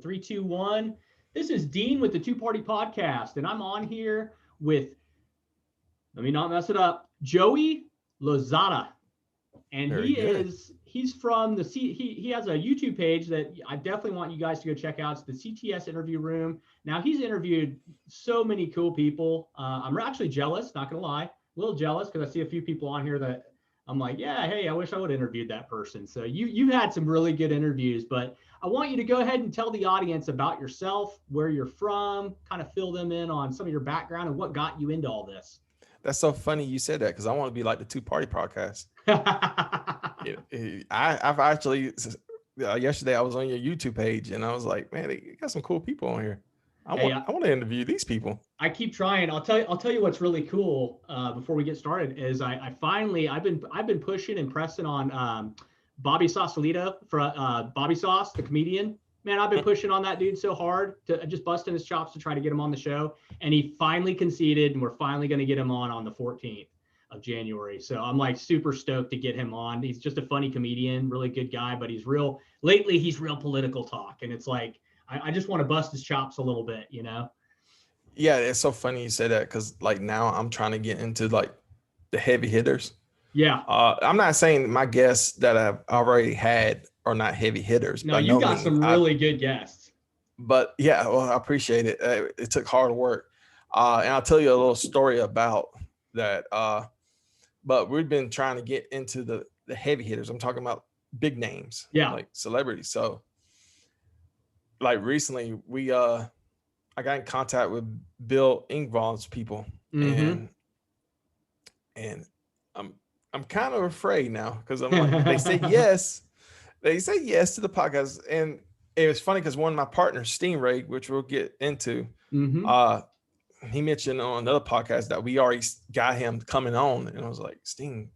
3, 2, 1. This is Dean with the Two Party Podcast, and I'm on here with, let me not mess it up, Joey Lozada. And he's from the he has a YouTube page that I definitely want you guys to go check out. It's the CTS Interview Room. Now, he's interviewed so many cool people. I'm actually jealous, not gonna lie, a little jealous, because I see a few people on here that I'm like, yeah, hey, I wish I would have interviewed that person. So you've had some really good interviews, but I want you to go ahead and tell the audience about yourself, where you're from, kind of fill them in on some of your background and what got you into all this. That's so funny you said that, because I want to be like the Two Party Podcast. I've actually, yesterday I was on your YouTube page and I was like, man, they got some cool people on here. I want to interview these people. I keep trying. I'll tell you what's really cool before we get started is I've been pushing and pressing on Bobby Sausalito for Bobby Sauce, the comedian. Man, I've been pushing on that dude so hard, to just busting his chops to try to get him on the show. And he finally conceded, and we're finally going to get him on the 14th of January. So I'm like super stoked to get him on. He's just a funny comedian, really good guy, but lately he's real political talk. And it's like, I just want to bust his chops a little bit, you know? Yeah, it's so funny you say that, because like now I'm trying to get into like the heavy hitters. Yeah. I'm not saying my guests that I've already had are not heavy hitters. No, you got some really good guests. But yeah, well, I appreciate it. It took hard work. And I'll tell you a little story about that. But we've been trying to get into the heavy hitters. I'm talking about big names, like celebrities. So like recently I got in contact with Bill Engvall's people, and I'm kind of afraid now, because I'm like, they said yes. They say yes to the podcast. And it was funny because one of my partners, Stingray, which we'll get into, he mentioned on another podcast that we already got him coming on. And I was like, Sting,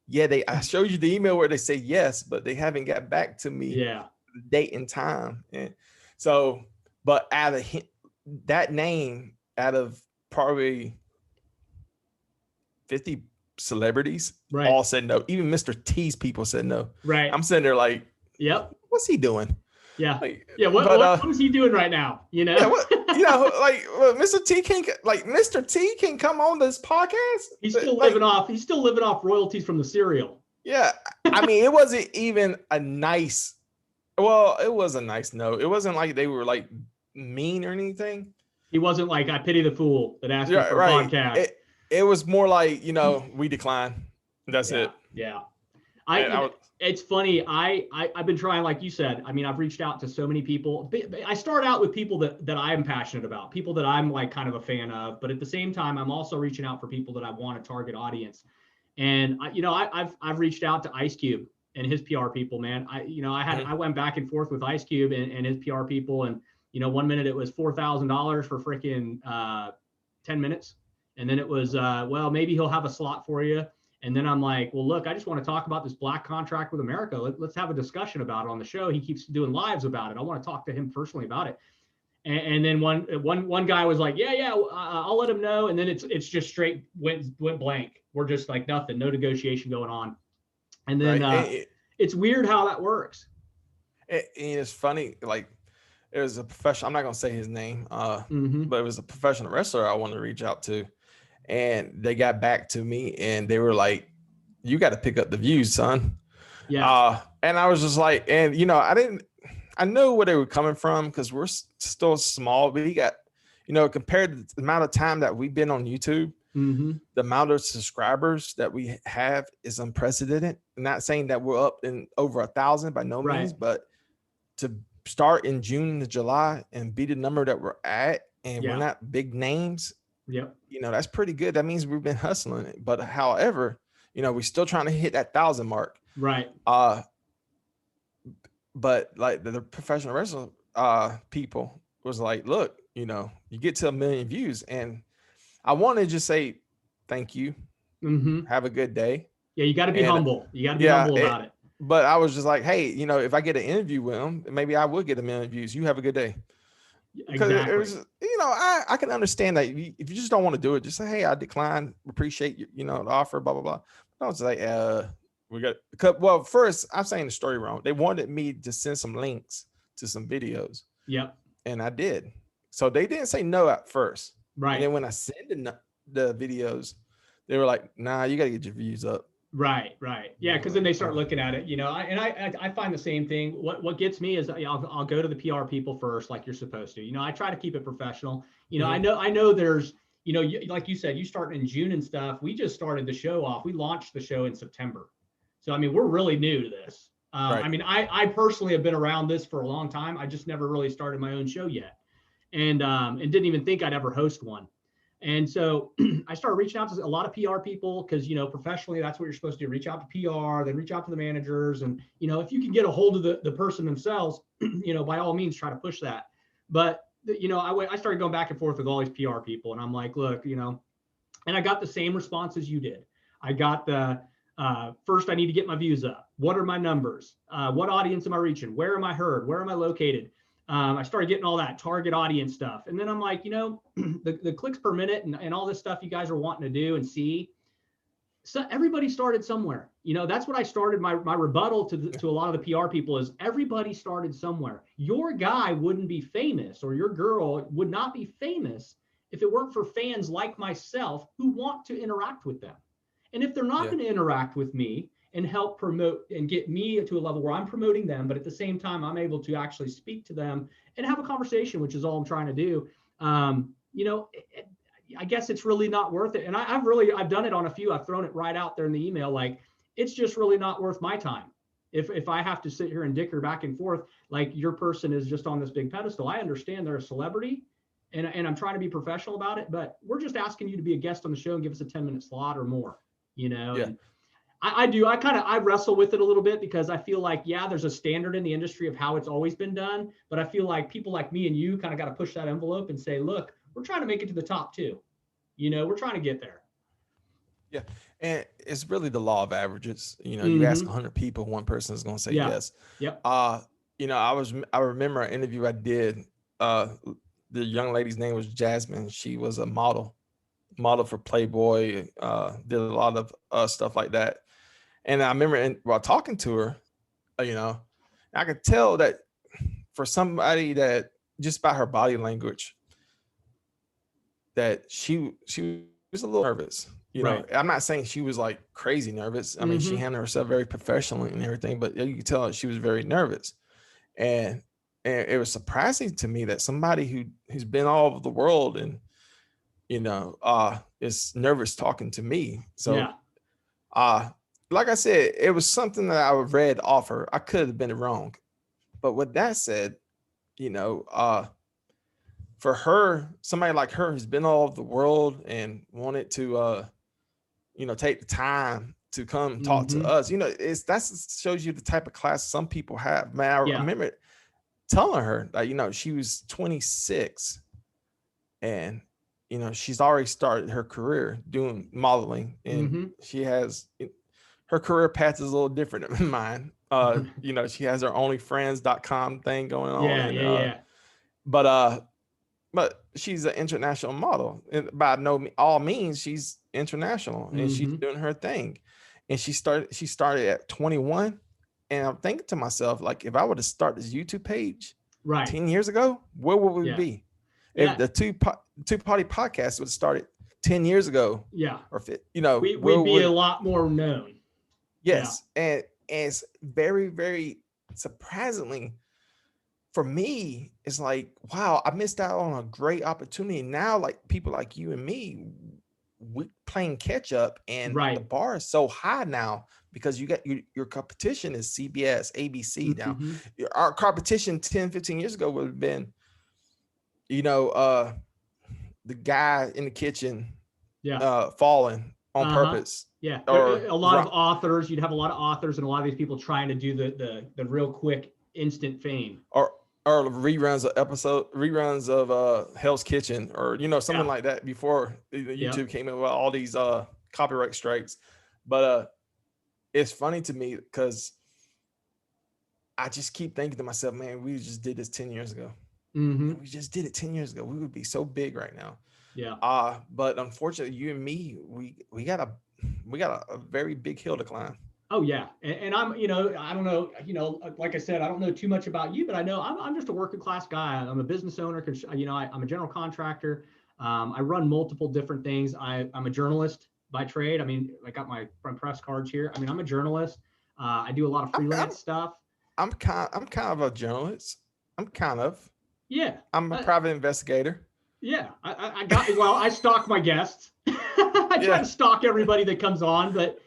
yeah, I showed you the email where they say yes, but they haven't got back to me the date and time. And so, but out of that name, out of probably 50 celebrities, all said no. Even Mr. T's people said no. Right. I'm sitting there like, yep, what's he doing? Yeah. Like, yeah. What is he doing right now? You know? Yeah, like Mr. T can come on this podcast. He's still living off royalties from the cereal. Yeah. I mean, it wasn't even a nice, it was a nice note. It wasn't like they were like mean or anything. He wasn't like, I pity the fool that asked me for a podcast. It was more like, we decline. That's it. Yeah. It's funny. I've been trying, like you said, I mean, I've reached out to so many people. I start out with people that I'm passionate about, people that I'm like kind of a fan of, but at the same time, I'm also reaching out for people that I want a target audience. And I've reached out to Ice Cube and his PR people, man. I went back and forth with Ice Cube and his PR people. And, 1 minute it was $4,000 for freaking 10 minutes. And then it was, maybe he'll have a slot for you. And then I'm like, well, look, I just want to talk about this black contract with America. Let's have a discussion about it on the show. He keeps doing lives about it. I want to talk to him personally about it. And then one guy was like, I'll let him know. And then it's just straight went blank. We're just like nothing, no negotiation going on. And then it's weird how that works. It's funny, like it was a professional, I'm not going to say his name, but it was a professional wrestler I wanted to reach out to. And they got back to me and they were like, you got to pick up the views, son. Yeah. And I was just like, and I know where they were coming from, because we're still small, but he got, compared to the amount of time that we've been on YouTube, the amount of subscribers that we have is unprecedented. I'm not saying that we're up in over 1,000 by no means, but to start in June to July and be the number that we're at, and we're not big names. Yep. That's pretty good. That means we've been hustling it. But however, we're still trying to hit that 1,000 mark. Right. But like the professional wrestler people was like, look, you get to 1 million views. And I want to just say thank you. Have a good day. Yeah, you got to be humble. You got to be humble about it. But I was just like, hey, if I get an interview with him, maybe I would get 1 million views. You have a good day. Because it was, I can understand that if you just don't want to do it, just say, hey, I decline, appreciate you, the offer, blah, blah, blah. I was like, first I'm saying the story wrong. They wanted me to send some links to some videos. Yep. And I did. So they didn't say no at first. Right. And then when I sent the videos, they were like, nah, you got to get your views up. Right. Yeah, because then they start looking at it, I find the same thing. What gets me is I'll go to the PR people first, like you're supposed to. I try to keep it professional. I know there's, like you said, you start in June and stuff. We just started the show off. We launched the show in September. So, we're really new to this. Right. I personally have been around this for a long time. I just never really started my own show yet, and didn't even think I'd ever host one. And so I started reaching out to a lot of PR people because, professionally, that's what you're supposed to do. Reach out to PR, then reach out to the managers. And, if you can get a hold of the person themselves, by all means, try to push that. But, I started going back and forth with all these PR people. And I'm like, look, and I got the same response as you did. I got the first, I need to get my views up. What are my numbers? What audience am I reaching? Where am I heard? Where am I located? I started getting all that target audience stuff. And then I'm like, the clicks per minute and all this stuff you guys are wanting to do and see. So everybody started somewhere. That's what I started my rebuttal to a lot of the PR people is everybody started somewhere. Your guy wouldn't be famous or your girl would not be famous if it weren't for fans like myself who want to interact with them. And if they're not going to interact with me and help promote and get me to a level where I'm promoting them, but at the same time, I'm able to actually speak to them and have a conversation, which is all I'm trying to do. I guess it's really not worth it. And I've done it on a few. I've thrown it right out there in the email. Like, it's just really not worth my time. If I have to sit here and dicker back and forth, like your person is just on this big pedestal. I understand they're a celebrity and I'm trying to be professional about it, but we're just asking you to be a guest on the show and give us a 10-minute slot or more, And I wrestle with it a little bit because I feel like, there's a standard in the industry of how it's always been done. But I feel like people like me and you kind of got to push that envelope and say, look, we're trying to make it to the top too. We're trying to get there. Yeah. And it's really the law of averages. You ask 100 people, one person is going to say yes. Yep. I remember an interview I did. The young lady's name was Jasmine. She was a model for Playboy, did a lot of stuff like that. And I remember while talking to her, I could tell that for somebody that just by her body language, that she was a little nervous. Right. I'm not saying she was like crazy nervous. I mean, she handled herself very professionally and everything, but you could tell she was very nervous. And it was surprising to me that somebody who's been all over the world and is nervous talking to me. So, like I said, it was something that I read off her. I could have been wrong, but with that said, for her, somebody like her who's been all over the world and wanted to, take the time to come talk to us, that shows you the type of class some people have. Man, I remember telling her that, she was 26 and she's already started her career doing modeling and she has her career path is a little different than mine. She has her onlyfriends.com thing going on. But she's an international model and by all means she's international and she's doing her thing. And she started at 21. And I'm thinking to myself, like, if I would have started this YouTube page 10 years ago, where would we be? If the two party podcast would have started 10 years ago, or we'd be a lot more known. Yes. And it's very, very surprisingly for me, it's like, wow, I missed out on a great opportunity. Now, like people like you and me, we playing catch up and the bar is so high now because you got your competition is CBS, ABC now. Our competition 10, 15 years ago would have been, the guy in the kitchen falling on purpose. Yeah. Or a lot of authors, you'd have a lot of authors and a lot of these people trying to do the real quick instant fame. Or reruns of Hell's Kitchen or something like that before YouTube came in with all these copyright strikes. But it's funny to me because I just keep thinking to myself, man, we just did this 10 years ago. We just did it 10 years ago. We would be so big right now. Yeah. But unfortunately, you and me, we got a very big hill to climb. Oh yeah. And I'm, I don't know, like I said, I don't know too much about you, but I know I'm just a working class guy. I'm a business owner. I'm a general contractor. I run multiple different things. I'm a journalist by trade. I mean, I got my press cards here. I mean, I'm a journalist. I do a lot of freelance stuff. I'm kind of a journalist. Yeah. I'm a private investigator. Yeah. I stalk my guests. I try to stalk everybody that comes on, but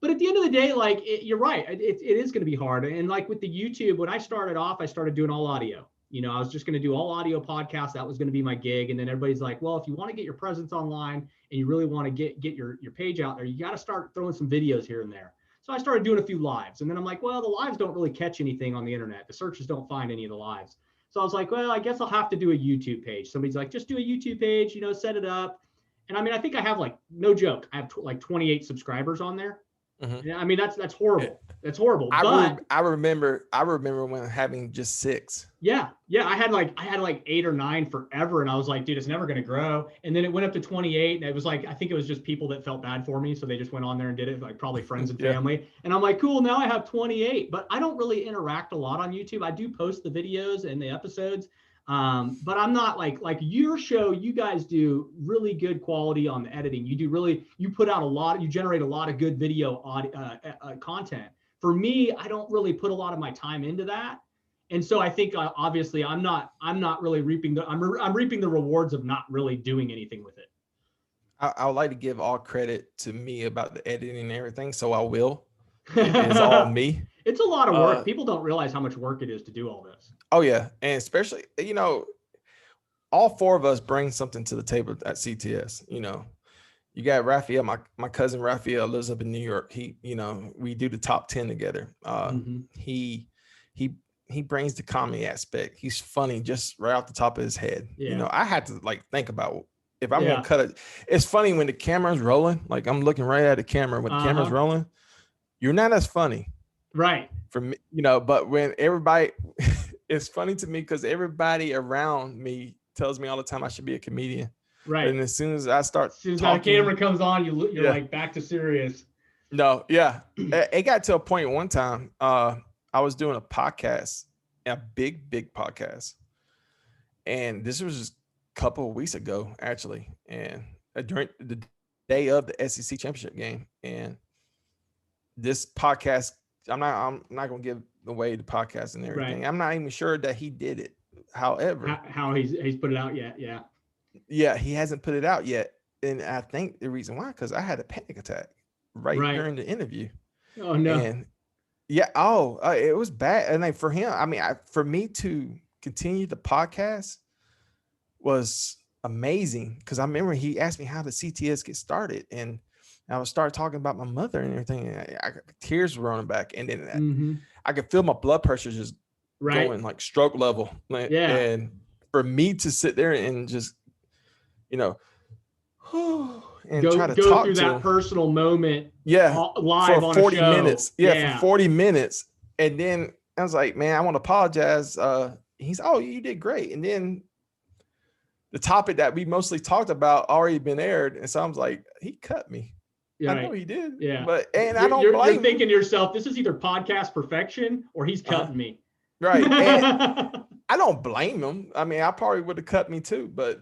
at the end of the day, like you're right, it is going to be hard. And like with the YouTube, when I started off, I started doing all audio. I was just going to do all audio podcasts. That was going to be my gig. And then everybody's like, well, if you want to get your presence online and you really want to get your page out there, you got to start throwing some videos here and there. So I started doing a few lives, and then I'm like, well, the lives don't really catch anything on the internet. The searches don't find any of the lives. So I was like, well, I guess I'll have to do a YouTube page. Somebody's like, just do a YouTube page, set it up. And I mean, I think I have, like, no joke, I have like 28 subscribers on there. Mm-hmm. I mean, that's horrible. That's horrible. I remember when having just 6. Yeah. I had like 8 or 9 forever, and I was like, dude, it's never going to grow. And then it went up to 28, and it was like, I think it was just people that felt bad for me, so they just went on there and did it, like probably friends and family. And I'm like, cool, now I have 28. But I don't really interact a lot on YouTube. I do post the videos and the episodes. But I'm not like your show. You guys do really good quality on the editing. You put out you generate a lot of good video content. For me, I don't really put a lot of my time into that. And so I think obviously I'm not really reaping I'm reaping the rewards of not really doing anything with it. I would like to give all credit to me about the editing and everything. So I will. It's all me. It's a lot of work. People don't realize how much work it is to do all this. Oh yeah. And especially, all 4 of us bring something to the table at CTS. You got Raphael, my cousin Raphael lives up in New York. He, we do the top 10 together. He brings the comedy aspect. He's funny just right off the top of his head. Yeah. I had to think about if I'm gonna cut it. It's funny when the camera's rolling. Like I'm looking right at the camera when the camera's rolling. You're not as funny. Right. For me, but when everybody, it's funny to me because everybody around me tells me all the time I should be a comedian. Right. And as soon as I start talking, the camera comes on, you're like back to serious. No, yeah. It got to a point one time, I was doing a podcast, a big podcast. And this was just a couple of weeks ago, actually. And during the day of the SEC championship game. And this podcast, I'm not going to give away the podcast and everything. Right. I'm not even sure that he did it. However, how he's put it out yet. Yeah, he hasn't put it out yet. And I think the reason why, because I had a panic attack right during the interview. Oh no. And it was bad. And like for him, I mean, for me to continue the podcast was amazing, because I remember he asked me how the CTS get started, and I would start talking about my mother and everything. And tears were running back, and then I could feel my blood pressure just going like stroke level. And for me to sit there and just, and try to go through that personal moment, live for on 40 a show. minutes, for 40 minutes, and then I was like, man, I want to apologize. He's, oh, you did great, and then the topic that we mostly talked about already been aired, and so I was like, he cut me. I know he did. Yeah, but I don't blame. You're thinking to yourself, this is either podcast perfection or he's cutting me. Right. And I don't blame him. I mean, I probably would have cut me too, but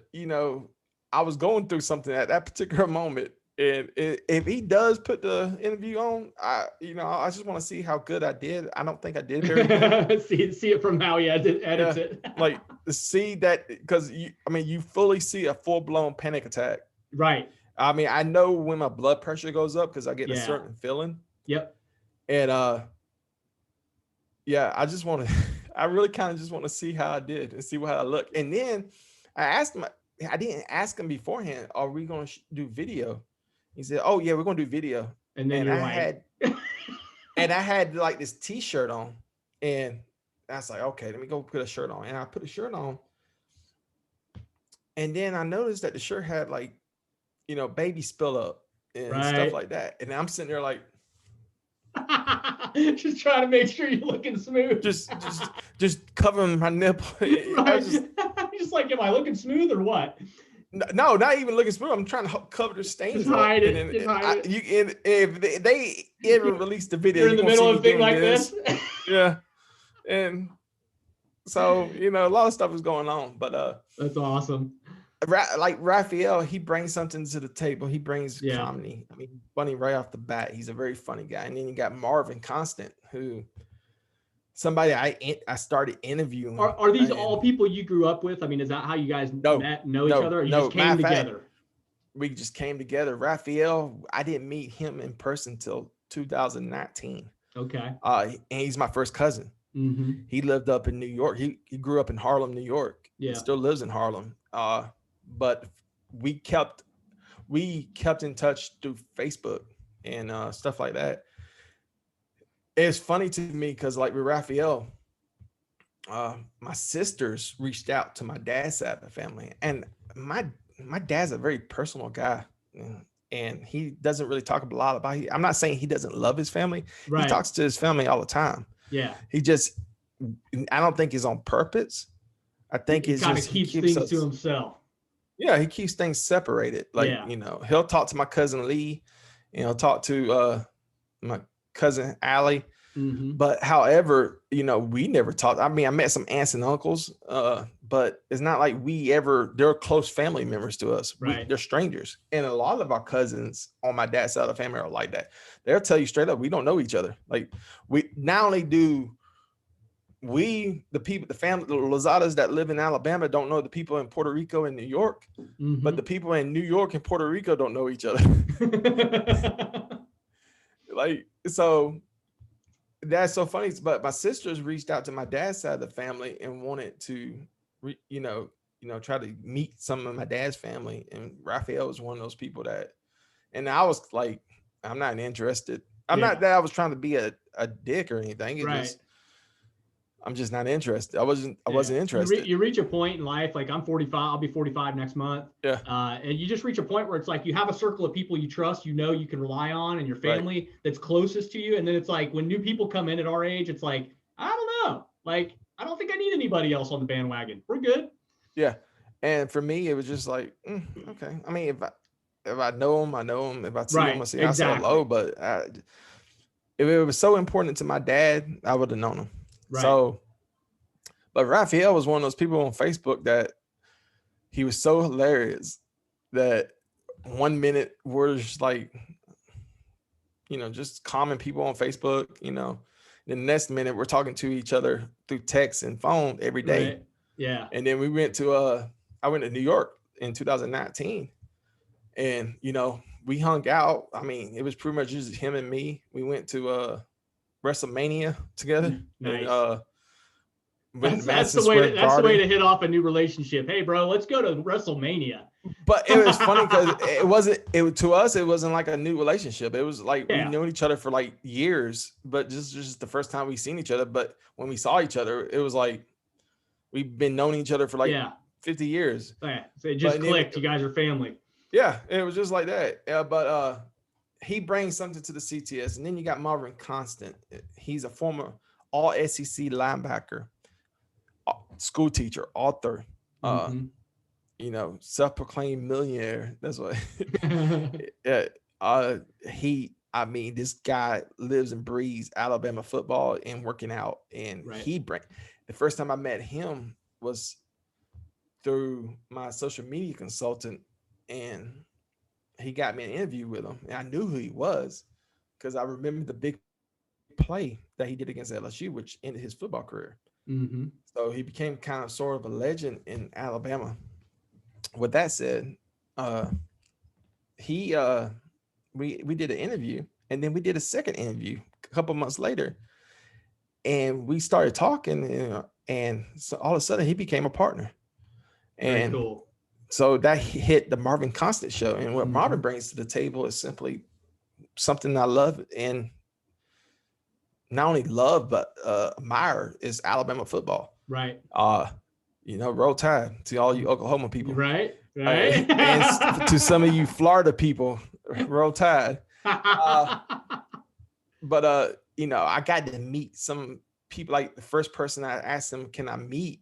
I was going through something at that particular moment. And if he does put the interview on, I just want to see how good I did. I don't think I did very good. see it from how he edits it. Like to see that, because you fully see a full-blown panic attack. Right. I mean, I know when my blood pressure goes up because I get a certain feeling. Yep. And I really kind of just want to see how I did and see how I look. And then I asked him, I didn't ask him beforehand, are we going to do video? He said, oh yeah, we're going to do video. And then I had like this t-shirt on, and I was like, okay, let me go put a shirt on. And I put a shirt on, and then I noticed that the shirt had like, baby spill up and stuff like that. And I'm sitting there like, just trying to make sure you're looking smooth. Just covering my nipple. Right. Just like, am I looking smooth or what? No, not even looking smooth. I'm trying to help cover the stains. Just hide it. Just hide it. If they ever release the video, you're in the middle of a thing like this. Yeah. And so, a lot of stuff is going on, but that's awesome. Like Raphael, he brings something to the table. He brings comedy. I mean, funny right off the bat. He's a very funny guy. And then you got Marvin Constant, who somebody I started interviewing. Are these all people you grew up with? I mean, is that how you guys know each other? Or you just came together? We just came together. Raphael, I didn't meet him in person till 2019. Okay. And he's my first cousin. Mm-hmm. He lived up in New York. He grew up in Harlem, New York. Yeah. He still lives in Harlem. But we kept in touch through Facebook and stuff like that. It's funny to me because, like, with Raphael, my sisters reached out to my dad's side of the family, and my dad's a very personal guy, and he doesn't really talk a lot about it. I'm not saying he doesn't love his family. Right. He talks to his family all the time. Yeah. I don't think it's on purpose. I think it's kind just of keeps things to himself. Yeah, he keeps things separated. Like, he'll talk to my cousin Lee, he'll talk to my cousin Allie. Mm-hmm. But however, we never talked. I mean, I met some aunts and uncles, but it's not like they're close family members to us. Right. They're strangers. And a lot of our cousins on my dad's side of the family are like that. They'll tell you straight up, we don't know each other. Like, we not only do the family, the Lozadas that live in Alabama don't know the people in Puerto Rico and New York, but the people in New York and Puerto Rico don't know each other. Like, so that's so funny. But my sisters reached out to my dad's side of the family and wanted to, try to meet some of my dad's family. And Raphael was one of those people and I was like, I'm not interested. I'm not that I was trying to be a dick or anything. I'm just not interested. I wasn't interested. You reach a point in life, like I'm 45, I'll be 45 next month. Yeah. And you just reach a point where it's like you have a circle of people you trust, you can rely on, and your family that's closest to you. And then it's like when new people come in at our age, it's like, I don't know. Like, I don't think I need anybody else on the bandwagon. We're good. Yeah. And for me, it was just like, okay. I mean, if I know him, I know him. If I see him, I see him. I say hello. But if it was so important to my dad, I would have known him. Right. So, but Raphael was one of those people on Facebook that he was so hilarious that 1 minute we're just like, just common people on Facebook, the next minute we're talking to each other through text and phone every day. Right. Yeah. And then we went to, I went to New York in 2019 and, we hung out. I mean, it was pretty much just him and me. We went to, WrestleMania together. Nice. And, that's the way to hit off a new relationship. Hey, bro, let's go to WrestleMania. But it was funny because to us it wasn't like a new relationship. It was like we knew each other for like years, but just the first time we seen each other. But when we saw each other, it was like we've been knowing each other for like 50 years. Yeah, so it just clicked. You guys are family. Yeah, it was just like that. But he brings something to the CTS. And then you got Marvin Constant. He's a former all SEC linebacker, school teacher, author, self-proclaimed millionaire. That's what this guy lives and breathes Alabama football and working out. And the first time I met him was through my social media consultant, and he got me an interview with him, and I knew who he was because I remember the big play that he did against LSU, which ended his football career. Mm-hmm. So he became kind of sort of a legend in Alabama. With that said, we did an interview, and then we did a second interview a couple months later, and we started talking, and so all of a sudden he became a partner. And very cool. So that hit the Marvin Constant Show. And what Marvin brings to the table is simply something I love, and not only love, but admire, is Alabama football. Right. Roll Tide to all you Oklahoma people. Right. And to some of you Florida people, Roll Tide. But I got to meet some people. Like the first person I asked him, can I meet,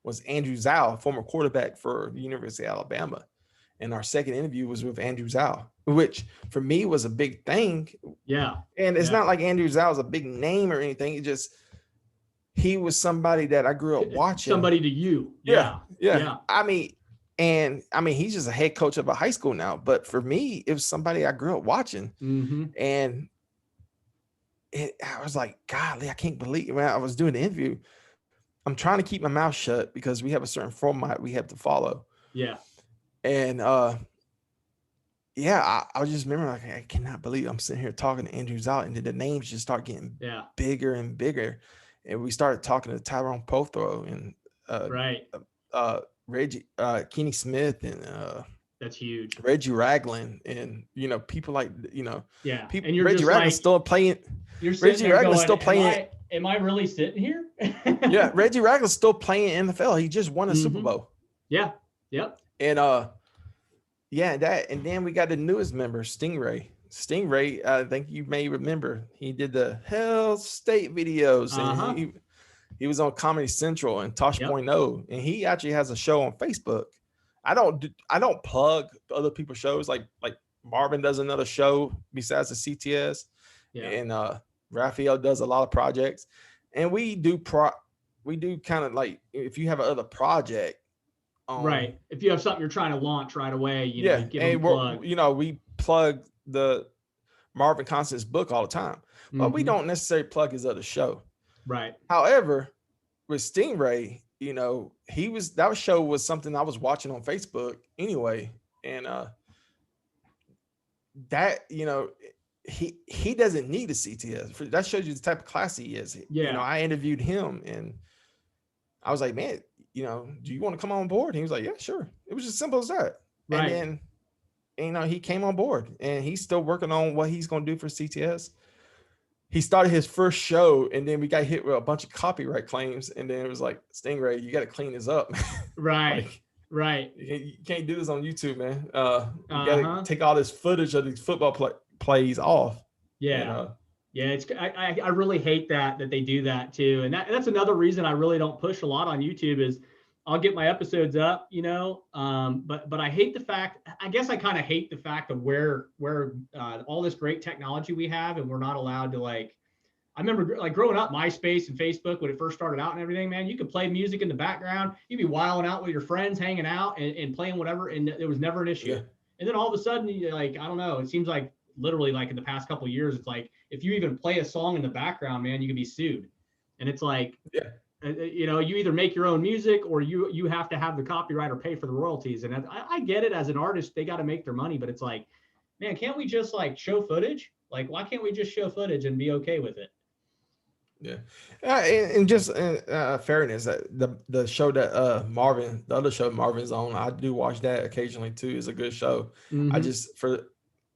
was Andrew Zhao, former quarterback for the University of Alabama. And our second interview was with Andrew Zhao, which for me was a big thing. Yeah. And it's not like Andrew Zhao is a big name or anything. It just, he was somebody that I grew up watching. Somebody to you. Yeah. I mean, he's just a head coach of a high school now, but for me, it was somebody I grew up watching. And I was like, golly, I can't believe when I was doing the interview, I'm trying to keep my mouth shut because we have a certain format we have to follow. Yeah. And I just remember, like, I cannot believe I'm sitting here talking to Andrew Zhao, and then the names just start getting bigger and bigger. And we started talking to Tyrone Pothro and Reggie, Kenny Smith, and that's huge. Reggie Ragland, and people like people. And you're Reggie Ragland's still playing. Reggie Ragland's still playing. Am I really sitting here? Yeah, Reggie Ragland's still playing NFL. He just won a Super Bowl. Yeah. Yep. And and then we got the newest member, Stingray. Stingray, I think you may remember, he did the Hell State videos, and he was on Comedy Central and TOSH.O, and he actually has a show on Facebook. I don't plug other people's shows, like Marvin does another show besides the CTS, and Raphael does a lot of projects, and we do kind of like, if you have another project, if you have something you're trying to launch right away, you give them a plug. We plug the Marvin Constant's book all the time, but we don't necessarily plug his other show. Right. However, with Stingray, that show was something I was watching on Facebook anyway, and he doesn't need a CTS. That shows you the type of class he is. I interviewed him, and I was like, man, do you want to come on board? And he was like, yeah, sure. It was as simple as that. Right. And then, he came on board, and he's still working on what he's going to do for CTS. He started his first show, and then we got hit with a bunch of copyright claims. And then it was like, Stingray, you got to clean this up. Right. Right. You can't do this on YouTube, man. You got to take all this footage of these football plays off. Yeah. I really hate that they do that too. And that's another reason I really don't push a lot on YouTube is I'll get my episodes up, but I hate the fact, I guess I kind of hate the fact of where all this great technology we have, and we're not allowed to, like, I remember like growing up, MySpace and Facebook, when it first started out and everything, man, you could play music in the background. You'd be wilding out with your friends, hanging out and playing whatever. And there was never an issue. Yeah. And then all of a sudden, like, I don't know, it seems like literally like in the past couple of years, it's like, if you even play a song in the background, man, you can be sued. And it's like, you either make your own music or you have to have the copyright or pay for the royalties. And I get it, as an artist, they got to make their money, but it's like, man, can't we just like show footage? Like, why can't we just show footage and be okay with it? Yeah. And just fairness, the show that the other show Marvin's on, I do watch that occasionally too. Is a good show.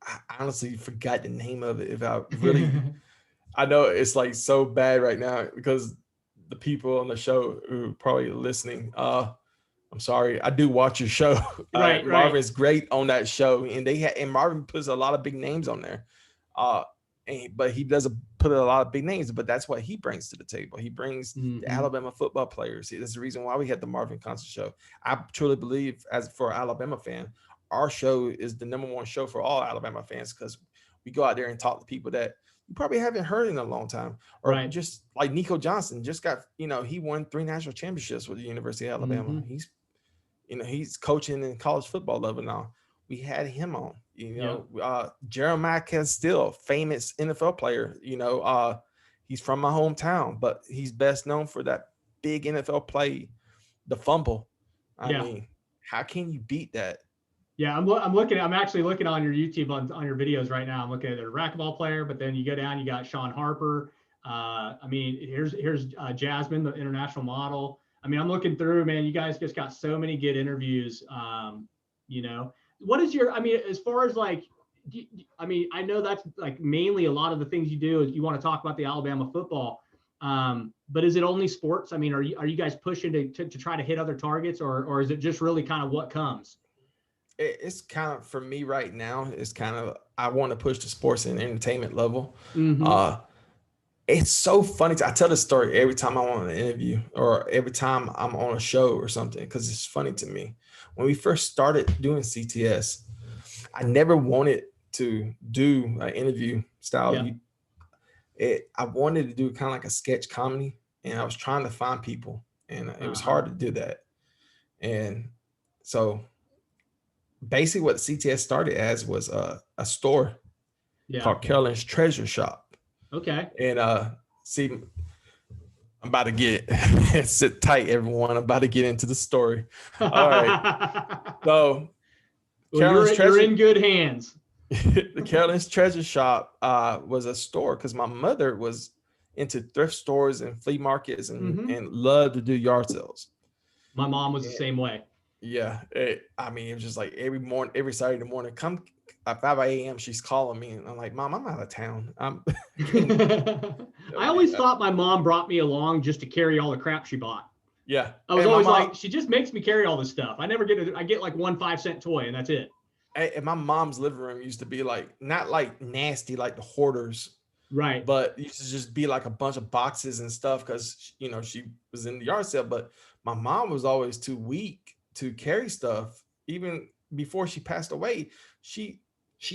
I honestly forgot the name of it. If I really, I know it's like so bad right now because the people on the show who are probably listening, I'm sorry. I do watch your show. Right. Marvin's great on that show, and and Marvin puts a lot of big names on there. But he doesn't put a lot of big names, but that's what he brings to the table. He brings the Alabama football players. That's the reason why we had the Marvin Constant Show. I truly believe, as for an Alabama fan, our show is the #1 show for all Alabama fans, because we go out there and talk to people that you probably haven't heard in a long time. Or just like Nico Johnson just got, he won 3 national championships with the University of Alabama. He's coaching in college football level now. We had him on, Jeremiah Castile, famous NFL player, he's from my hometown, but he's best known for that big NFL play, the fumble. I mean, how can you beat that? Yeah, I'm actually looking on your YouTube on your videos right now. I'm looking at a racquetball player, but then you go down, you got Sean Harper. Here's Jasmine, the international model. I mean, I'm looking through, man, you guys just got so many good interviews. What is your, as far as like, I know that's like mainly a lot of the things you do is you want to talk about the Alabama football. But is it only sports? Are you guys pushing to try to hit other targets, or is it just really kind of what comes? It's kind of, for me right now, it's kind of, I want to push the sports and entertainment level. It's so funny. I tell this story every time I'm on an interview or every time I'm on a show or something, because it's funny to me. When we first started doing CTS, I never wanted to do an interview style. I wanted to do kind of like a sketch comedy, and I was trying to find people, and it was hard to do that. And so basically what CTS started as was a store called Carolyn's Treasure Shop. Okay. And see, I'm about to get sit tight, everyone. I'm about to get into the story. All right. So you're in good hands. The Carolyn's Treasure Shop was a store because my mother was into thrift stores and flea markets and loved to do yard sales. My mom was the same way. Yeah. It was just like every Saturday morning, come at 5 a.m. she's calling me, and I'm like, Mom, I'm out of town. I always thought my mom brought me along just to carry all the crap she bought. Yeah. I was always like, she just makes me carry all this stuff. I never I get like 1 5-cent toy, and that's it. And my mom's living room used to be like, not like nasty, like the hoarders. Right. But it used to just be like a bunch of boxes and stuff because, she was in the yard sale. But my mom was always too weak to carry stuff. Even before she passed away, she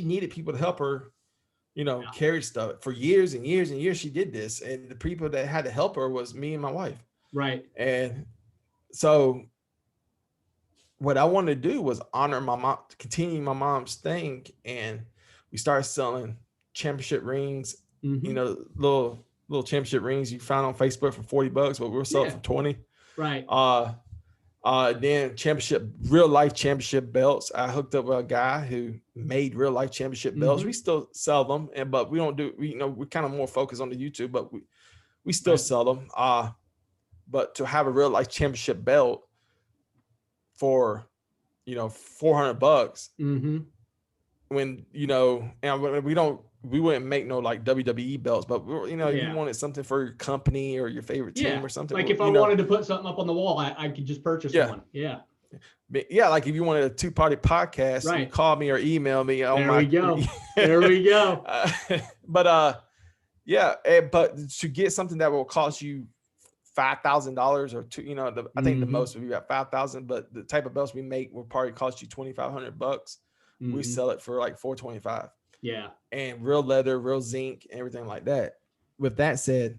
needed people to help her, carry stuff. For years and years and years, she did this. And the people that had to help her was me and my wife. Right. And so what I wanted to do was honor my mom, continue my mom's thing. And we started selling championship rings, little championship rings you found on Facebook for $40, but we were selling for 20. Right. Then real life championship belts. I hooked up with a guy who made real life championship belts. We still sell them, but we don't do, we're kind of more focused on the YouTube, but we still sell them. But to have a real life championship belt for, $400 when, and we wouldn't make no like WWE belts, but if you wanted something for your company or your favorite team or something. Like if I wanted to put something up on the wall, I could just purchase one. Yeah. But yeah. Like if you wanted a 2-party podcast, you call me or email me. There we go. There we go. But to get something that will cost you $5,000 or $2, I think the most would be about $5,000, but the type of belts we make will probably cost you $2,500. We sell it for like $425. Yeah. And real leather, real zinc, everything like that. With that said,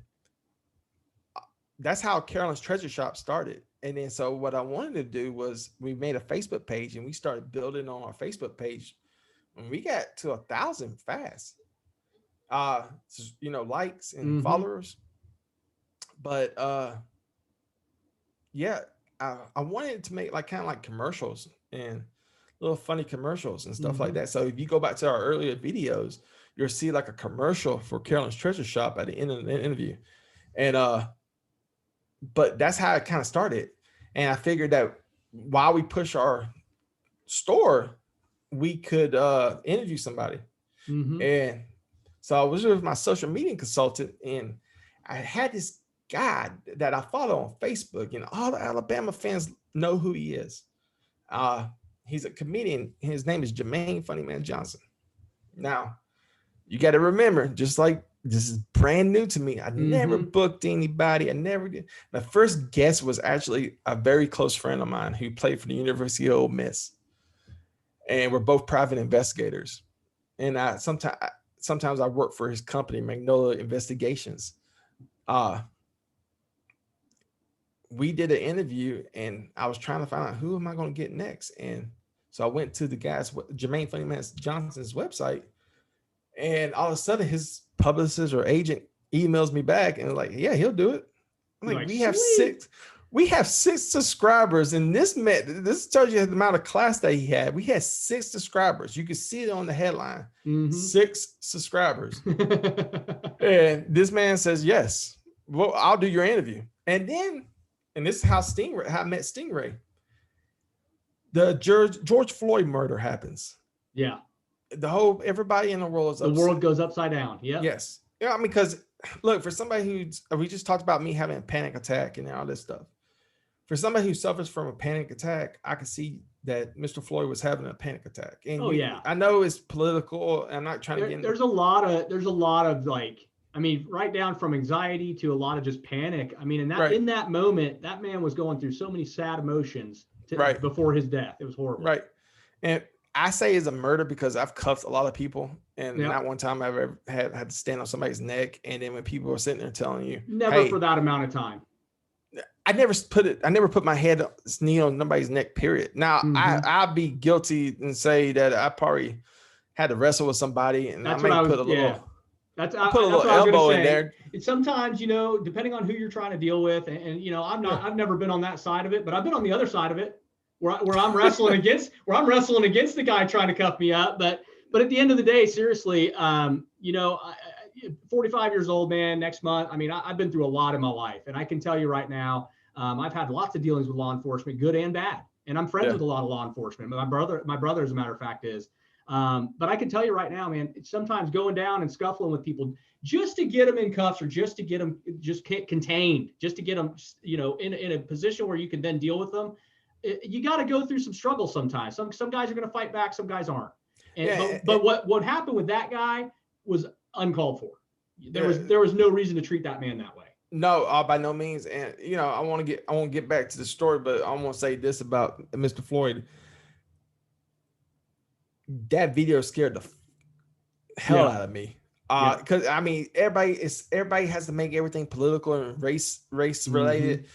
that's how Carolyn's Treasure Shop started. And then so what I wanted to do was we made a Facebook page and we started building on our Facebook page. And we got to 1,000 fast. Likes and followers. But I wanted to make like kind of like commercials and little funny commercials and stuff like that. So if you go back to our earlier videos, you'll see like a commercial for Carolyn's Treasure Shop at the end of the interview. And but that's how it kind of started. And I figured that while we push our store, we could interview somebody. And so I was with my social media consultant, and I had this guy that I follow on Facebook, and all the Alabama fans know who he is. He's a comedian. His name is Jermaine Funny Man Johnson. Now, you got to remember, just like this is brand new to me. I never booked anybody. I never did. The first guest was actually a very close friend of mine who played for the University of Ole Miss. And we're both private investigators. And sometimes I work for his company, Magnolia Investigations. We did an interview, and I was trying to find out who am I going to get next. And so I went to the guy's Jermaine Funny Man Johnson's website, and all of a sudden his publicist or agent emails me back and like, yeah, he'll do it. I'm like, we have six subscribers, and this tells you the amount of class that he had. We had 6 subscribers. You can see it on the headline, 6 subscribers. And this man says, yes, well, I'll do your interview. And this is how I met Stingray. The George Floyd murder happens. Yeah. Everybody in the world is upset. The world goes upside down. Yeah. Yes. Yeah. I mean, because look, for somebody we just talked about me having a panic attack and all this stuff. For somebody who suffers from a panic attack, I can see that Mr. Floyd was having a panic attack. And I know it's political. I'm not trying to get into. There's a lot of like, I mean, right down from anxiety to a lot of just panic. I mean, Right. in that moment, that man was going through so many sad emotions before his death. It was horrible. Right. And I say it's a murder because I've cuffed a lot of people, and not one time I've ever had to stand on somebody's neck. And then when people are sitting there telling you, never for that amount of time. I never put my knee on nobody's neck, period. Now I'd be guilty and say that I probably had to wrestle with somebody, and that's I may put a little elbow in there. Sometimes, depending on who you're trying to deal with, and I've never been on that side of it, but I've been on the other side of it where I'm wrestling against the guy trying to cuff me up. But at the end of the day, seriously, 45 years old, man, next month. I mean, I've been through a lot in my life, and I can tell you right now, I've had lots of dealings with law enforcement, good and bad. And I'm friends with a lot of law enforcement. My brother, as a matter of fact, is. But I can tell you right now, man, sometimes going down and scuffling with people just to get them in cuffs, or just to get them contained, just to get them, in a position where you can then deal with them. You got to go through some struggles sometimes. Some guys are going to fight back, some guys aren't. But what happened with that guy was uncalled for. There was no reason to treat that man that way. No, by no means. And I want to get back to the story, but I want to say this about Mr. Floyd. That video scared the hell out of me. Because I mean, everybody has to make everything political and race related.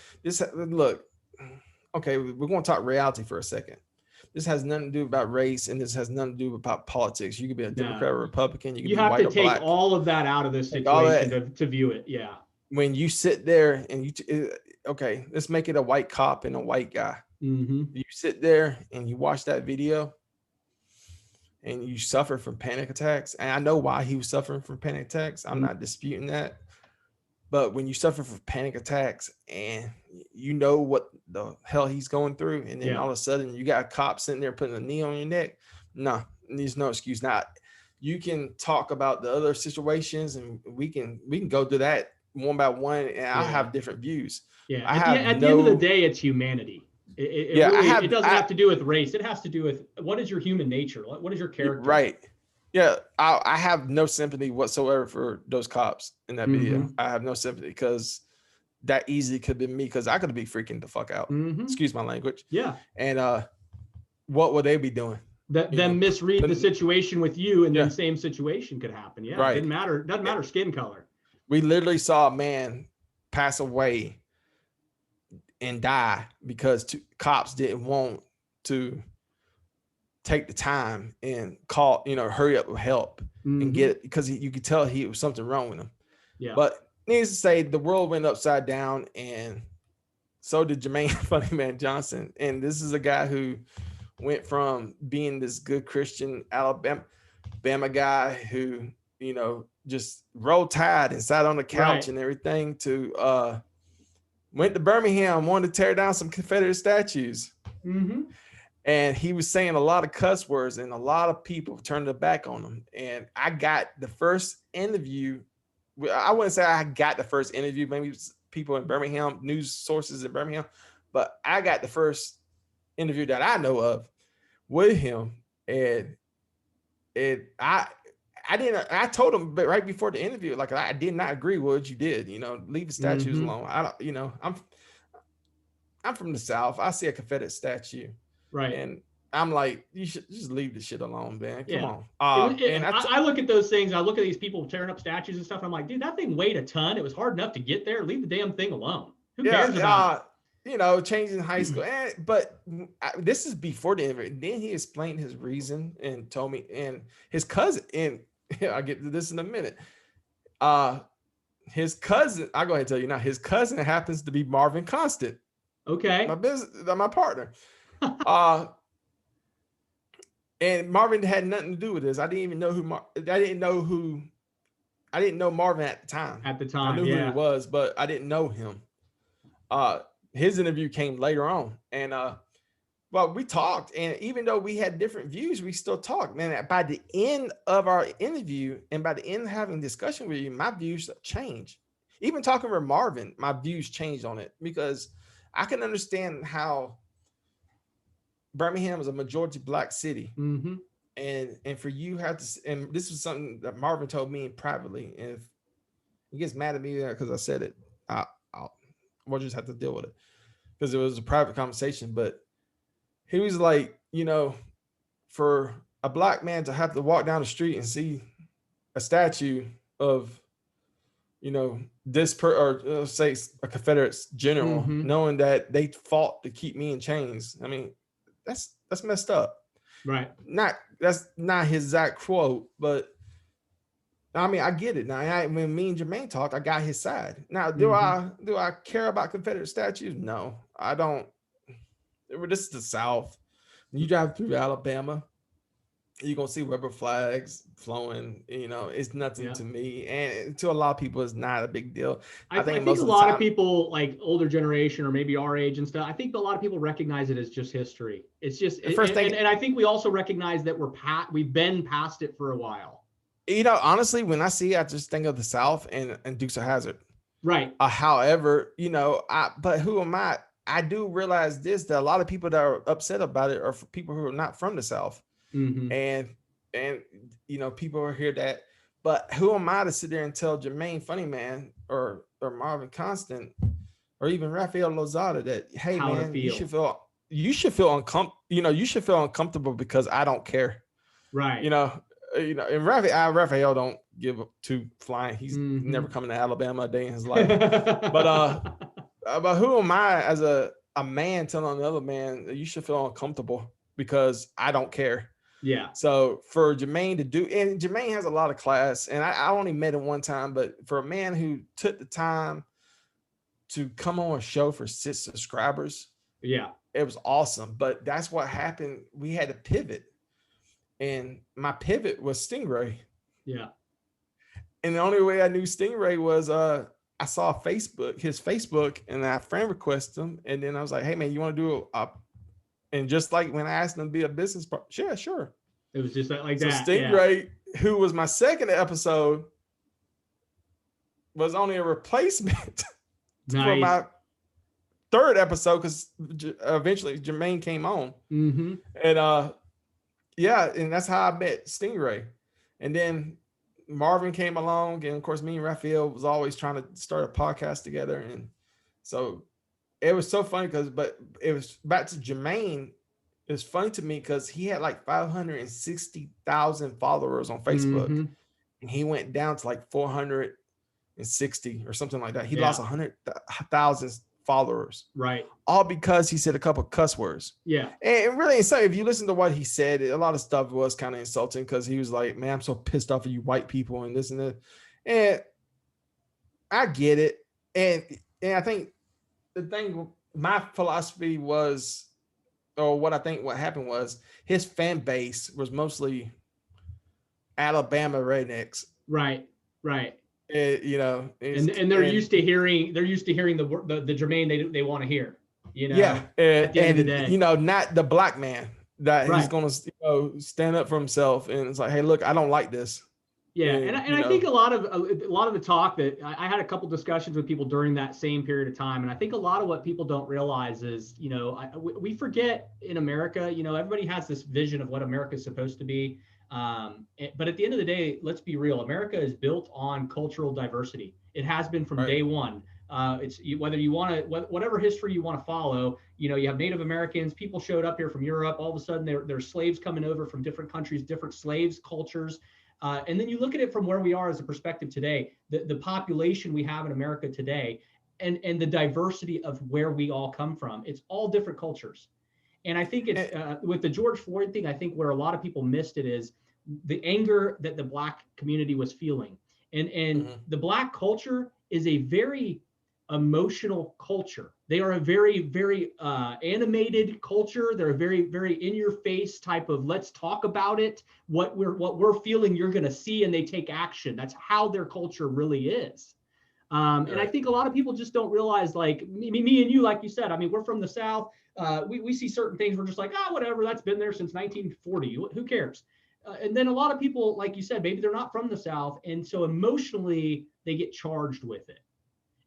Look, okay, we're going to talk reality for a second. This has nothing to do about race, and this has nothing to do about politics. You could be a Democrat or Republican. You have to take all of that out of this situation to view it. Yeah. When you sit there and okay, let's make it a white cop and a white guy. You sit there and you watch that video, and you suffer from panic attacks. And I know why he was suffering from panic attacks. I'm not disputing that. But when you suffer from panic attacks and you know what the hell he's going through, and then all of a sudden you got a cop sitting there putting a knee on your neck, no, there's no excuse. Now, you can talk about the other situations, and we can go through that one by one, and I have different views. Yeah, at the end of the day, it's humanity. It doesn't have to do with race. It has to do with what is your human nature? What is your character? Right. Yeah, I have no sympathy whatsoever for those cops in that video. I have no sympathy, because that easily could have been me, because I could be freaking the fuck out. Excuse my language. Yeah. And what would they be doing? Them misread the situation with you, and then the same situation could happen. Yeah, right. It doesn't matter skin color. We literally saw a man pass away and die because cops didn't want to take the time and call, hurry up with help and get it, because you could tell was something wrong with him. Yeah. But needless to say, the world went upside down, and so did Jermaine Funny Man Johnson. And this is a guy who went from being this good Christian Alabama guy who, just rolled tide and sat on the couch and everything, to went to Birmingham, wanted to tear down some Confederate statues. And he was saying a lot of cuss words, and a lot of people turned their back on him. And I got the first interview. I wouldn't say I got the first interview, maybe people in Birmingham, news sources in Birmingham, but I got the first interview that I know of with him. And I told him, but right before the interview, like, I did not agree with what you did, leave the statues alone. I don't, I'm from the South. I see a Confederate statue. Right. And I'm like, you should just leave the shit alone, man. Come on. I look at those things. I look at these people tearing up statues and stuff. And I'm like, dude, that thing weighed a ton. It was hard enough to get there. Leave the damn thing alone. Who cares about it? Changing high school. But this is before the interview. Then he explained his reason and told me, and his cousin, and I'll get to this in a minute. His cousin, I'll go ahead and tell you now, his cousin happens to be Marvin Constant. Okay. My partner. And Marvin had nothing to do with this. I didn't even know I didn't know Marvin at the time. I knew who he was, but I didn't know him. His interview came later on, and we talked, and even though we had different views, we still talked, man. By the end of our interview, and by the end of having a discussion with you, my views changed. Even talking with Marvin, my views changed on it, because I can understand how Birmingham is a majority Black city. And for you have to, and this was something that Marvin told me privately, He gets mad at me because I said it. We'll just have to deal with it because it was a private conversation. But he was like, for a black man to have to walk down the street and see a statue of, or say a Confederate general, knowing that they fought to keep me in chains. I mean, that's messed up. Right. That's not his exact quote, but I mean, I get it. Now, when me and Jermaine talked, I got his side. Now, do I care about Confederate statues? No, I don't. This is the South. You drive through Alabama, you're gonna see rubber flags flowing. It's nothing to me, and to a lot of people, it's not a big deal. I think a lot of people, like older generation or maybe our age and stuff, I think a lot of people recognize it as just history. It's just and I think we also recognize that we've been past it for a while. Honestly, when I see it, I just think of the South and Dukes of Hazzard. Right. However, but who am I? I do realize that a lot of people that are upset about it are people who are not from the South. And people are here that, but who am I to sit there and tell Jermaine Funny Man or Marvin Constant or even Rafael Lozada that, hey man, you should feel uncomfortable. You should feel uncomfortable because I don't care. Right. And Rafael don't give up to flying. He's never coming to Alabama a day in his life. But who am I as a man telling another man that you should feel uncomfortable because I don't care? Yeah. So for Jermaine to do, and Jermaine has a lot of class, and I only met him one time, but for a man who took the time to come on a show for 6 subscribers, yeah, it was awesome. But that's what happened. We had to pivot. And my pivot was Stingray. Yeah. And the only way I knew Stingray was I saw his Facebook, and I friend requested him. And then I was like, hey man, you want to do and just like when I asked him to be a business partner, yeah, sure. It was just like that. Stingray, who was my second episode, was only a replacement for my third episode because eventually Jermaine came on. And and that's how I met Stingray. And then Marvin came along, and of course me and Raphael was always trying to start a podcast together. And so it was so funny but it was back to Jermaine. It was funny to me because he had like 560,000 followers on Facebook, and he went down to like 460 or something like that. He lost 100,000 followers, right? All because he said a couple of cuss words. Yeah. And really, if you listen to what he said, a lot of stuff was kind of insulting because he was like, man, I'm so pissed off at you white people and this and that. And I get it. And I think the thing, my philosophy was, or what I think what happened was, his fan base was mostly Alabama rednecks. Right. And they're used to hearing the Jermaine they want to hear. Yeah. At the end of the day, not the black man that he's going to stand up for himself, and it's like, hey, look, I don't like this. Yeah, and I think a lot of the talk that I had a couple discussions with people during that same period of time, and I think a lot of what people don't realize is, we forget in America, everybody has this vision of what America is supposed to be, but at the end of the day, let's be real. America is built on cultural diversity. It has been from day one. It's whether you want to, whatever history you want to follow. You have Native Americans. People showed up here from Europe. All of a sudden, there's slaves coming over from different countries, different slaves, cultures. And then you look at it from where we are as a perspective today, the population we have in America today, and the diversity of where we all come from. It's all different cultures. And I think it's with the George Floyd thing, I think where a lot of people missed it is the anger that the Black community was feeling. And the Black culture is a very emotional culture. They are a very, very animated culture. They're a very, very in-your-face type of let's talk about it. What we're feeling, you're going to see, and they take action. That's how their culture really is. And I think a lot of people just don't realize, like me and you, like you said. I mean, we're from the South. We see certain things. We're just like, whatever. That's been there since 1940. Who cares? And then a lot of people, like you said, maybe they're not from the South, and so emotionally they get charged with it.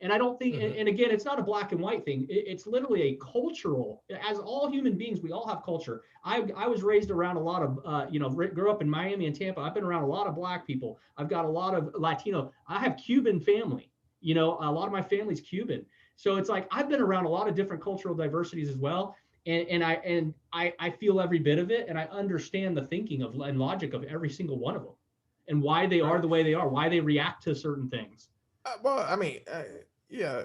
And I don't think, and again, it's not a black and white thing. It's literally a cultural, as all human beings, we all have culture. I was raised around a lot of, grew up in Miami and Tampa. I've been around a lot of black people. I've got a lot of Latino. I have Cuban family, a lot of my family's Cuban. So it's like, I've been around a lot of different cultural diversities as well. And I feel every bit of it. And I understand the thinking and logic of every single one of them and why they are the way they are, why they react to certain things. Yeah.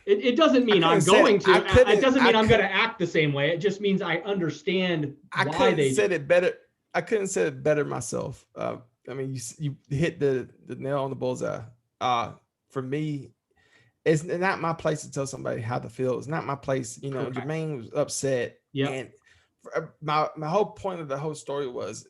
It doesn't mean I'm going to. It doesn't mean I'm going to act the same way. It just means I understand why they said it better. I couldn't say it better myself. You hit the nail on the bullseye. For me, it's not my place to tell somebody how to feel. It's not my place. Jermaine was upset. Yeah. And my whole point of the whole story was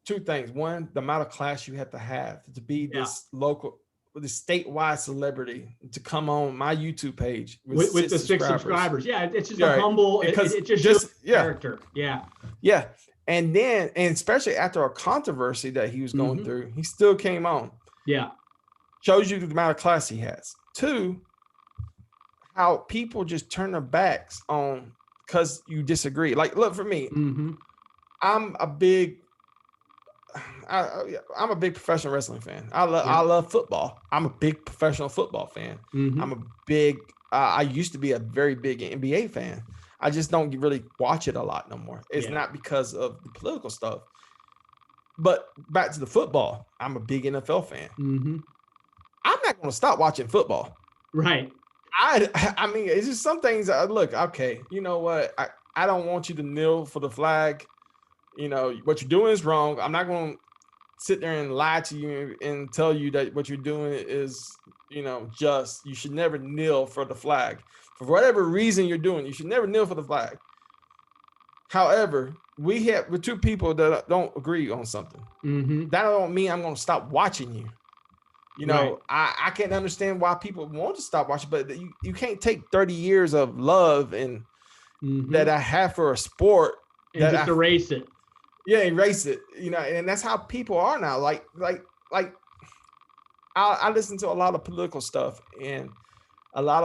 two things. One, the amount of class you have to be this local, this statewide celebrity to come on my YouTube page with the 6 subscribers. Yeah, it's just a humble. It just shows character. Yeah. Yeah. And then, and especially after a controversy that he was going through, he still came on. Yeah. Shows you the amount of class he has. 2, how people just turn their backs on because you disagree. Like, look, for me, I'm a big professional wrestling fan. I love football. I'm a big professional football fan. I used to be a very big NBA fan. I just don't really watch it a lot no more. It's not because of the political stuff. But back to the football, I'm a big NFL fan. I'm not going to stop watching football. Right. I mean, it's just some things. Look, okay, you know what? I don't want you to kneel for the flag. What you're doing is wrong. I'm not going to sit there and lie to you and tell you that what you're doing is, just. You should never kneel for the flag. For whatever reason you're doing, you should never kneel for the flag. However, we're 2 people that don't agree on something. That don't mean I'm going to stop watching you. Right. I can't understand why people want to stop watching, but you can't take 30 years of love and that I have for a sport and just erase it. Yeah, erase it. And that's how people are now. Like I listen to a lot of political stuff, and a lot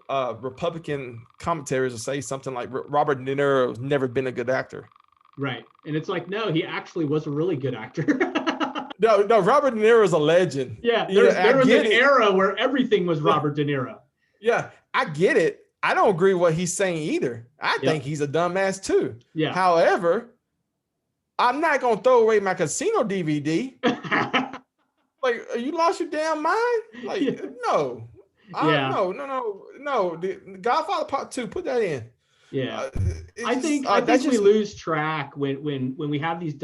of Republican commentators will say something like Robert De Niro's never been a good actor. Right. And it's like, no, he actually was a really good actor. No, Robert De Niro is a legend. Yeah, there was an era where everything was Robert De Niro. Yeah, I get it. I don't agree with what he's saying either. I think he's a dumbass too. Yeah. However, I'm not going to throw away my casino DVD. Like, you lost your damn mind? Like, no. No. The Godfather Part 2, put that in. Yeah. I think we lose track when we have these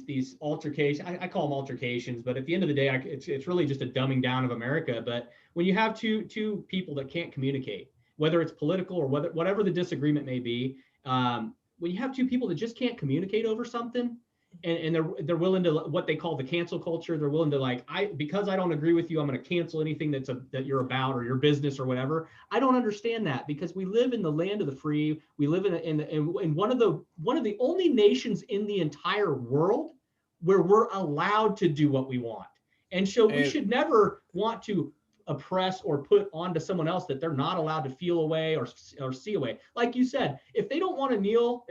these altercations. I call them altercations, but at the end of the day, it's really just a dumbing down of America. But when you have two people that can't communicate, whether it's political or whatever the disagreement may be, when you have 2 people that just can't communicate over something, and they're willing to, what they call the cancel culture, they're willing to because I don't agree with you, I'm going to cancel anything that you're about or your business or whatever. I don't understand that, because we live in the land of the free. We live in one of the only nations in the entire world where we're allowed to do what we want. And so we should never want to oppress or put onto someone else that they're not allowed to feel away or see away. Like you said, if they want to kneel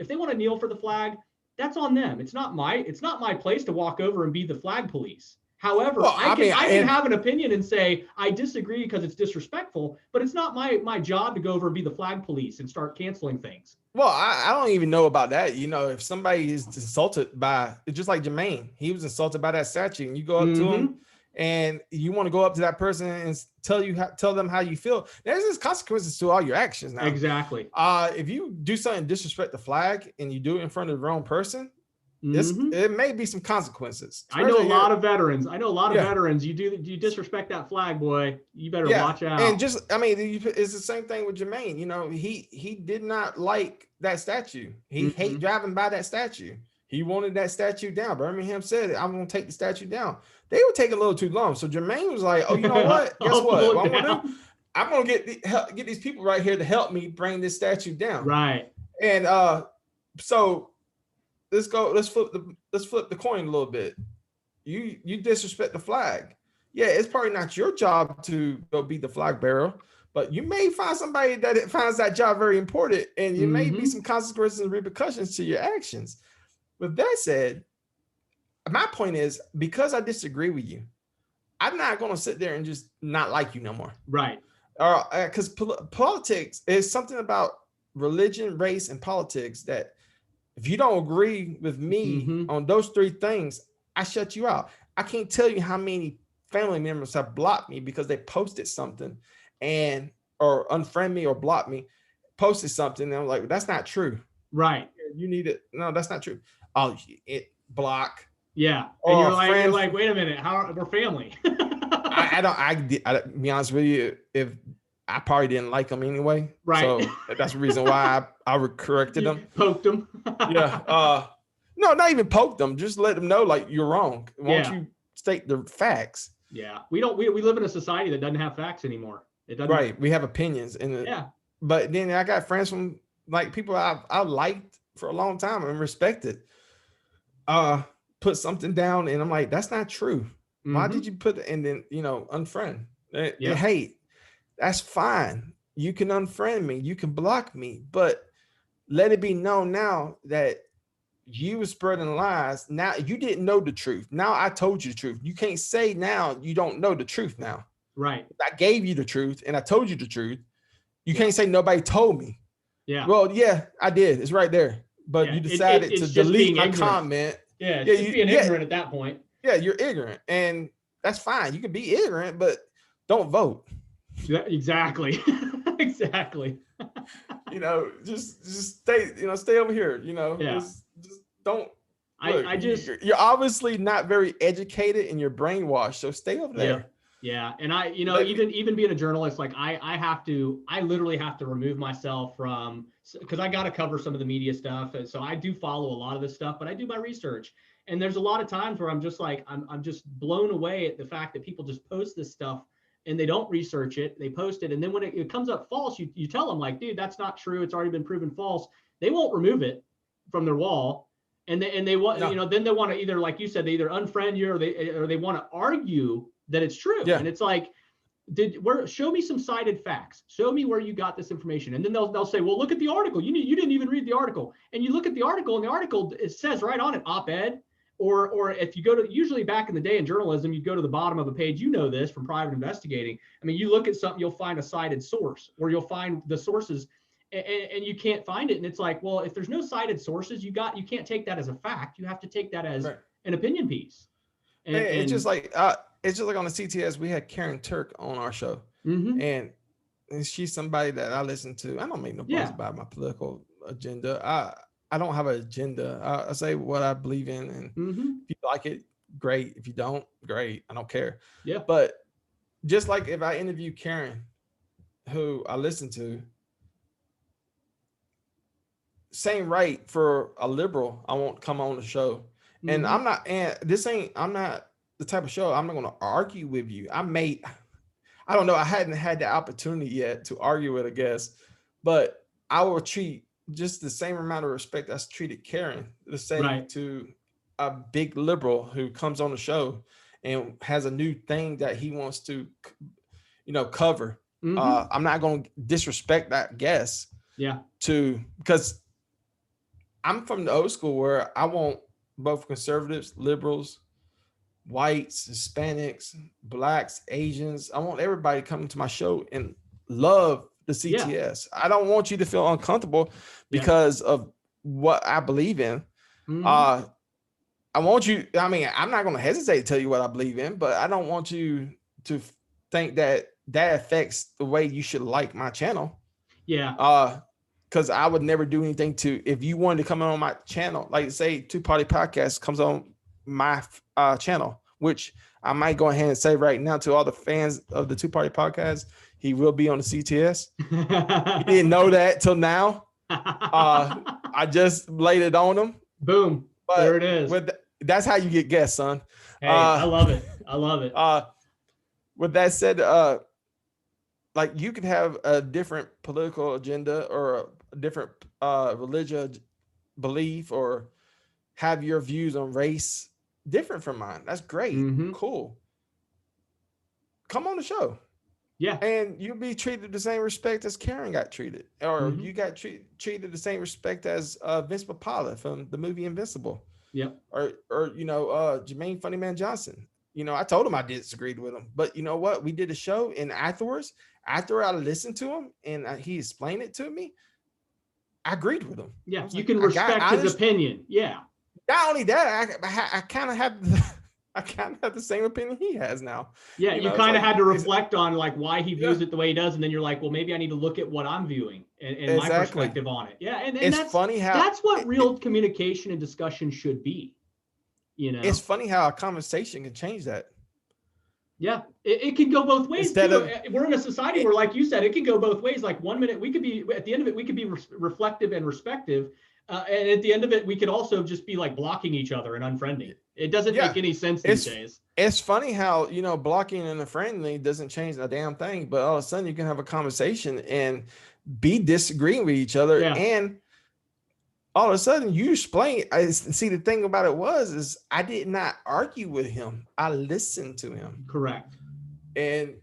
for the flag, that's on them. It's not my place to walk over and be the flag police. However, I can have an opinion and say I disagree because it's disrespectful, but it's not my job to go over and be the flag police and start canceling things. Well, I don't even know about that. If somebody is insulted by, just like Jermaine, he was insulted by that statue, and you go up to him and you want to go up to that person and tell them how you feel. There's consequences to all your actions now. Exactly. If you do something disrespect the flag and you do it in front of the wrong person, it may be some consequences. I know a lot of veterans. Veterans. You disrespect that flag, boy, you better watch out. And it's the same thing with Jermaine. He did not like that statue. He hate driving by that statue. He wanted that statue down. Birmingham said, I'm going to take the statue down. They were taking a little too long. So Jermaine was like, oh, you know what? Guess what? I'm going to get these people right here to help me bring this statue down. Right. And so let's flip the coin a little bit. You disrespect the flag. yeah, it's probably not your job to go be the flag bearer, but you may find somebody that finds that job very important, and you may be some consequences and repercussions to your actions. With that said, my point is, because I disagree with you, I'm not going to sit there and just not like you no more. Right. Or because politics is something about religion, race, and politics that if you don't agree with me on those three things, I shut you out. I can't tell you how many family members have blocked me because they posted something or unfriend me or block me, posted something. And I'm like, that's not true. Right. You need it. No, that's not true. Oh, it block. Yeah. And you're like, wait a minute. We're family. I be honest with you, if I probably didn't like them anyway. Right. So that's the reason why I corrected them. Poked them. Yeah. No, not even poked them. Just let them know, like, you're wrong. Why don't you state the facts? Yeah. We live in a society that doesn't have facts anymore. It doesn't. Right. We have opinions. But then I got friends from like people I liked for a long time and respected. Put something down and I'm like, that's not true. Why did you put it? And then, unfriend. Hey, that's fine. You can unfriend me. You can block me. But let it be known now that you were spreading lies. Now you didn't know the truth. Now I told you the truth. You can't say now you don't know the truth now. Right. I gave you the truth and I told you the truth. You can't say nobody told me. Yeah. Well, yeah, I did. It's right there. But you decided to delete my comment. Yeah, it's just being ignorant at that point. Yeah, you're ignorant, and that's fine. You can be ignorant, but don't vote. Yeah, exactly. Exactly. Just stay. Stay over here. Yeah. Just don't. You're obviously not very educated and you're brainwashed. So stay over there. Yeah, and even being a journalist, like I literally have to remove myself from, because I got to cover some of the media stuff, and so I do follow a lot of this stuff, but I do my research, and there's a lot of times where I'm just like I'm just blown away at the fact that people just post this stuff and they don't research it, they post it, and then when it comes up false, you tell them like, dude, that's not true, it's already been proven false. They won't remove it from their wall, and they want then they want to either, like you said, they either unfriend you or they want to argue that it's true. Yeah. And it's like, show me some cited facts. Show me where you got this information. And then they'll say, well, look at the article. You didn't even read the article. And you look at the article, and the article, it says right on it, op-ed, or if you go to, usually back in the day in journalism, you'd go to the bottom of a page, this from private investigating. I mean, you look at something, you'll find a cited source, or you'll find the sources and you can't find it. And it's like, well, if there's no cited sources, you can't take that as a fact. You have to take that as an opinion piece. And it's just like on the CTS, we had Karen Turk on our show, and she's somebody that I listen to. I don't make no bones about my political agenda. I don't have an agenda. I say what I believe in, and if you like it, great. If you don't, great. I don't care. Yeah. But just like if I interview Karen, who I listen to, same right for a liberal, I won't come on the show. And I'm not the type of show, I'm not going to argue with you. I don't know. I hadn't had the opportunity yet to argue with a guest, but I will treat just the same amount of respect as treated Karen, the same to a big liberal who comes on the show and has a new thing that he wants to, cover. I'm not going to disrespect that guest. Yeah. Because I'm from the old school where I want both conservatives, liberals, whites, Hispanics, blacks, Asians. I want everybody coming to my show and love the CTS. I don't want you to feel uncomfortable because of what I believe in. I want you, I'm not going to hesitate to tell you what I believe in, but I don't want you to think that affects the way you should like my channel. Yeah. Because I would never do anything if you wanted to come on my channel, like say Two Party Podcast comes on my channel, which I might go ahead and say right now to all the fans of the Two Party Podcast, he will be on the CTS. You didn't know that till now. I just laid it on him. Boom. But there it is. That's how you get guests, son. Hey, I love it. I love it. With that said, like you can have a different political agenda or a different religious belief or have your views on race different from mine. That's great. Cool. come on the show. Yeah. And you'll be treated the same respect as Karen got treated, or you got treated the same respect as Vince Papale from the movie Invincible. Yeah. Or Jermaine Funny Man Johnson. I told him I disagreed with him, but you know what? We did a show, and afterwards, after I listened to him and he explained it to me, I agreed with him. Yeah, you can respect his opinion. Yeah. Not only that, I kind of have the same opinion he has now. Yeah, you kind of had to reflect on like why he views it the way he does, and then you're like, well, maybe I need to look at what I'm viewing and my perspective on it. Yeah, and it's funny how that's what real communication and discussion should be. It's funny how a conversation can change that. Yeah, it can go both ways. We're in a society where, like you said, it can go both ways. Like 1 minute we could be, at the end of it, we could be reflective and respective. And at the end of it, we could also just be like blocking each other and unfriending. It doesn't make any sense these days. It's funny how, blocking and unfriending doesn't change a damn thing, but all of a sudden you can have a conversation and be disagreeing with each other. Yeah. And all of a sudden you explain. See, the thing about it is I did not argue with him. I listened to him. Correct. And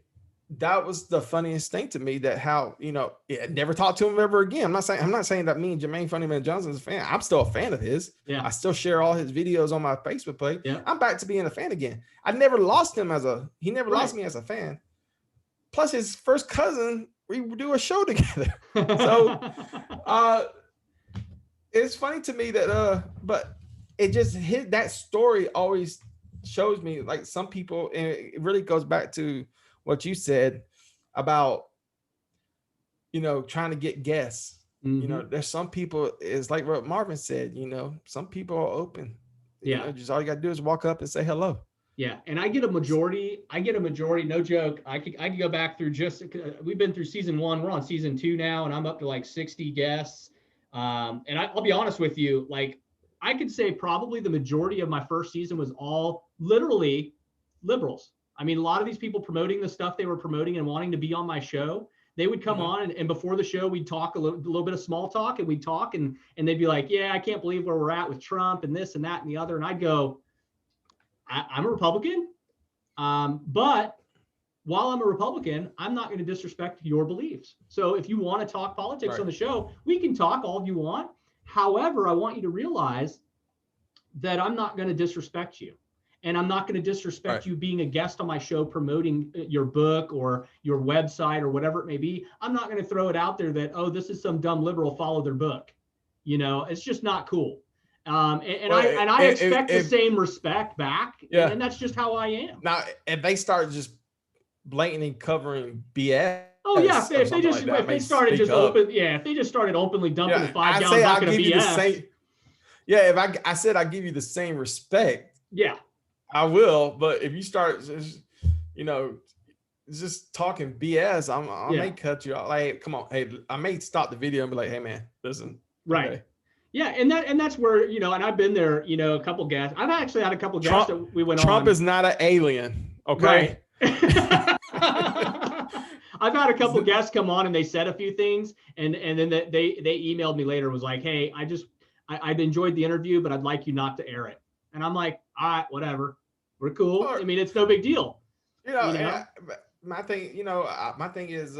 that was the funniest thing to me, that how, never talked to him ever again. I'm not saying that me and Jermaine Funny Man Johnson's a fan. I'm still a fan of his. Yeah. I still share all his videos on my Facebook page. Yeah. I'm back to being a fan again. I never lost him he never lost me as a fan. Plus his first cousin, we do a show together. So it's funny to me that but it just that story always shows me, like, some people, and it really goes back to what you said about, trying to get guests. There's some people, it's like what Marvin said, some people are open. Just all you got to do is walk up and say hello. Yeah. And I get a majority, no joke. I could go back through we've been through season 1. We're on season 2 now, and I'm up to like 60 guests. And I'll be honest with you, like, I could say probably the majority of my first season was all literally liberals. I mean, a lot of these people promoting the stuff they were promoting and wanting to be on my show, they would come on and before the show, we'd talk a little bit of small talk, and we'd talk and they'd be like, yeah, I can't believe where we're at with Trump and this and that and the other. And I'd go, I'm a Republican. But while I'm a Republican, I'm not going to disrespect your beliefs. So if you want to talk politics on the show, we can talk all you want. However, I want you to realize that I'm not going to disrespect you. And I'm not going to disrespect you being a guest on my show promoting your book or your website or whatever it may be. I'm not going to throw it out there that, oh, this is some dumb liberal, follow their book. It's just not cool. I expect the same respect back. Yeah. And that's just how I am. Now, if they start just blatantly covering BS. Oh yeah, if they just started openly dumping the 5 gallons bucket of BS. If I said I give you the same respect. Yeah. I will, but if you start just talking BS, I may cut you off. Like, come on, hey, I may stop the video and be like, hey man, listen. Right. Okay. Yeah, and that's where, and I've been there, a couple guests. I've actually had a couple guests that we went on. Trump is not an alien. Okay. Right. I've had a couple guests come on and they said a few things, and then they emailed me later, was like, hey, I've enjoyed the interview, but I'd like you not to air it. And I'm like, all right, whatever. We're cool. I mean, it's no big deal. My thing, my thing is,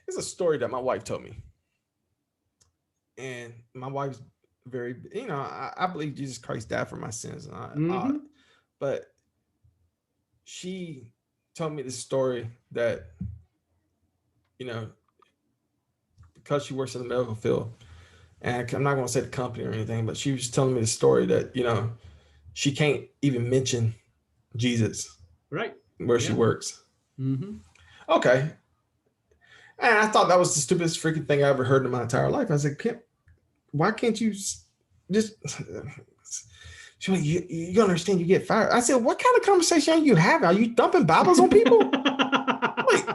it's a story that my wife told me. And my wife's very, I believe Jesus Christ died for my sins. But she told me this story that, because she works in the medical field, and I'm not going to say the company or anything, but she was telling me the story that, she can't even mention Jesus. Right. Where she works. Mm-hmm. Okay. And I thought that was the stupidest freaking thing I ever heard in my entire life. I said, why can't you just, she went, you understand you get fired. I said, what kind of conversation are you having? Are you dumping Bibles on people? Wait,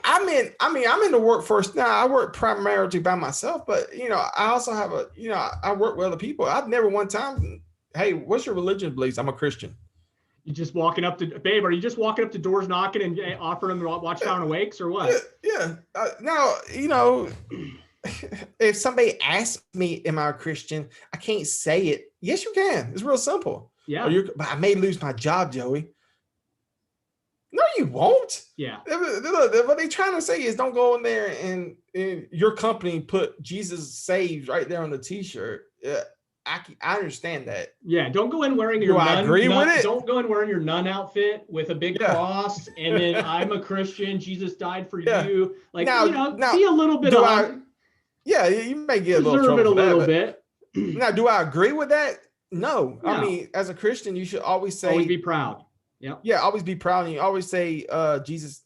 I'm in the workforce now. I work primarily by myself, but I also have I work with other people. I've never one time, hey, what's your religion beliefs? I'm a Christian. You just walking up to, babe, are you just walking up to doors knocking and offering them Watchtower and Awakes or what? Yeah. Now, if somebody asks me, am I a Christian? I can't say it. Yes, you can. It's real simple. Yeah. But I may lose my job, Joey. No, you won't. Yeah. What they trying to say is don't go in there and your company put Jesus Saves right there on the t-shirt. Yeah, I understand that. Yeah, don't go in wearing your nun. Agree with it. Don't go in wearing your nun outfit with a big cross and then I'm a Christian. Jesus died for you. Like, now, be a little bit yeah, you may get a little trouble it a little bit. Now, do I agree with that? No. I mean, as a Christian, you should always say, always be proud. Yep. Yeah, always be proud. And you always say, Jesus,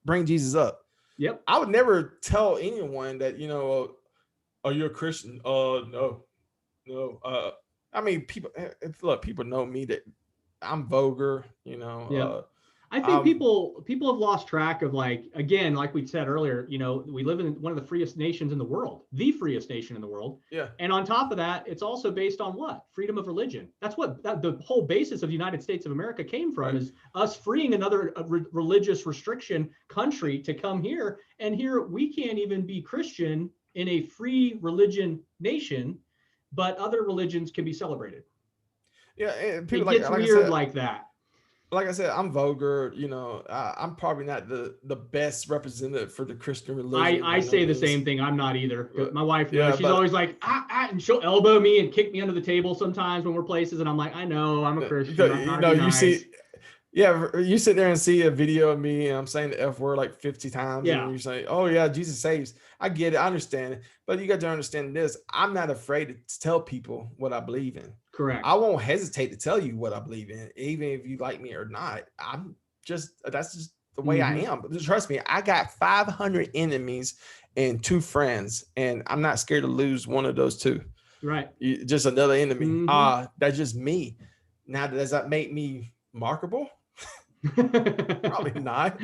bring Jesus up. Yep. I would never tell anyone that, are you a Christian? No. I mean, people know me that I'm vulgar, Yeah. I think people have lost track of, like, again, like we said earlier, we live in one of the freest nations in the world, the freest nation in the world. Yeah. And on top of that, it's also based on what? Freedom of religion. That's what the whole basis of the United States of America came from, is us freeing another religious restriction country to come here. And here we can't even be Christian in a free religion nation, but other religions can be celebrated. Yeah. And people it gets weird like that. Like I said, I'm vulgar, I'm probably not the best representative for the Christian religion. I say the same thing. I'm not either. My wife knows. She's always like, and she'll elbow me and kick me under the table sometimes when we're places. And I'm like, I know, I'm a Christian. You sit there and see a video of me and I'm saying the F word like 50 times. Yeah. And you say, oh yeah, Jesus saves. I get it. I understand it. But you got to understand this. I'm not afraid to tell people what I believe in. Correct. I won't hesitate to tell you what I believe in, even if you like me or not. That's just the way I am. But trust me, I got 500 enemies and 2 friends, and I'm not scared to lose one of those 2. Right. Just another enemy. That's just me. Now, does that make me marketable? Probably not.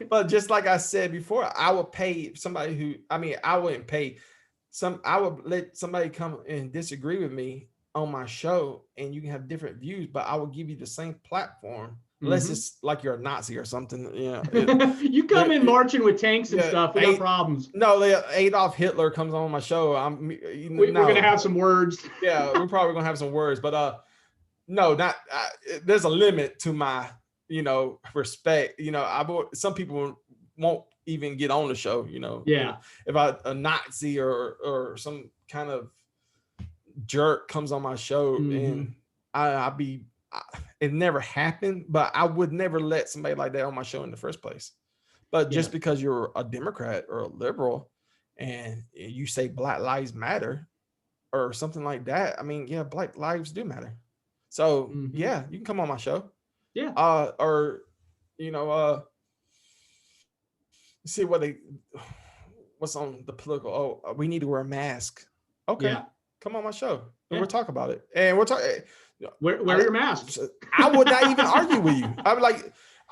But just like I said before, I would pay somebody I wouldn't pay I would let somebody come and disagree with me on my show, and you can have different views, but I will give you the same platform, unless it's like you're a Nazi or something. You come in marching with tanks and stuff. We got problems. No, Adolf Hitler comes on my show. We're gonna have some words. Yeah, we're probably gonna have some words, but no, not. There's a limit to my respect. Some people won't even get on the show. Yeah. If a Nazi or some kind of jerk comes on my show, and it never happened, but I would never let somebody like that on my show in the first place. But just because you're a Democrat or a liberal and you say Black Lives Matter or something like that, I mean, yeah, Black lives do matter. So yeah, you can come on my show. Yeah. See what's on the political. Oh, we need to wear a mask. Okay. Yeah. Come on my show and we'll talk about it. And we'll talk. Wear your masks. I would not even argue with you. I would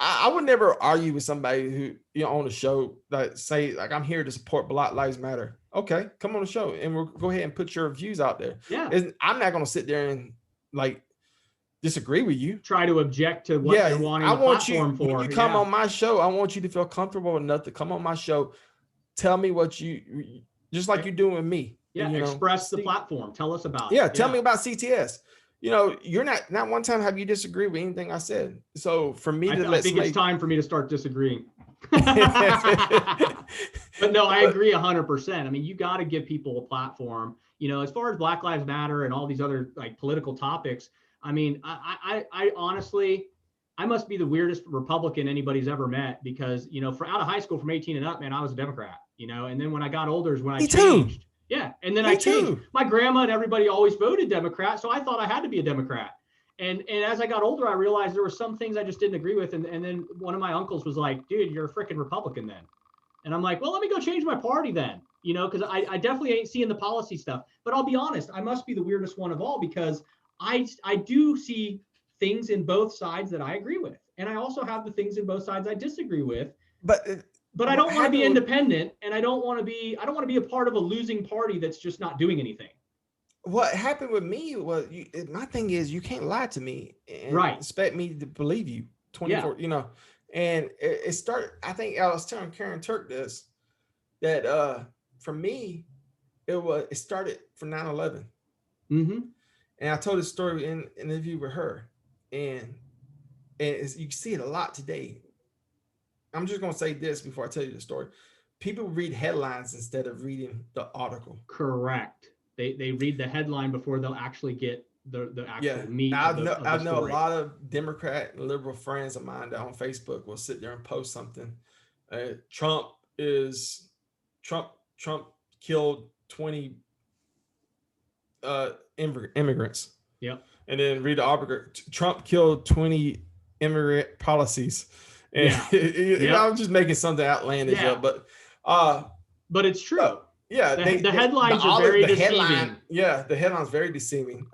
I would never argue with somebody who, on the show that say like, I'm here to support Black Lives Matter. Okay, come on the show and we'll go ahead and put your views out there. Yeah. I'm not going to sit there and disagree with you. Try to object to what you're wanting the platform for. When you come on my show, I want you to feel comfortable enough to come on my show. Tell me what you, just like you're doing with me. Yeah, express the platform. Tell us about it. Tell me about CTS. You're not one time have you disagreed with anything I said. So for me I think it's time for me to start disagreeing. But no, I agree 100%. I mean, you got to give people a platform. As far as Black Lives Matter and all these other political topics, I mean, I honestly, I must be the weirdest Republican anybody's ever met, because, for out of high school from 18 and up, man, I was a Democrat, and then when I got older is when I changed. Yeah. And then I changed. My grandma and everybody always voted Democrat. So I thought I had to be a Democrat. And as I got older, I realized there were some things I just didn't agree with. And then one of my uncles was like, dude, you're a freaking Republican then. And I'm like, well, let me go change my party then, because I definitely ain't seeing the policy stuff. But I'll be honest, I must be the weirdest one of all, because I do see things in both sides that I agree with. And I also have the things in both sides I disagree with. But I don't want to be independent, and I don't want to be a part of a losing party that's just not doing anything. What happened with me was, my thing is, you can't lie to me and expect me to believe you 24, and it started, I think I was telling Karen Turk this, that for me, it started from 9/11. And I told this story in an interview with her, and you see it a lot today. I'm just going to say this before I tell you the story. People read headlines instead of reading the article. Correct. They read the headline before they'll actually get the actual meat I of the story. I know a lot of Democrat and liberal friends of mine that on Facebook will sit there and post something. Trump killed 20 immigrants. Yep. And then read the article. Trump killed 20 immigrant policies. And I'm just making something outlandish up, but it's true. The headlines are very deceiving. The headline's very deceiving.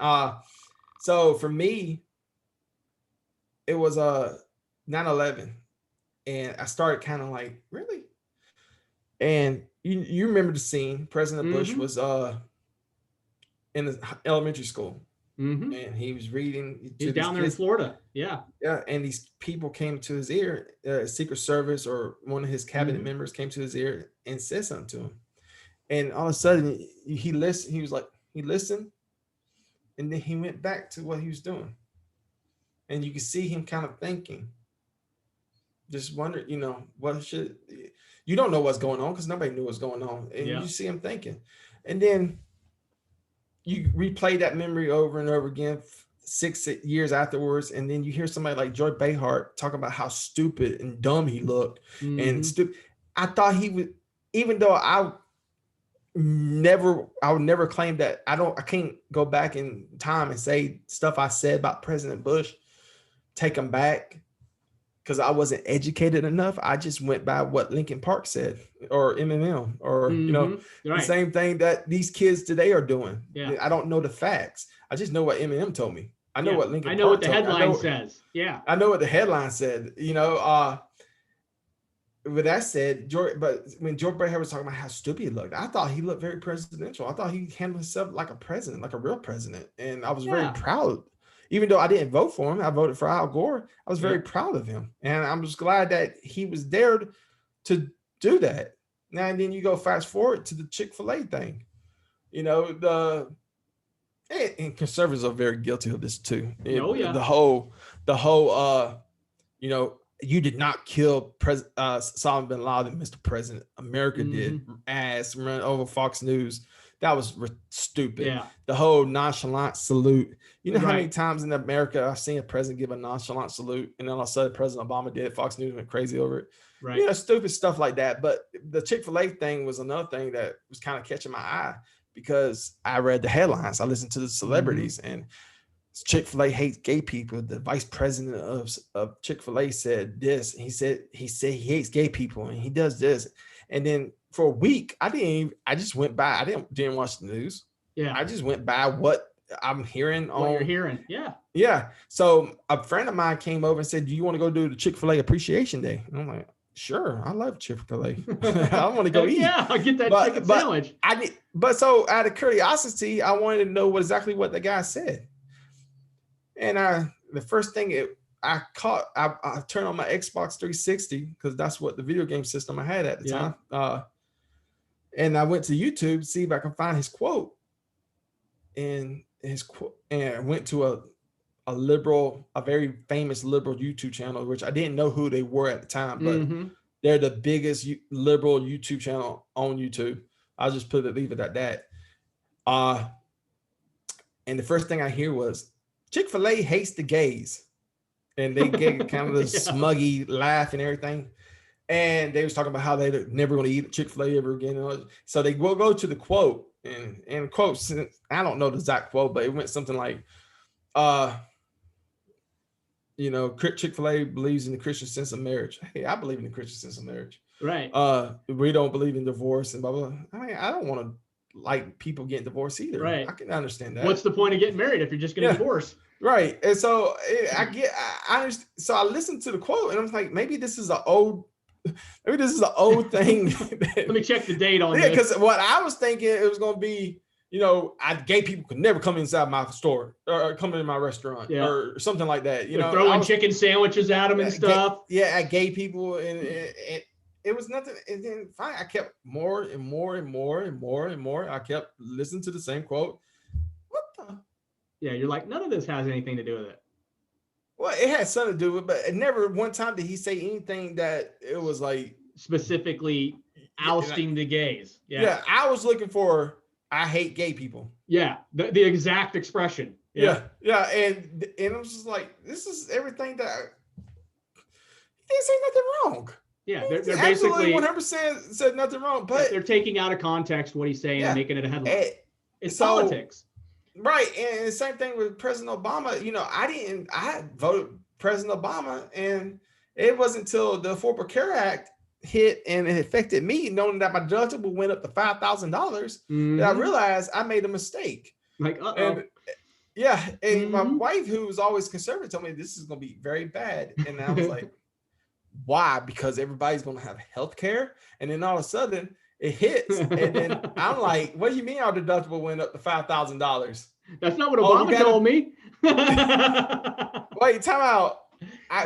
So for me, it was 9/11, and I started kind of like, really? And you remember the scene? President Bush was in the elementary school. And he was reading. He's down there in Florida. Yeah. And these people came to his ear, Secret Service or one of his cabinet members came to his ear and said something to him. And all of a sudden he listened. He was like, he listened, and then he went back to what he was doing. And you can see him kind of thinking, just wonder, what should, you don't know what's going on because nobody knew what's going on. And you see him thinking. And then you replay that memory over and over again 6 years afterwards, and then you hear somebody like Joy Behar talk about how stupid and dumb he looked. And I thought he would, even though I would never claim that. I can't go back in time and say stuff I said about President Bush, take him back, because I wasn't educated enough. I just went by what Lincoln Park said, or MMM, or the same thing that these kids today are doing. I don't know the facts. I just know what MMM told me. I know what Lincoln. I know Park what the headline says. I know what the headline said. With that said, but when George Behar was talking about how stupid he looked, I thought he looked very presidential. I thought he handled himself like a president, like a real president, and I was very proud. Even though I didn't vote for him, I voted for Al Gore. I was very proud of him. And I'm just glad that he was dared to do that. Now, and then you go fast forward to the Chick-fil-A thing. And conservatives are very guilty of this too. The whole, you did not kill Osama bin Laden, Mr. President. America did. Ass run over Fox News. That was stupid. The whole nonchalant salute. You know how many times in America I've seen a president give a nonchalant salute, and then all of a sudden President Obama did it. Fox News went crazy over it. Stupid stuff like that. But the Chick-fil-A thing was another thing that was kind of catching my eye, because I read the headlines. I listened to the celebrities, and Chick-fil-A hates gay people. The vice president of Chick-fil-A said this. He said he hates gay people, and he does this. And then for a week, I just went by. I didn't watch the news. I just went by what I'm hearing. What you're hearing. Yeah. So a friend of mine came over and said, "Do you want to go do the Chick-fil-A Appreciation Day?" And I'm like, "Sure, I love Chick-fil-A. I want to go eat." I'll get that chicken sandwich. But so out of curiosity, I wanted to know exactly what the guy said. And the first thing I turned on my Xbox 360, because that's what the video game system I had at the time. And I went to YouTube to see if I can find his quote. And I went to a very famous liberal YouTube channel, which I didn't know who they were at the time, but they're the biggest liberal YouTube channel on YouTube. I'll just leave it at that. And the first thing I hear was, Chick-fil-A hates the gays. And they get kind of the smuggy laugh and everything. And they was talking about how they're never going to eat Chick-fil-A ever again. So they will go to the quote, and quotes, I don't know the exact quote, but it went something like, Chick-fil-A believes in the Christian sense of marriage. Hey, I believe in the Christian sense of marriage. Right. We don't believe in divorce and blah, blah, blah. I mean, I don't want to like people getting divorced either. Right. I can understand that. What's the point of getting married if you're just going to divorce? Right. And so I understand. So I listened to the quote, and I was like, maybe this is an old thing. Let me check the date on this. Because what I was thinking, it was going to be, gay people could never come inside my store or come in my restaurant or something like that. Throwing chicken sandwiches at them and stuff. At gay people. And it was nothing. And then fine, I kept more and more and more and more and more. I kept listening to the same quote. Yeah, you're like, none of this has anything to do with it. Well, it had something to do with, but never one time did he say anything that it was like specifically ousting the gays. Yeah, I was looking for I hate gay people. Yeah, the exact expression. Yeah, and it was just like, this is everything that he didn't say nothing wrong. Yeah, they're basically 100% said nothing wrong, but they're taking out of context what he's saying and making it a headline. It's politics. Right. And the same thing with President Obama. You know, I voted President Obama, and it wasn't until the Affordable Care Act hit and it affected me, knowing that my deductible went up to $5,000, that I realized I made a mistake. Like, and my wife, who was always conservative, told me this is going to be very bad. And I was like, why? Because everybody's going to have health care. And then all of a sudden it hits. And then I'm like, what do you mean our deductible went up to $5,000? That's not what Obama told me. Wait, time out.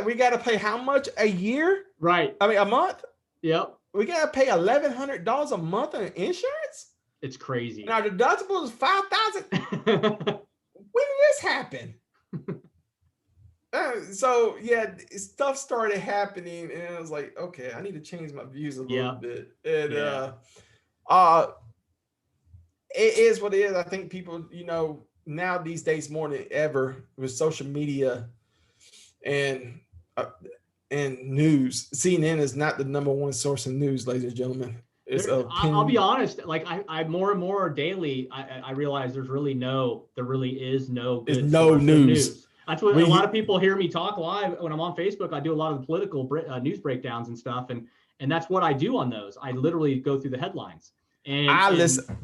We got to pay how much a year? Right. I mean, a month? Yep. We got to pay $1,100 a month on insurance? It's crazy. And our deductible is $5,000. When did this happen? So yeah, stuff started happening, and I was like, okay, I need to change my views a little bit. And it is what it is. I think people, you know, now these days more than ever with social media and news, CNN is not the number one source of news, ladies and gentlemen. I'll be honest, like I more and more daily, I realize there really is no good news. That's what a lot of people hear me talk live when I'm on Facebook. I do a lot of the political news breakdowns and stuff, and that's what I do on those. I literally go through the headlines, and listen.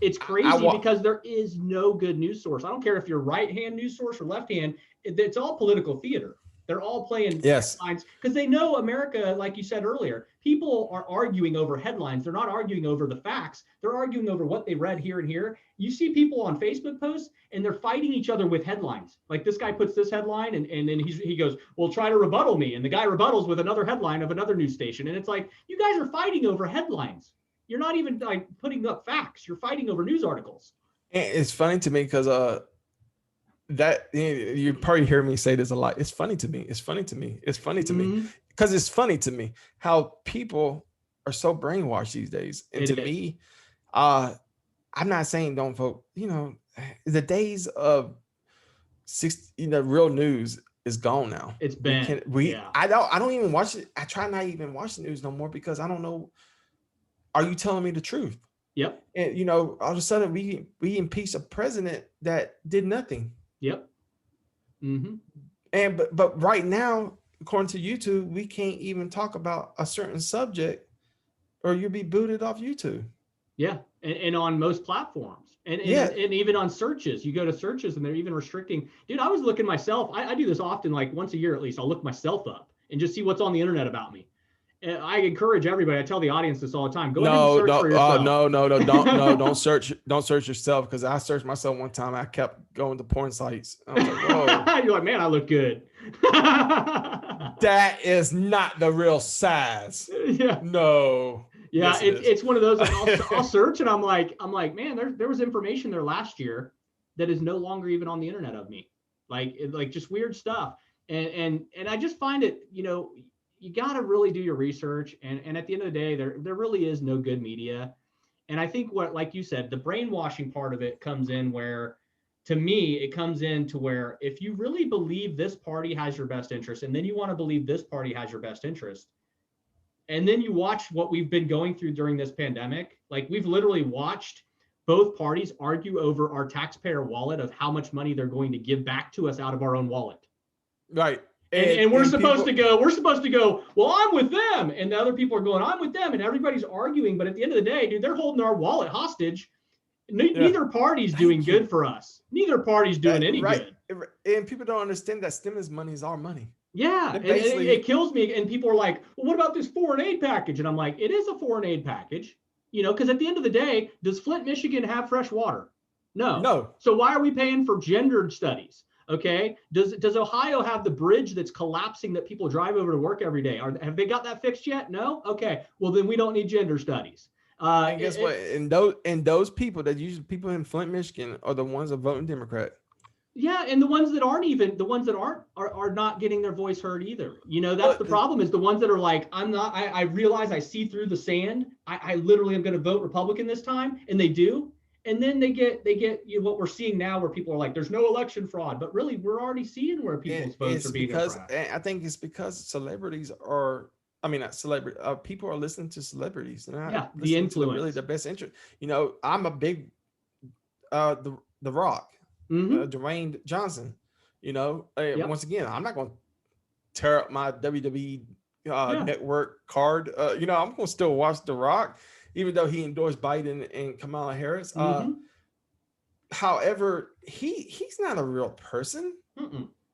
It's crazy because there is no good news source. I don't care if you're right-hand news source or left-hand. It's all political theater. They're all playing headlines because they know America, like you said earlier, people are arguing over headlines. They're not arguing over the facts. They're arguing over what they read here and here. You see people on Facebook posts and they're fighting each other with headlines. Like this guy puts this headline and then he goes, well, try to rebuttal me. And the guy rebuttals with another headline of another news station. And it's like, you guys are fighting over headlines. You're not even like putting up facts. You're fighting over news articles. And it's funny to me because that you probably hear me say this a lot. It's funny to me. It's funny to me. It's funny to me because it's funny to me how people are so brainwashed these days. And to me, I'm not saying don't vote. You know, the days of real news is gone now. It's been. I don't even watch it. I try not even watch the news no more because I don't know. Are you telling me the truth? Yep. And you know, all of a sudden we impeached a president that did nothing. Yep. And but right now, according to YouTube, we can't even talk about a certain subject, or you'll be booted off YouTube. Yeah, and on most platforms, and even on searches, you go to searches and they're even restricting. Dude, I was looking myself. I do this often, like once a year at least. I'll look myself up and just see what's on the internet about me. And I encourage everybody. I tell the audience this all the time. Go ahead and search for yourself. Don't search yourself, because I searched myself one time. I kept going to porn sites. I was like, whoa. You're like, man, I look good. That is not the real size. Yeah. No. Yeah, yes, it's one of those. I'll search and I'm like, man, there was information there last year that is no longer even on the internet of me. Like just weird stuff. And I just find it, you know, you got to really do your research. And at the end of the day, there really is no good media. And I think like you said, the brainwashing part of it comes in where, to me, it comes into where if you really believe this party has your best interest, and then you want to believe this party has your best interest, and then you watch what we've been going through during this pandemic, like we've literally watched both parties argue over our taxpayer wallet of how much money they're going to give back to us out of our own wallet. Right. And we're supposed to go, well, I'm with them. And the other people are going, I'm with them. And everybody's arguing. But at the end of the day, dude, they're holding our wallet hostage. Neither party's doing good for us. Neither party's doing any good. And people don't understand that stimulus money is our money. Yeah. And it kills me. And people are like, well, what about this foreign aid package? And I'm like, it is a foreign aid package. You know, because at the end of the day, does Flint, Michigan have fresh water? No. So why are we paying for gendered studies? Okay. Does Ohio have the bridge that's collapsing that people drive over to work every day? Have they got that fixed yet? No. Okay. Well, then we don't need gender studies. And guess what? And those people that usually people in Flint, Michigan are the ones that voting Democrat. Yeah, and the ones that aren't are not getting their voice heard either. You know, that's the problem, is the ones that are like, I realize I see through the sand. I literally am going to vote Republican this time, and they do. And then they get what we're seeing now, where people are like, there's no election fraud, but really we're already seeing where people's votes are being oppressed. I think it's because celebrities are, I mean, not celebrity, people are listening to celebrities. They're the influence, really the best interest. You know, I'm a big, the Rock, Dwayne Johnson, you know, once again, I'm not going to tear up my WWE network card. You know, I'm going to still watch The Rock, even though he endorsed Biden and Kamala Harris. However, he's not a real person.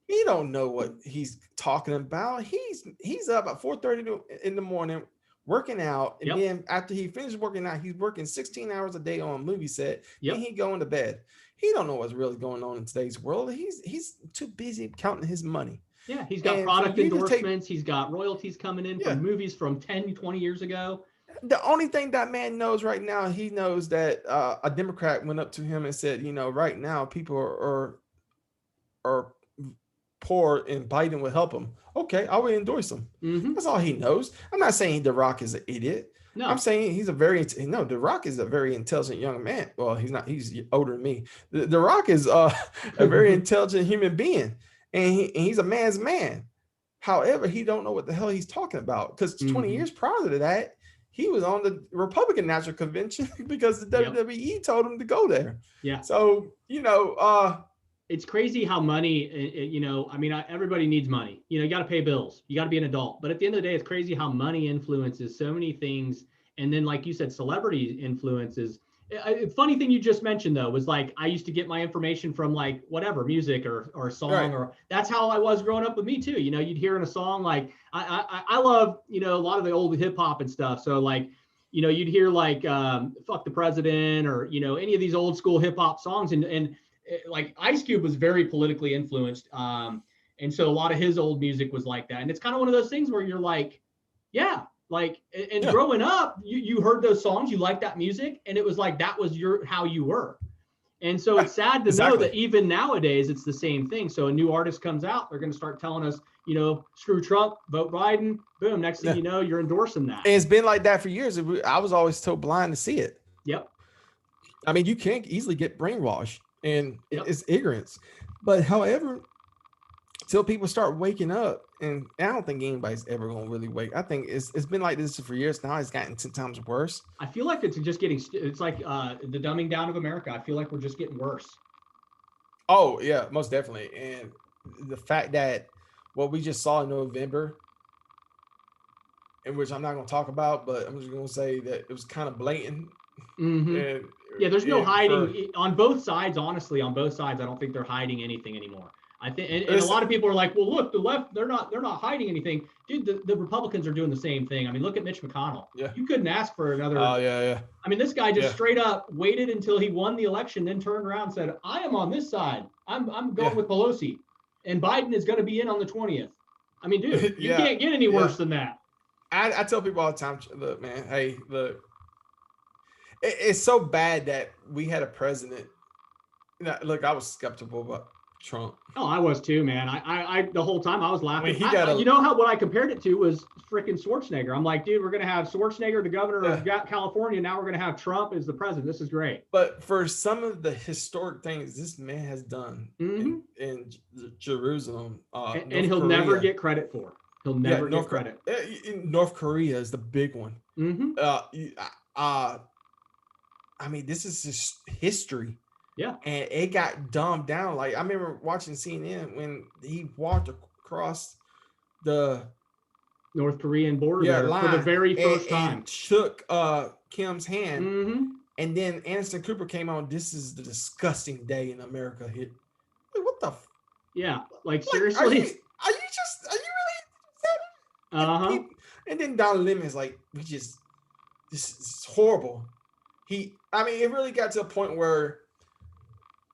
He don't know what he's talking about. He's up at 4:30 in the morning working out, and then after he finishes working out, he's working 16 hours a day on a movie set, and he going to bed. He don't know what's really going on in today's world. He's too busy counting his money. Yeah, he's got product endorsements. He's got royalties coming in from movies from 10, 20 years ago. The only thing that man knows right now, he knows that a Democrat went up to him and said, you know, right now people are poor and Biden will help them. Okay, I will endorse him. That's all he knows. I'm not saying The Rock is an idiot. No, I'm saying he's The Rock is a very intelligent young man. Well, he's not, he's older than me. The Rock is a very intelligent human being, and he's a man's man. However, he don't know what the hell he's talking about, because 20 years prior to that, he was on the Republican National Convention because the WWE told him to go there. Yeah. So, you know, it's crazy how money, you know, I mean, everybody needs money. You know, you got to pay bills. You got to be an adult. But at the end of the day, it's crazy how money influences so many things. And then, like you said, celebrity influences. A funny thing you just mentioned, though, was like, I used to get my information from like whatever, music or song, or that's how I was growing up with me too. You know, you'd hear in a song, like I love, you know, a lot of the old hip hop and stuff. So like, you know, you'd hear like Fuck the President, or, you know, any of these old school hip hop songs. And like Ice Cube was very politically influenced. And so a lot of his old music was like that. And it's kind of one of those things where you're like, growing up, you heard those songs, you liked that music, and it was like, that was how you were. And so it's sad to know that even nowadays it's the same thing. So a new artist comes out, they're going to start telling us, you know, screw Trump, vote Biden, boom. Next thing you know, you're endorsing that. And it's been like that for years. I was always so blind to see it. Yep. I mean, you can't easily get brainwashed, and it's ignorance. But however, till people start waking up, and I don't think anybody's ever going to really wake. I think it's been like this for years now. It's gotten 10 times worse. I feel like it's just getting, it's like the dumbing down of America. I feel like we're just getting worse. Oh, yeah, most definitely. And the fact that what we just saw in November, in which I'm not going to talk about, but I'm just going to say that it was kind of blatant. And, there's no hiding on both sides. Honestly, on both sides, I don't think they're hiding anything anymore. I think, and a lot of people are like, well, look, the left, they're not hiding anything. Dude, the Republicans are doing the same thing. I mean, look at Mitch McConnell. Yeah. You couldn't ask for another. Oh, yeah. I mean, this guy just straight up waited until he won the election, then turned around and said, I am on this side. I'm going with Pelosi, and Biden is going to be in on the 20th. I mean, dude, you can't get any worse than that. I tell people all the time, look, man, hey, look, it's so bad that we had a president. Look, I was skeptical about Trump. Oh, I was too, man. I the whole time I was laughing. You know what I compared it to was freaking Schwarzenegger. I'm like, dude, we're gonna have Schwarzenegger, the governor of California. Now we're gonna have Trump as the president. This is great. But for some of the historic things this man has done in Jerusalem, and he'll never get credit for. He'll never get credit. North Korea is the big one. I mean, this is just history. Yeah. And it got dumbed down. Like, I remember watching CNN when he walked across the North Korean border for the very first time. And shook Kim's hand. And then Anderson Cooper came on. This is the disgusting day in America. Like, what the? Seriously? Are you really upset? And then Don Lemon's like, this is horrible. It really got to a point where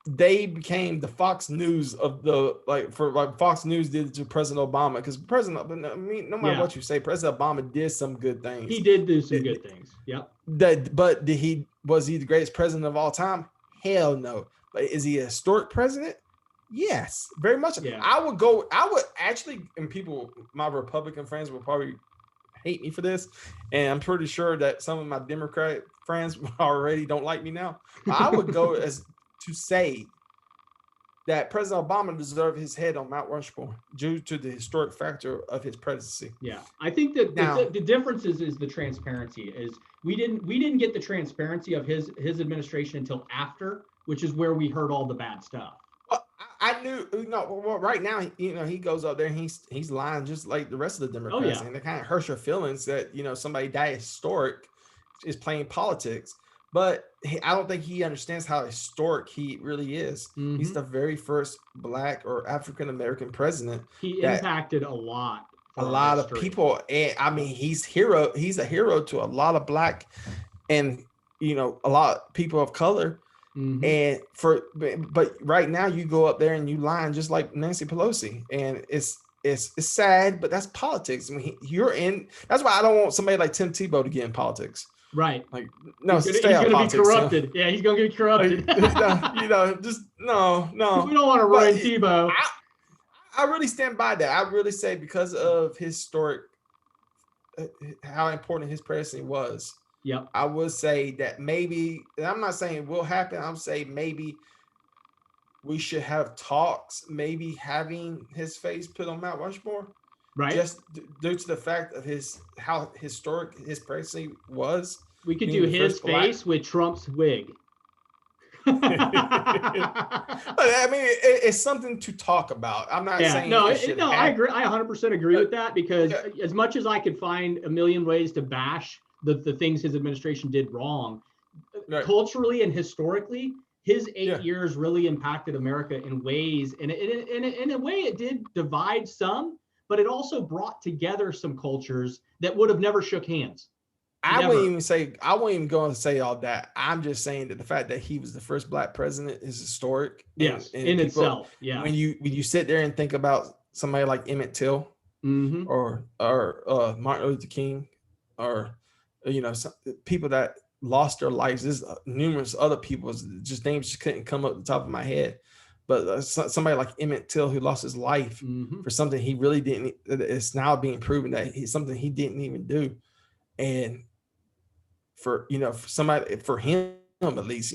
they became the Fox News of Fox News did to President Obama, because no matter what you say, President Obama did some good things. He did do some good things. Yep. But was he the greatest president of all time? Hell no. But is he a historic president? Yes, very much. Yeah. I would actually, and people, my Republican friends will probably hate me for this, and I'm pretty sure that some of my Democrat friends already don't like me now. I would go as to say that President Obama deserved his head on Mount Rushmore due to the historic factor of his presidency. Yeah, I think that the difference is the transparency. Is we didn't get the transparency of his administration until after, which is where we heard all the bad stuff. Well, I knew, well, right now, he goes up there and he's lying just like the rest of the Democrats. Oh, yeah. And it kind of hurts your feelings that, somebody that historic is playing politics. But I don't think he understands how historic he really is. Mm-hmm. He's the very first Black or African-American president. He impacted a lot. A lot of people. And I mean, he's a hero to a lot of Black and, a lot of people of color. Mm-hmm. And but right now you go up there and you lying just like Nancy Pelosi, and it's sad, but that's politics. I mean, that's why I don't want somebody like Tim Tebow to get in politics. Right. Like, no, he's going to be corrupted. Yeah, he's going to get corrupted. Just no. We don't want to ruin Tebow. I really stand by that. I really say because of historic, how important his presidency was. Yep. I would say that maybe, and I'm not saying it will happen. I'm saying maybe we should have talks, maybe having his face put on Mount Rushmore. Right. Just due to the fact of how historic his presidency was. We could do his face with Trump's wig. But I mean, it's something to talk about. I'm not saying I agree. I 100% agree with that, because as much as I could find a million ways to bash the things his administration did wrong, culturally and historically, his 8 years really impacted America in ways, and in a way it did divide some, but it also brought together some cultures that would have never shook hands. I wouldn't even go and say all that. I'm just saying that the fact that he was the first Black president is historic. Yes, in itself. Yeah. When you sit there and think about somebody like Emmett Till, mm-hmm. or Martin Luther King, or some people that lost their lives. There's numerous other people. Just names just couldn't come up the top of my head. But somebody like Emmett Till, who lost his life mm-hmm. for something he really didn't. It's now being proven that something he didn't even do, and for him at least,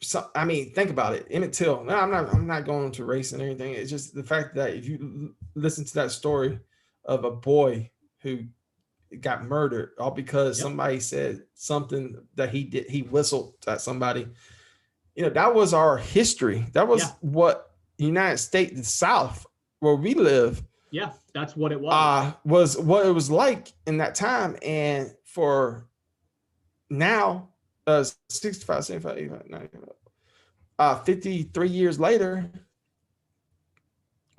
so I mean, think about it. Emmett Till. No, I'm not going to race and everything. It's just the fact that if you listen to that story of a boy who got murdered all because somebody said something that he did, he whistled at somebody. That was our history. That was what the United States, the South, where we live. Yeah, that's what it was. Was what it was like in that time. And for now, 65, 75, 85, 95, 53 years later,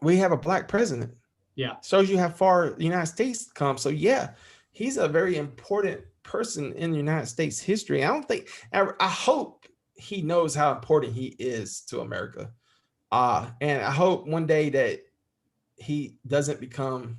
we have a Black president. Yeah. Shows you how far the United States come. So yeah, he's a very important person in the United States history. I hope he knows how important he is to America. And I hope one day that he doesn't become,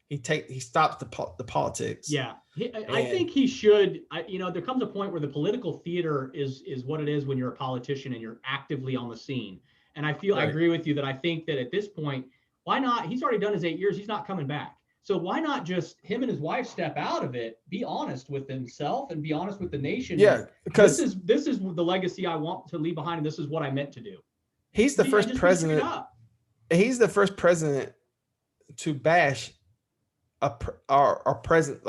he stops the politics. Yeah. I think he should. There comes a point where the political theater is what it is when you're a politician and you're actively on the scene. And I agree with you that I think that at this point, why not? He's already done his 8 years. He's not coming back. So why not just him and his wife step out of it, be honest with himself and be honest with the nation? Yeah, because this is the legacy I want to leave behind, and this is what I meant to do. He's the first president. He's the first president to bash our present.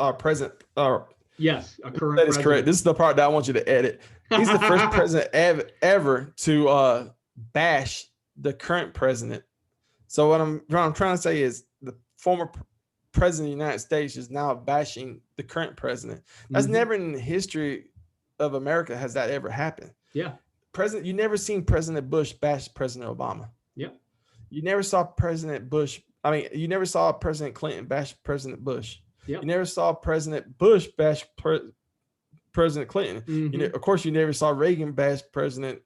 Yes, a current. That is correct. This is the part that I want you to edit. He's the first president ever to bash the current president. So what I'm trying to say is the former president of the United States is now bashing the current president. That's never in the history of America has that ever happened. Yeah. You never seen President Bush bash President Obama. Yep. You never saw President Clinton bash President Bush. Yep. You never saw President Bush bash President Clinton. Mm-hmm. Of course, you never saw Reagan bash President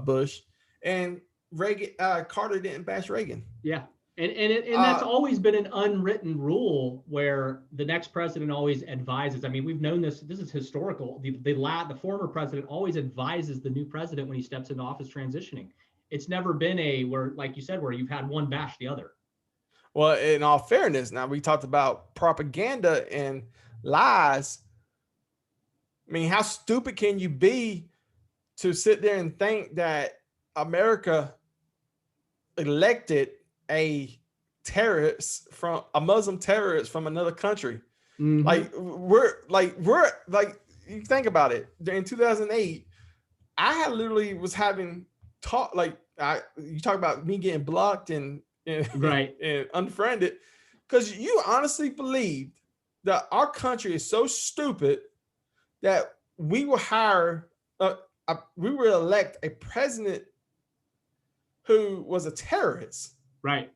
Bush. And Carter didn't bash Reagan. Yeah. And that's always been an unwritten rule where the next president always advises. I mean, we've known this. This is historical. The former president always advises the new president when he steps into office transitioning. It's never been where, like you said, where you've had one bash the other. Well, in all fairness, now we talked about propaganda and lies. I mean, how stupid can you be to sit there and think that America elected a Muslim terrorist from another country? Mm-hmm. We're you think about it. In 2008, I literally was having talk, you talk about me getting blocked and right and unfriended, because you honestly believed that our country is so stupid that we will we will elect a president who was a terrorist. Right.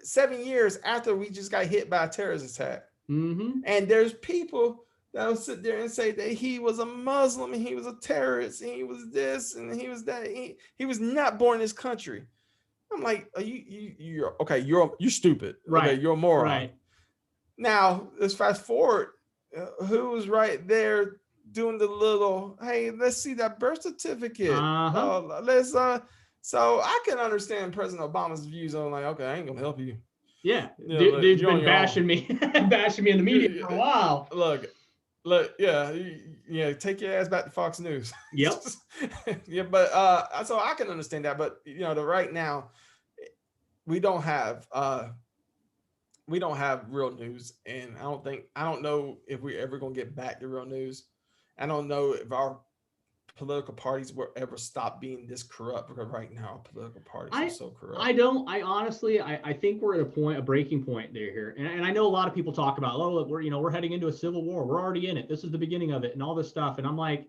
7 years after we just got hit by a terrorist attack. Mm-hmm. And there's people that will sit there and say that he was a Muslim and he was a terrorist and he was this and he was that. He was not born in this country. I'm like, you're okay. You're stupid. Right. Okay, you're a moron. Right. Now let's fast forward. Who was right there doing the little, hey, let's see that birth certificate. So I can understand President Obama's views on, like, okay, I ain't gonna help you. Yeah, dude's been bashing me in the media for a while. Look, yeah, take your ass back to Fox News. Yep. Yeah, but so I can understand that, but right now we don't have real news, and I don't know if we're ever gonna get back to real news. I don't know if our political parties will ever stop being this corrupt, because right now our political parties are so corrupt. I honestly think we're at a breaking point here. And I know a lot of people talk about, we're heading into a civil war. We're already in it. This is the beginning of it and all this stuff. And I'm like,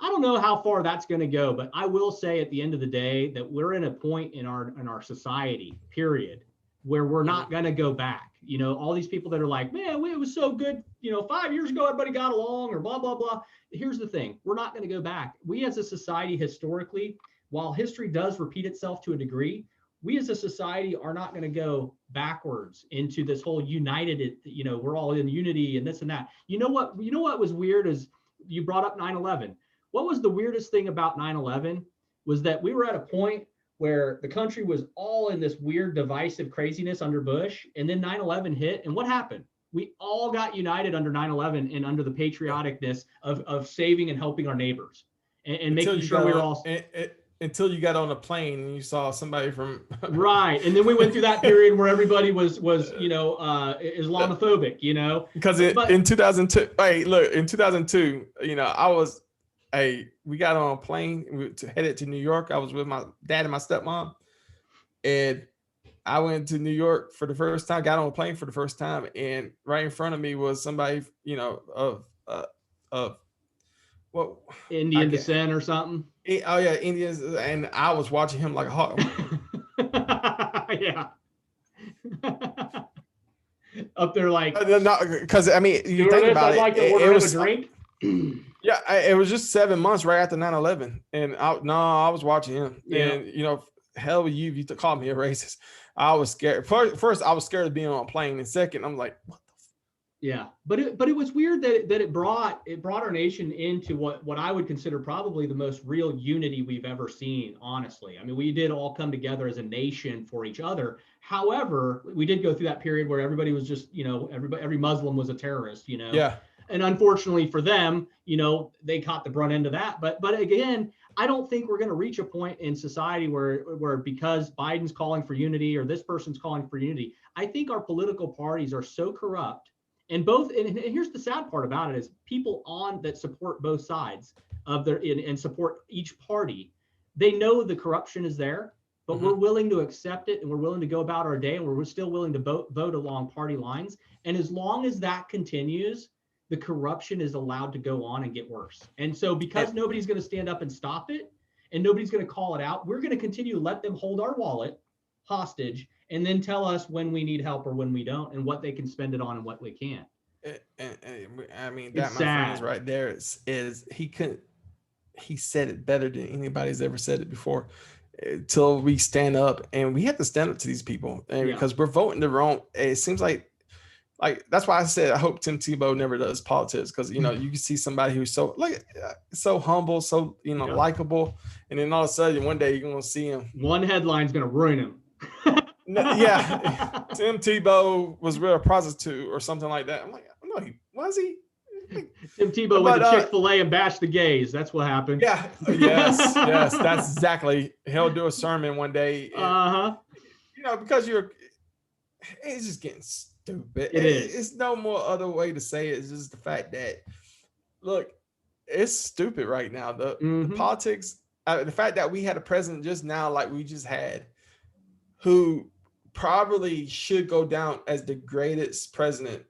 I don't know how far that's going to go, but I will say at the end of the day that we're in a point in our society, period, where we're not going to go back. All these people that are like, man, it was so good. 5 years ago, everybody got along, or blah, blah, blah. Here's the thing. We're not going to go back. We as a society, historically, while history does repeat itself to a degree, we as a society are not going to go backwards into this whole united, we're all in unity and this and that. You know what was weird is you brought up 9/11. What was the weirdest thing about 9/11 was that we were at a point where the country was all in this weird divisive craziness under Bush, and then 9/11 hit, and what happened? We all got united under 9/11 and under the patrioticness of saving and helping our neighbors and making sure we were all... Until you got on a plane and you saw somebody from... Right, and then we went through that period where everybody was Islamophobic, Because in 2002, in 2002, we got on a plane headed to New York. I was with my dad and my stepmom, and I went to New York for the first time, got on a plane for the first time, and right in front of me was somebody, of Indian descent or something. Oh yeah, Indians, and I was watching him like a hawk. Yeah. Up there, like, because you think about it, it was a drink. Yeah, it was just 7 months right after 9/11, and I was watching him, and hell with you if you call me a racist. I was scared. First, I was scared of being on a plane, and second, I'm like, what the? Yeah, but it was weird that it brought our nation into what I would consider probably the most real unity we've ever seen. Honestly, I mean, we did all come together as a nation for each other. However, we did go through that period where everybody was just, every Muslim was a terrorist, Yeah. And unfortunately for them, they caught the brunt end of that. But again, I don't think we're going to reach a point in society where because Biden's calling for unity or this person's calling for unity, I think our political parties are so corrupt. And here's the sad part about it is people that support both sides of and support each party, they know the corruption is there, but we're willing to accept it, and we're willing to go about our day, and we're still willing to vote along party lines. And as long as that continues, the corruption is allowed to go on and get worse. And so because nobody's going to stand up and stop it, and nobody's going to call it out, we're going to continue to let them hold our wallet hostage and then tell us when we need help or when we don't, and what they can spend it on and what we can't. I mean, that, my friend, is right there. Is he said it better than anybody's ever said it before. Till we stand up, and we have to stand up to these people, and because we're voting the wrong. It seems like like, that's why I said I hope Tim Tebow never does politics, because you can see somebody who's so so humble, so likable, and then all of a sudden one day you're gonna see him. One headline's gonna ruin him. Yeah, Tim Tebow was real prostitute or something like that. I'm like, no, was he? Tim Tebow went to Chick-fil-A and bashed the gays. That's what happened. Yeah. Yes. That's exactly. He'll do a sermon one day. And, because it's just getting stupid. It is. It's no more other way to say it. It's just the fact that, look, it's stupid right now. The politics, the fact that we had a president just now, like we just had, who probably should go down as the greatest president,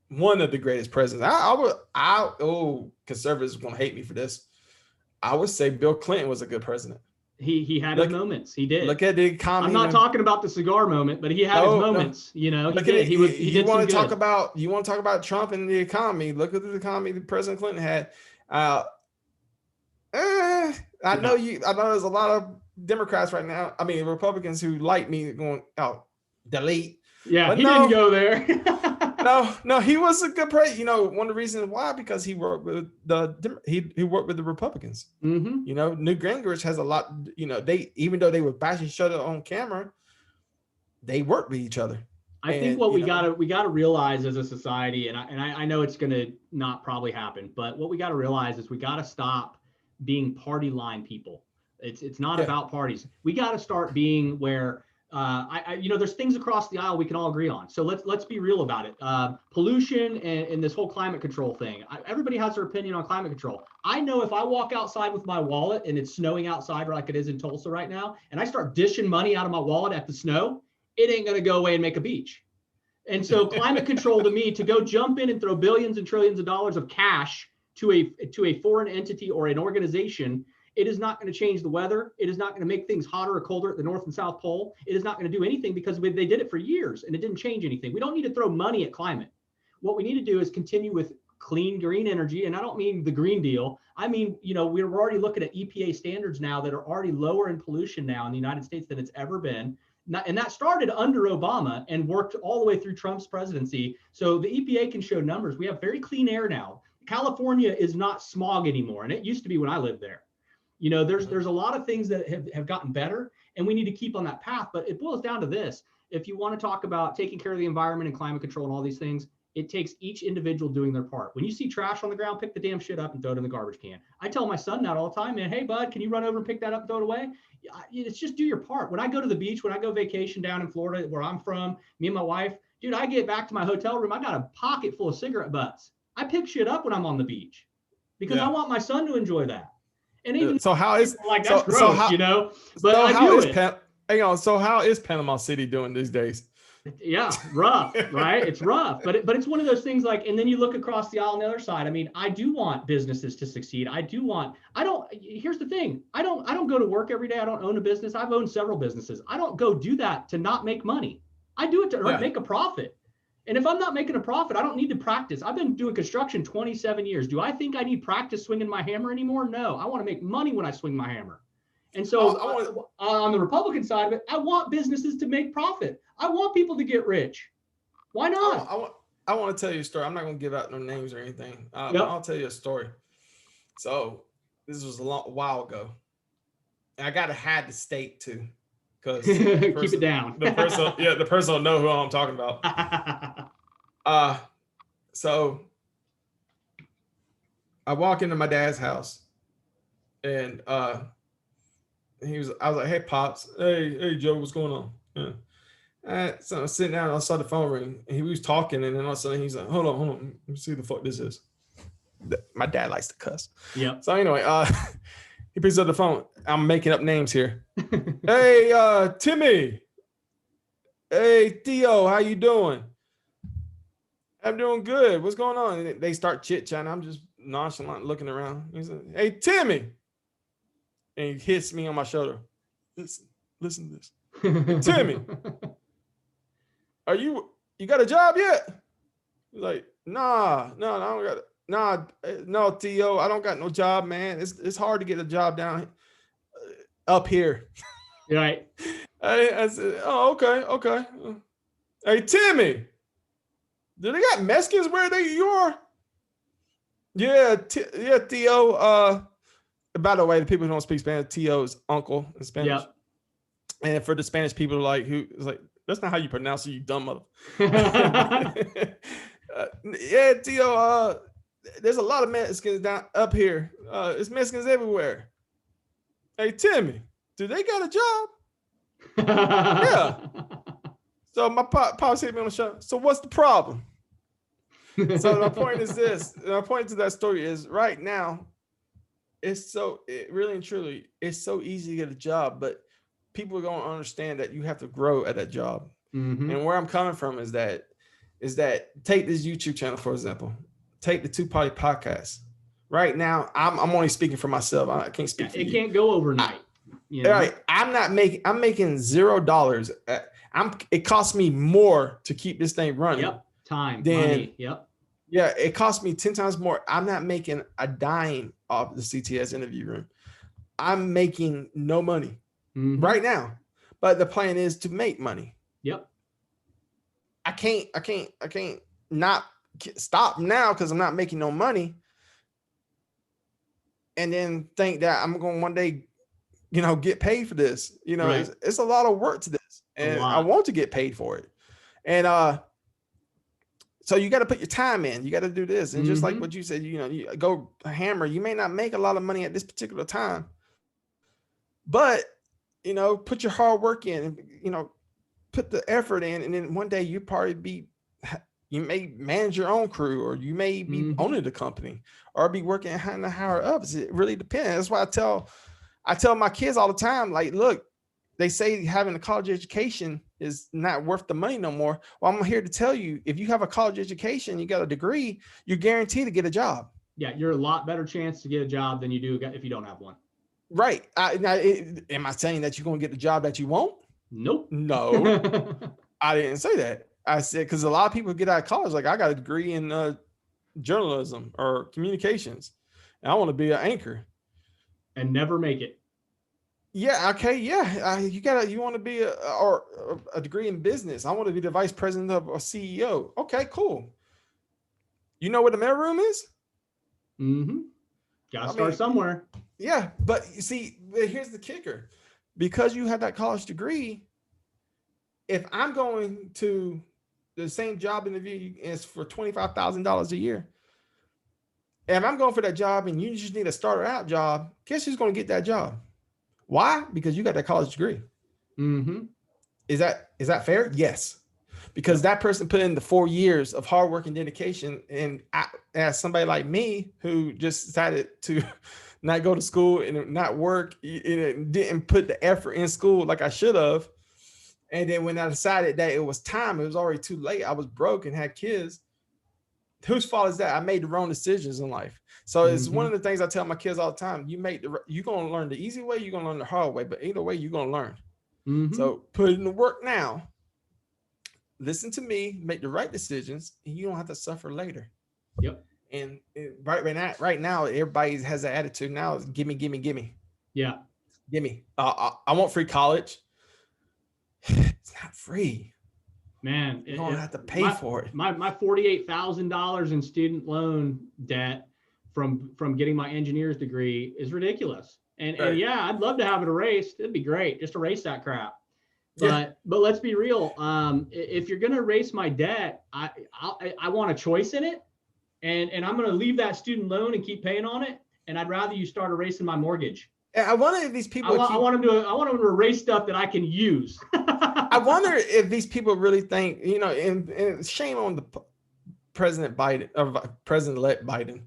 one of the greatest presidents. Conservatives are going to hate me for this. I would say Bill Clinton was a good president. He had his moments. He did. Look at the economy. I'm not talking about the cigar moment, but he had his moments. You want to talk about Trump and the economy? Look at the economy that President Clinton had. I know there's a lot of Democrats right now. I mean, Republicans who like me going, delete. Yeah, but he didn't go there. No, he was a good president. One of the reasons why, because he worked with he worked with the Republicans. Newt Gingrich has a lot. They, even though they were bashing each other on camera, they worked with each other. I think what we gotta realize as a society, and I know it's gonna not probably happen, but what we gotta realize is we gotta stop being party line people. It's not about parties. We gotta start being where. There's things across the aisle we can all agree on. So let's be real about it. Pollution and this whole climate control thing. Everybody has their opinion on climate control. I know if I walk outside with my wallet and it's snowing outside like it is in Tulsa right now, and I start dishing money out of my wallet at the snow, it ain't going to go away and make a beach. And so climate control to me, to go jump in and throw billions and trillions of dollars of cash to a foreign entity or an organization, it is not going to change the weather. It is not going to make things hotter or colder at the North and South Pole. It is not going to do anything because they did it for years and it didn't change anything. We don't need to throw money at climate. What we need to do is continue with clean green energy. And I don't mean the Green Deal. I mean, we're already looking at EPA standards now that are already lower in pollution now in the United States than it's ever been. And that started under Obama and worked all the way through Trump's presidency. So the EPA can show numbers. We have very clean air now. California is not smog anymore. And it used to be when I lived there. There's a lot of things that have gotten better, and we need to keep on that path. But it boils down to this. If you want to talk about taking care of the environment and climate control and all these things, it takes each individual doing their part. When you see trash on the ground, pick the damn shit up and throw it in the garbage can. I tell my son that all the time, man. Hey, bud, can you run over and pick that up and throw it away? It's just do your part. When I go to the beach, when I go vacation down in Florida, where I'm from, me and my wife, dude, I get back to my hotel room. I got a pocket full of cigarette butts. I pick shit up when I'm on the beach because I want my son to enjoy that. And even so, how is like that's gross, But I do it. So how is Panama City doing these days? Yeah, rough, right? It's rough, but it's one of those things like. And then you look across the aisle on the other side. I mean, I do want businesses to succeed. Here's the thing. I don't go to work every day. I don't own a business. I've owned several businesses. I don't go do that to not make money. I do it to make a profit. And if I'm not making a profit, I don't need to practice. I've been doing construction 27 years. Do I think I need practice swinging my hammer anymore? No, I want to make money when I swing my hammer. And so on the Republican side of it, I want businesses to make profit. I want people to get rich. Why not? I want to tell you a story. I'm not going to give out no names or anything. I'll tell you a story. So this was a while ago. And I got to hide the state too. Because keep it down. the person will know who I'm talking about. So I walk into my dad's house, and I was like, "Hey, Pops, hey, Joe, what's going on?" Yeah. So I'm sitting down, and I saw the phone ring, and he was talking, and then all of a sudden he's like, "Hold on, let me see who the fuck this is." My dad likes to cuss. Yeah. So anyway, he picks up the phone. I'm making up names here. Hey, Timmy. Hey, Theo, how you doing? I'm doing good. What's going on? And they start chit-chatting. I'm just nonchalant looking around. He's like, hey, Timmy. And he hits me on my shoulder. Listen to this. Hey, Timmy, you got a job yet? He's like, nah, I don't got it. No, Theo, I don't got no job, man. It's hard to get a job down up here. Right. I said, oh, okay. Hey, Timmy, Do they got Mexicans where you are? Yeah, yeah, T.O. By the way, the people who don't speak Spanish, T.O. is uncle in Spanish. Yep. And for the Spanish people like who is like, that's not how you pronounce it, you dumb mother. Yeah, T.O. There's a lot of Mexicans down up here. It's Mexicans everywhere. Hey, Timmy, do they got a job? Yeah. So my pops hit me on the show. So what's the problem? So my point is this. My point to that story is right now, it really and truly, it's so easy to get a job, but people are going to understand that you have to grow at that job. And where I'm coming from is that take this YouTube channel, for example, take the Two Party Podcast. Right now, I'm only speaking for myself. I can't speak for you. It can't go overnight. Right. I'm making $0. It costs me more to keep this thing running. Yep. Time, money. Yep. Yeah, it costs me 10 times more. I'm not making a dime off the CTS Interview Room. I'm making no money right now, but the plan is to make money. Yep. I can't not stop now because I'm not making no money, and then think that I'm going to one day, get paid for this. Right. It's a lot of work to this, and I want to get paid for it. And so you got to put your time in. You got to do this, and just like what you said, you go hammer. You may not make a lot of money at this particular time, but put your hard work in, and put the effort in, and then one day you may manage your own crew, or you may be owning the company, or be working in the higher ups. It really depends. That's why I tell my kids all the time, like, look, they say having a college education is not worth the money no more. Well, I'm here to tell you, if you have a college education, you got a degree, you're guaranteed to get a job. Yeah, you're a lot better chance to get a job than you do if you don't have one. Right. Am I saying that you're going to get the job that you want? Nope. No, I didn't say that. I said, because a lot of people get out of college, like I got a degree in journalism or communications, and I want to be an anchor. And never make it. Yeah. Okay. Yeah. You want to be a degree in business. I want to be the vice president of a CEO. Okay, cool. You know what the mailroom is? Got to start somewhere. Yeah. But you see, here's the kicker. Because you have that college degree, if I'm going to the same job interview is for $25,000 a year, if I'm going for that job and you just need a starter out job, guess who's going to get that job? Why? Because you got that college degree. Is that fair? Yes. Because that person put in the 4 years of hard work and dedication. And as somebody like me who just decided to not go to school and not work, and didn't put the effort in school like I should have. And then when I decided that it was time, it was already too late. I was broke and had kids. Whose fault is that? I made the wrong decisions in life. So it's one of the things I tell my kids all the time. You're going to learn the easy way. You're going to learn the hard way, but either way, you're going to learn. So put in the work now. Listen to me, make the right decisions, and you don't have to suffer later. Yep. And right now, everybody has an attitude now. Is gimme. Yeah. Gimme. I want free college. It's not free. Man, you don't have to pay for it. My $48,000 in student loan debt from getting my engineer's degree is ridiculous. And yeah, I'd love to have it erased. It'd be great. Just erase that crap. But let's be real. If you're going to erase my debt, I want a choice in it. And I'm going to leave that student loan and keep paying on it. And I'd rather you start erasing my mortgage. I wonder if these people. I want them to erase stuff that I can use. I wonder if these people really think, and shame on the President Biden, or President-elect Biden.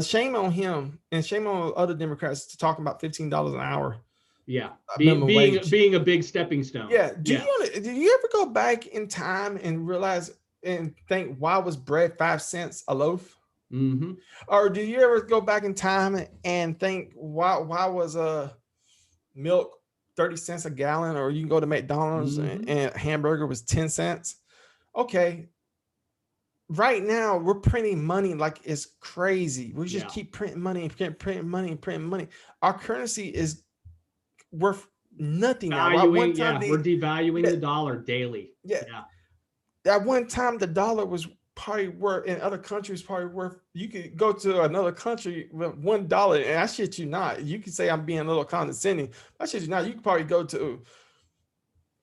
Shame on him, and shame on other Democrats to talk about $15 an hour. Yeah, being a big stepping stone. Yeah. Do you ever go back in time and realize and think, why was bread 5 cents a loaf? Or do you ever go back in time and think, why was milk 30 cents a gallon? Or you can go to McDonald's and a hamburger was 10 cents. Okay. Right now we're printing money like it's crazy. We just keep printing money and printing money. Our currency is worth nothing now. We're devaluing the dollar daily. Yeah. at one time the dollar was probably worth in other countries probably worth. You could go to another country with $1, and I shit you not. You could say I'm being a little condescending. I shit you not. You could probably go to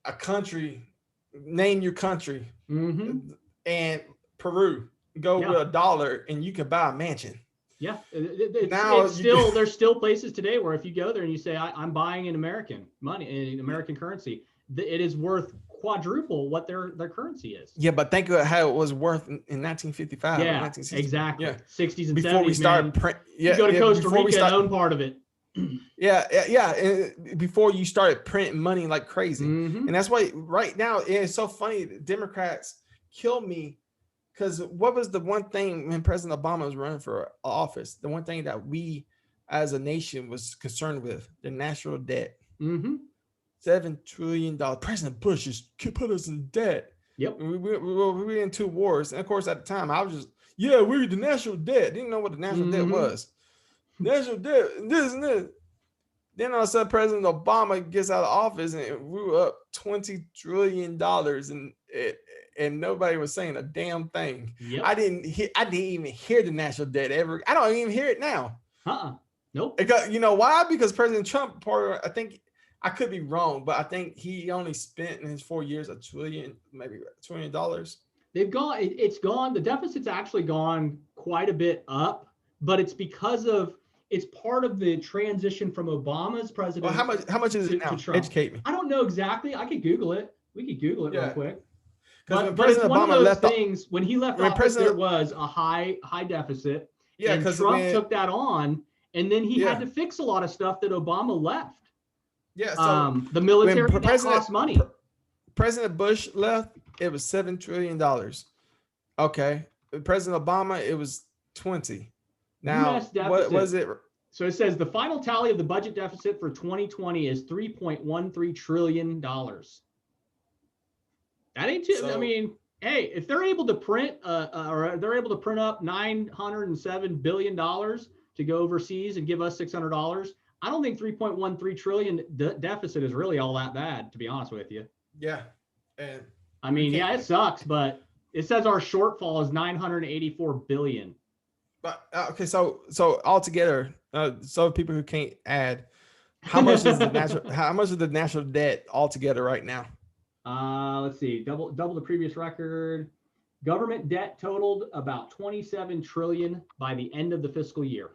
a country, name your country, and Peru. Go with $1, and you can buy a mansion. Yeah, it's still there's still places today where if you go there and you say I'm buying in American money, in American currency, it is worth quadruple what their currency is. Yeah, but think of how it was worth in 1955. Yeah, 1960. exactly. Yeah, 60s and before 70s. We started print. Yeah, you go to Costa Rica and own part of it. Yeah. Before you started printing money like crazy, and that's why right now it's so funny. Democrats kill me. Because what was the one thing when President Obama was running for office, the one thing that we as a nation was concerned with, the national debt. $7 trillion. President Bush just put us in debt. Yep. We were in 2 wars. And of course, at the time, I was just, we're the national debt. Didn't know what the national debt was. National debt, this and this. Then all of a sudden, President Obama gets out of office and we were up $20 trillion. And nobody was saying a damn thing. Yep. I didn't even hear the national debt ever. I don't even hear it now. Nope. Because, you know why? Because President Trump, I think, I could be wrong, but I think he only spent in his 4 years $1 trillion, maybe $1 trillion. They've gone. It's gone. The deficit's actually gone quite a bit up, but it's because of. It's part of the transition from Obama's presidency. Well, how much is it now? Educate me. I don't know exactly. I could Google it. We could Google it real quick. But it's one of those things. When he left office, there was a high deficit. Yeah, because Trump took that on, and then he had to fix a lot of stuff that Obama left. Yeah, so the military costs money. President Bush left, it was $7 trillion. Okay, President Obama, it was 20. Now, what was it? So it says the final tally of the budget deficit for 2020 is $3.13 trillion. That ain't too. I mean, hey, if they're able to print, or they're able to print up $907 billion to go overseas and give us $600, I don't think 3.13 trillion deficit is really all that bad, to be honest with you. Yeah, and I mean, yeah, it sucks, but it says our shortfall is 984 billion. But okay, so altogether, so people who can't add, how much is the national debt altogether right now? Let's see, double the previous record. Government debt totaled about 27 trillion by the end of the fiscal year.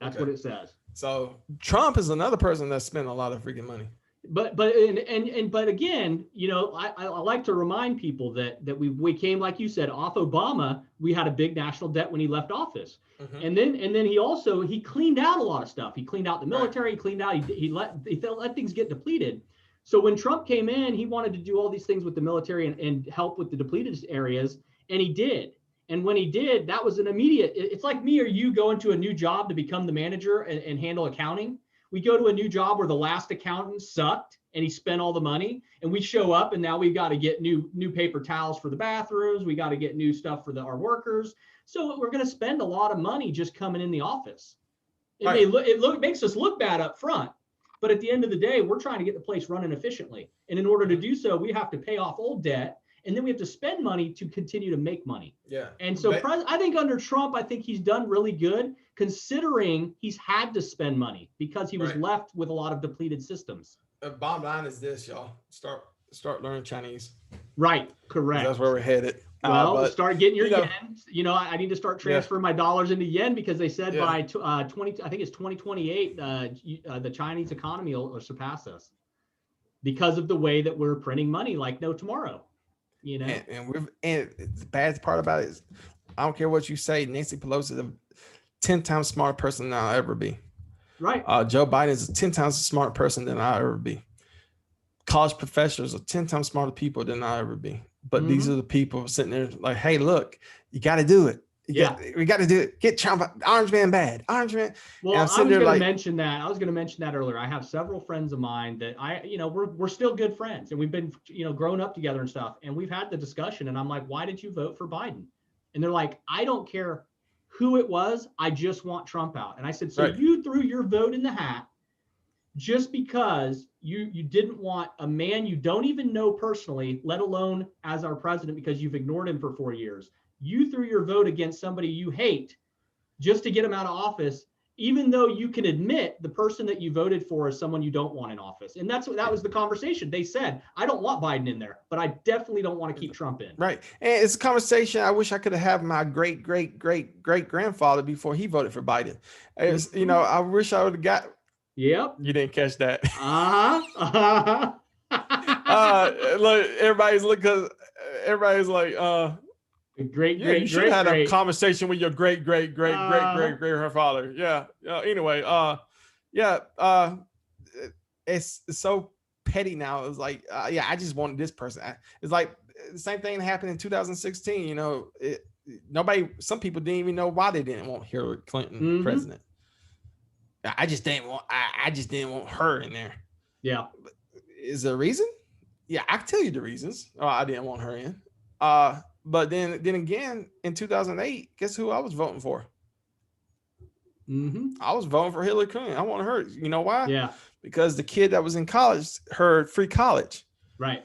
That's what it says. So Trump is another person that spent a lot of freaking money. But again, you know, I like to remind people that we came, like you said, off Obama. We had a big national debt when he left office, and then he cleaned out a lot of stuff. He cleaned out the military. He cleaned out. He let things get depleted. So when Trump came in, he wanted to do all these things with the military and help with the depleted areas, and he did. And when he did, that was an immediate. It's like me or you going to a new job to become the manager and handle accounting. We go to a new job where the last accountant sucked and he spent all the money, and we show up and now we've got to get new paper towels for the bathrooms. We got to get new stuff for our workers. So we're going to spend a lot of money just coming in the office. It makes us look bad up front, but at the end of the day, we're trying to get the place running efficiently. And in order to do so, we have to pay off old debt, and then we have to spend money to continue to make money. Yeah. And so I think under Trump, I think he's done really good, considering he's had to spend money because he was left with a lot of depleted systems. Bottom line is this, y'all. Start learning Chinese. Right. Correct. That's where we're headed. Well, start getting your yen. You know, I need to start transferring my dollars into yen because they said by I think it's 2028, the Chinese economy will surpass us because of the way that we're printing money like no tomorrow. You know, and the bad part about it is, I don't care what you say, Nancy Pelosi is a 10 times smarter person than I'll ever be. Right. Joe Biden is a 10 times smarter person than I'll ever be. College professors are 10 times smarter people than I'll ever be. But these are the people sitting there like, hey, look, you got to do it. We got to do it. Get Trump, Orange Man bad. Orange Man. Well, I was going to mention that. I was going to mention that earlier. I have several friends of mine that we're still good friends, and we've been, grown up together and stuff. And we've had the discussion, and I'm like, why did you vote for Biden? And they're like, I don't care who it was. I just want Trump out. And I said, so you threw your vote in the hat just because you didn't want a man you don't even know personally, let alone as our president, because you've ignored him for 4 years. You threw your vote against somebody you hate just to get him out of office, even though you can admit the person that you voted for is someone you don't want in office. And that was the conversation. They said, I don't want Biden in there, but I definitely don't want to keep Trump in. Right. And it's a conversation I wish I could have had my great grandfather before he voted for Biden. It's, you know, I wish I would have got. Yep. You didn't catch that. Look, everybody's looking, everybody's like, you should have had a conversation with your great grandfather. Yeah. Anyway, it's so petty now. It's like, I just wanted this person. It's like the same thing happened in 2016. You know, some people didn't even know why they didn't want Hillary Clinton president. I just didn't want her in there. Yeah. Is there a reason? Yeah, I can tell you the reasons. I didn't want her in. But then again, in 2008, guess who I was voting for? I was voting for Hillary Clinton. I wanted her. You know why? Yeah. Because the kid that was in college heard free college. Right.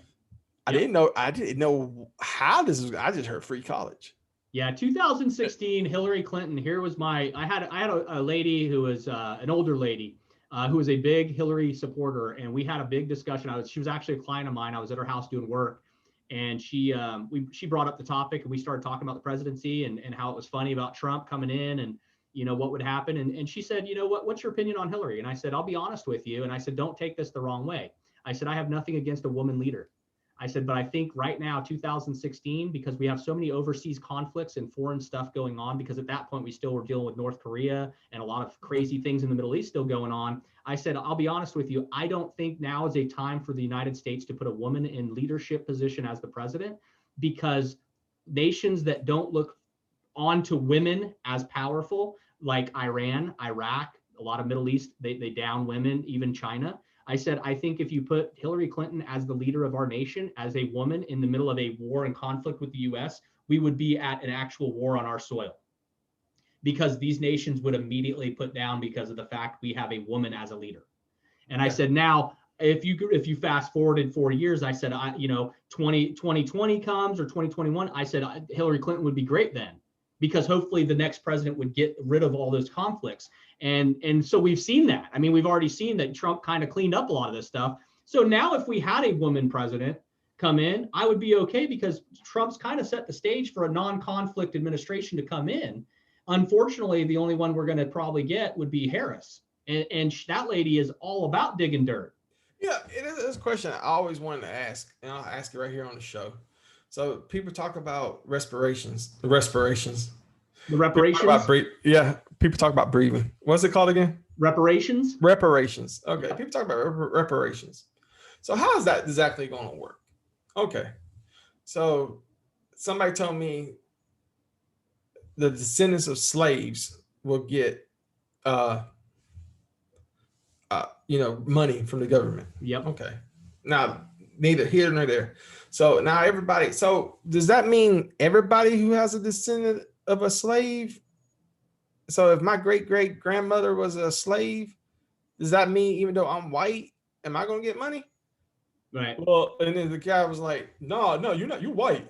I didn't know how this was. I just heard free college. Yeah, 2016, Hillary Clinton. Here was I had a lady who was an older lady who was a big Hillary supporter, and we had a big discussion. She was actually a client of mine. I was at her house doing work, and she brought up the topic, and we started talking about the presidency and how it was funny about Trump coming in and, you know, what would happen. And she said, you know, what's your opinion on Hillary? And I said, I'll be honest with you. And I said, don't take this the wrong way. I said, I have nothing against a woman leader. I said, but I think right now, 2016, because we have so many overseas conflicts and foreign stuff going on, because at that point we still were dealing with North Korea and a lot of crazy things in the Middle East still going on. I said, I'll be honest with you, I don't think now is a time for the United States to put a woman in leadership position as the president, because nations that don't look onto women as powerful, like Iran, Iraq, a lot of Middle East, they down women, even China. I said, I think if you put Hillary Clinton as the leader of our nation, as a woman in the middle of a war and conflict with the US, we would be at an actual war on our soil, because these nations would immediately put down because of the fact we have a woman as a leader. And I said, now, if you fast forward in 4 years, I said, 2020 comes or 2021, I said, Hillary Clinton would be great then, because hopefully the next president would get rid of all those conflicts. And so we've seen that. I mean, we've already seen that Trump kind of cleaned up a lot of this stuff. So now if we had a woman president come in, I would be okay, because Trump's kind of set the stage for a non-conflict administration to come in. Unfortunately, the only one we're going to probably get would be Harris. And that lady is all about digging dirt. Yeah, it is a question I always wanted to ask, and I'll ask it right here on the show. So people talk about reparations. People talk about breathing. What's it called again? Reparations. Okay. People talk about reparations. So how is that exactly going to work? Okay. So somebody told me the descendants of slaves will get, money from the government. Yep. Okay. Now, neither here nor there. So now so does that mean everybody who has a descendant of a slave? So if my great grandmother was a slave, does that mean even though I'm white, am I going to get money? Right. Well, and then the guy was like, no, you're not, you're white.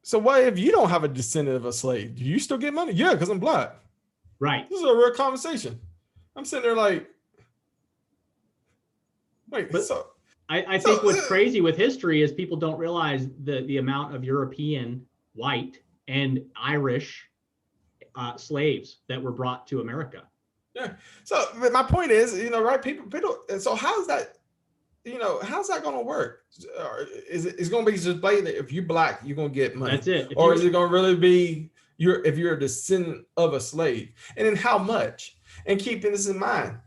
So what if you don't have a descendant of a slave? Do you still get money? Yeah, because I'm black. Right. This is a real conversation. I'm sitting there like, wait, but so I think what's crazy with history is people don't realize the amount of European, white, and Irish slaves that were brought to America. Yeah. So my point is, right? People. So how's that? How's that going to work? It's going to be just blatant that if you're black, you're going to get money. That's it. Or is it going to really be if you're a descendant of a slave? And then how much? And keeping this in mind,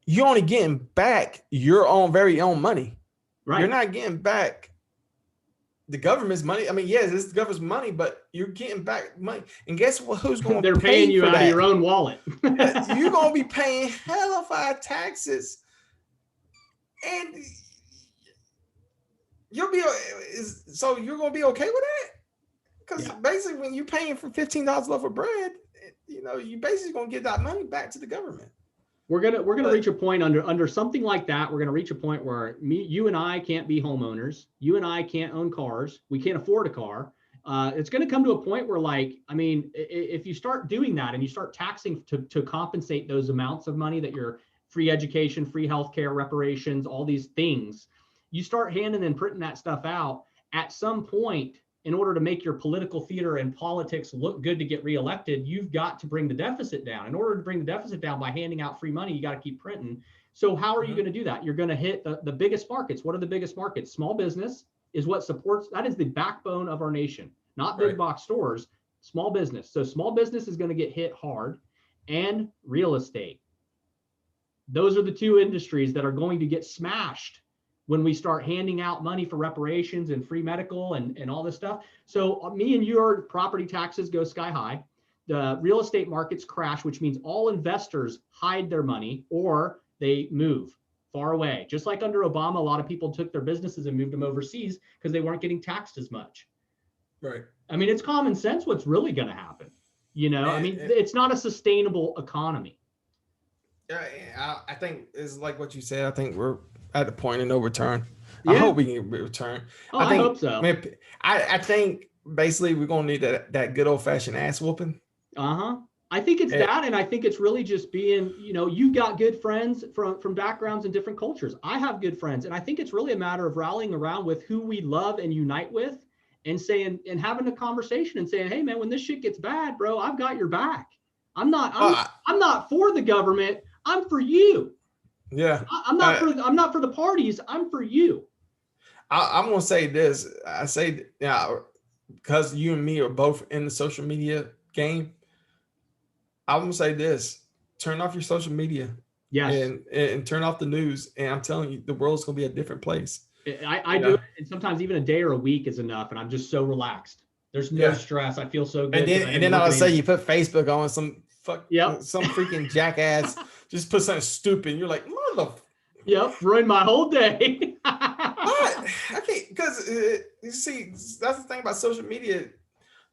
you're only getting back your very own money. Right. You're not getting back the government's money. I mean, yes, it's the government's money, but you're getting back money. And guess what? Who's going to pay? They're paying you out of your own wallet. You're going to be paying hella taxes. And you're going to be okay with that? Because basically when you're paying for $15 loaf of bread, you basically going to give that money back to the government. We're gonna reach a point under something like that. We're gonna reach a point where you and I can't be homeowners. You and I can't own cars. We can't afford a car. It's gonna come to a point where, like, I mean, if you start doing that and you start taxing to compensate those amounts of money that you're free education, free healthcare, reparations, all these things, you start handing and printing that stuff out. At some point, in order to make your political theater and politics look good to get reelected, you've got to bring the deficit down. In order to bring the deficit down by handing out free money, you got to keep printing. So how are you going to do that? You're going to hit the biggest markets. What are the biggest markets? Small business is what supports, that is the backbone of our nation, not big box stores, small business. So small business is going to get hit hard, and real estate. Those are the two industries that are going to get smashed when we start handing out money for reparations and free medical and all this stuff. So me and your property taxes go sky high. The real estate markets crash, which means all investors hide their money or they move far away. Just like under Obama, a lot of people took their businesses and moved them overseas because they weren't getting taxed as much. Right. I mean, it's common sense what's really going to happen. It's not a sustainable economy. Yeah, I think it's like what you said. I think we're at the point of no return. Yeah. I hope we can return. I hope so. I think basically we're gonna need that good old fashioned ass whooping. I think it's that, and I think it's really just being, you got good friends from backgrounds and different cultures. I have good friends, and I think it's really a matter of rallying around with who we love and unite with, and saying and having a conversation and saying, hey man, when this shit gets bad, bro, I've got your back. I'm not for the government. I'm for you. Yeah. I'm not for the parties. I'm for you. I'm going to say this. I say, because you and me are both in the social media game, I'm going to say this. Turn off your social media. Yes. And turn off the news. And I'm telling you, the world's going to be a different place. I do it. And sometimes even a day or a week is enough. And I'm just so relaxed. There's no stress. I feel so good. And then all of a sudden you put Facebook on some freaking jackass just put something stupid. And you're like, mother. Yep, ruined my whole day. But I can't, because you see, that's the thing about social media.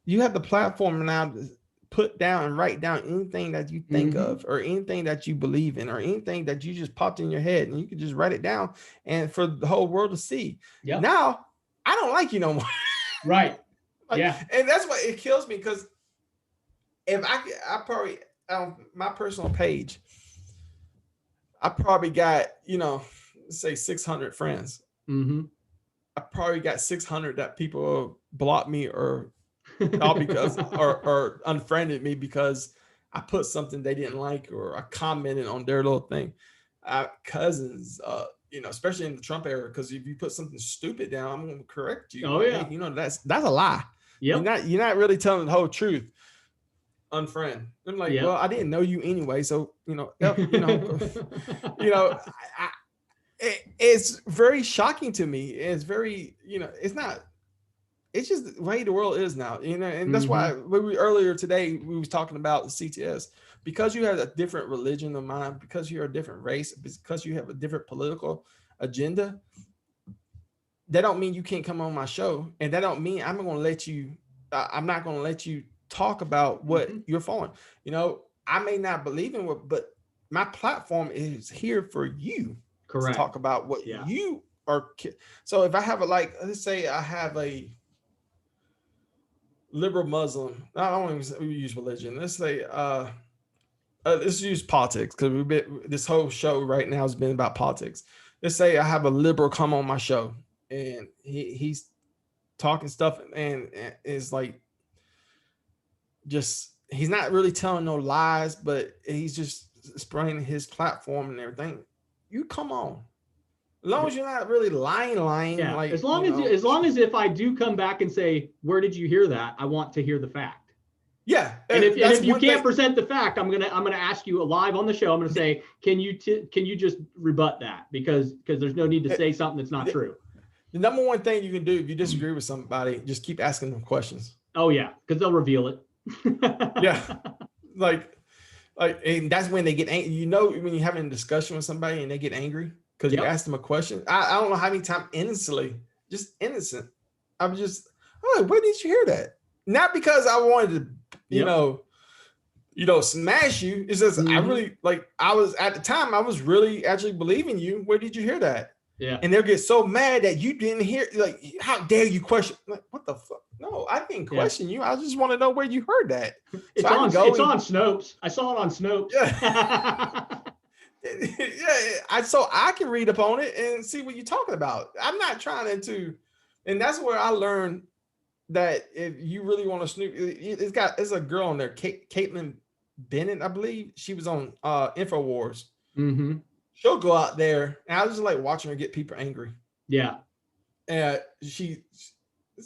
You have the platform now to put down and write down anything that you think of, or anything that you believe in, or anything that you just popped in your head, and you can just write it down and for the whole world to see. Yep. Now, I don't like you no more. Right. And that's why it kills me, because if I probably on my personal page, I probably got, say 600 friends. I probably got 600 that people blocked me or because or unfriended me because I put something they didn't like, or I commented on their little thing. Cousins, especially in the Trump era, because if you put something stupid down, I'm going to correct you. Oh yeah, hey, that's a lie. Yep. You're not really telling the whole truth. Unfriend. I'm like, well, I didn't know you anyway, so it's very shocking to me. It's very, it's just the way the world is now, and that's why earlier today we was talking about the CTS, because you have a different religion of mine, because you're a different race, because you have a different political agenda. That don't mean you can't come on my show, and that don't mean I'm not going to let you talk about what you're following. I may not believe in what, but my platform is here for you. Correct. To talk about what you are. So if I have let's say I have a liberal Muslim, I don't even use religion. Let's say, let's use politics, because this whole show right now has been about politics. Let's say I have a liberal come on my show, and he's talking stuff, and it's like, just, he's not really telling no lies, but he's just spreading his platform and everything. You come on, as long as you're not really lying. Yeah. Like, as long as if I do come back and say, where did you hear that? I want to hear the fact. Yeah. And if you can't present the fact, I'm gonna ask you live on the show. I'm gonna say, can you just rebut that? Because there's no need to say something that's not true. The number one thing you can do if you disagree with somebody, just keep asking them questions. Oh yeah, because they'll reveal it. Yeah, and that's when they get angry. When you're having a discussion with somebody and they get angry because you asked them a question. I don't know how many times innocent. I'm just, where did you hear that? Not because I wanted to, smash you. It's just, I really I was at the time, I was really actually believing you. Where did you hear that? Yeah. And they'll get so mad that you didn't hear, like, how dare you question? Like, what the fuck? No, I didn't question you. I just want to know where you heard that. It's on Snopes. I saw it on Snopes. Yeah. So I can read up on it and see what you're talking about. I'm not trying to, and that's where I learned that if you really want to snoop, it's a girl on there, Caitlin Bennett, I believe. She was on InfoWars. Mm-hmm. She'll go out there, and I was just like watching her get people angry. Yeah. And this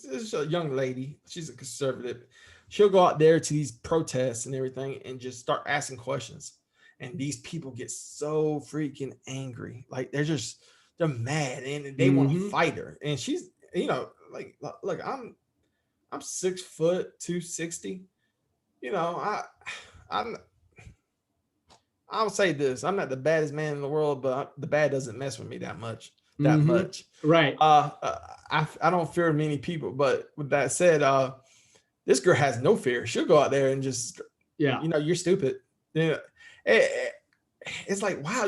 is a young lady. She's a conservative. She'll go out there to these protests and everything and just start asking questions. And these people get so freaking angry. Like they're mad and they want to fight her. And she's, like, look, I'm 6 foot 260. I'll say this: I'm not the baddest man in the world, but the bad doesn't mess with me that much. Right. I don't fear many people, but with that said, this girl has no fear. She'll go out there and just, you're stupid. Yeah. It's like, wow.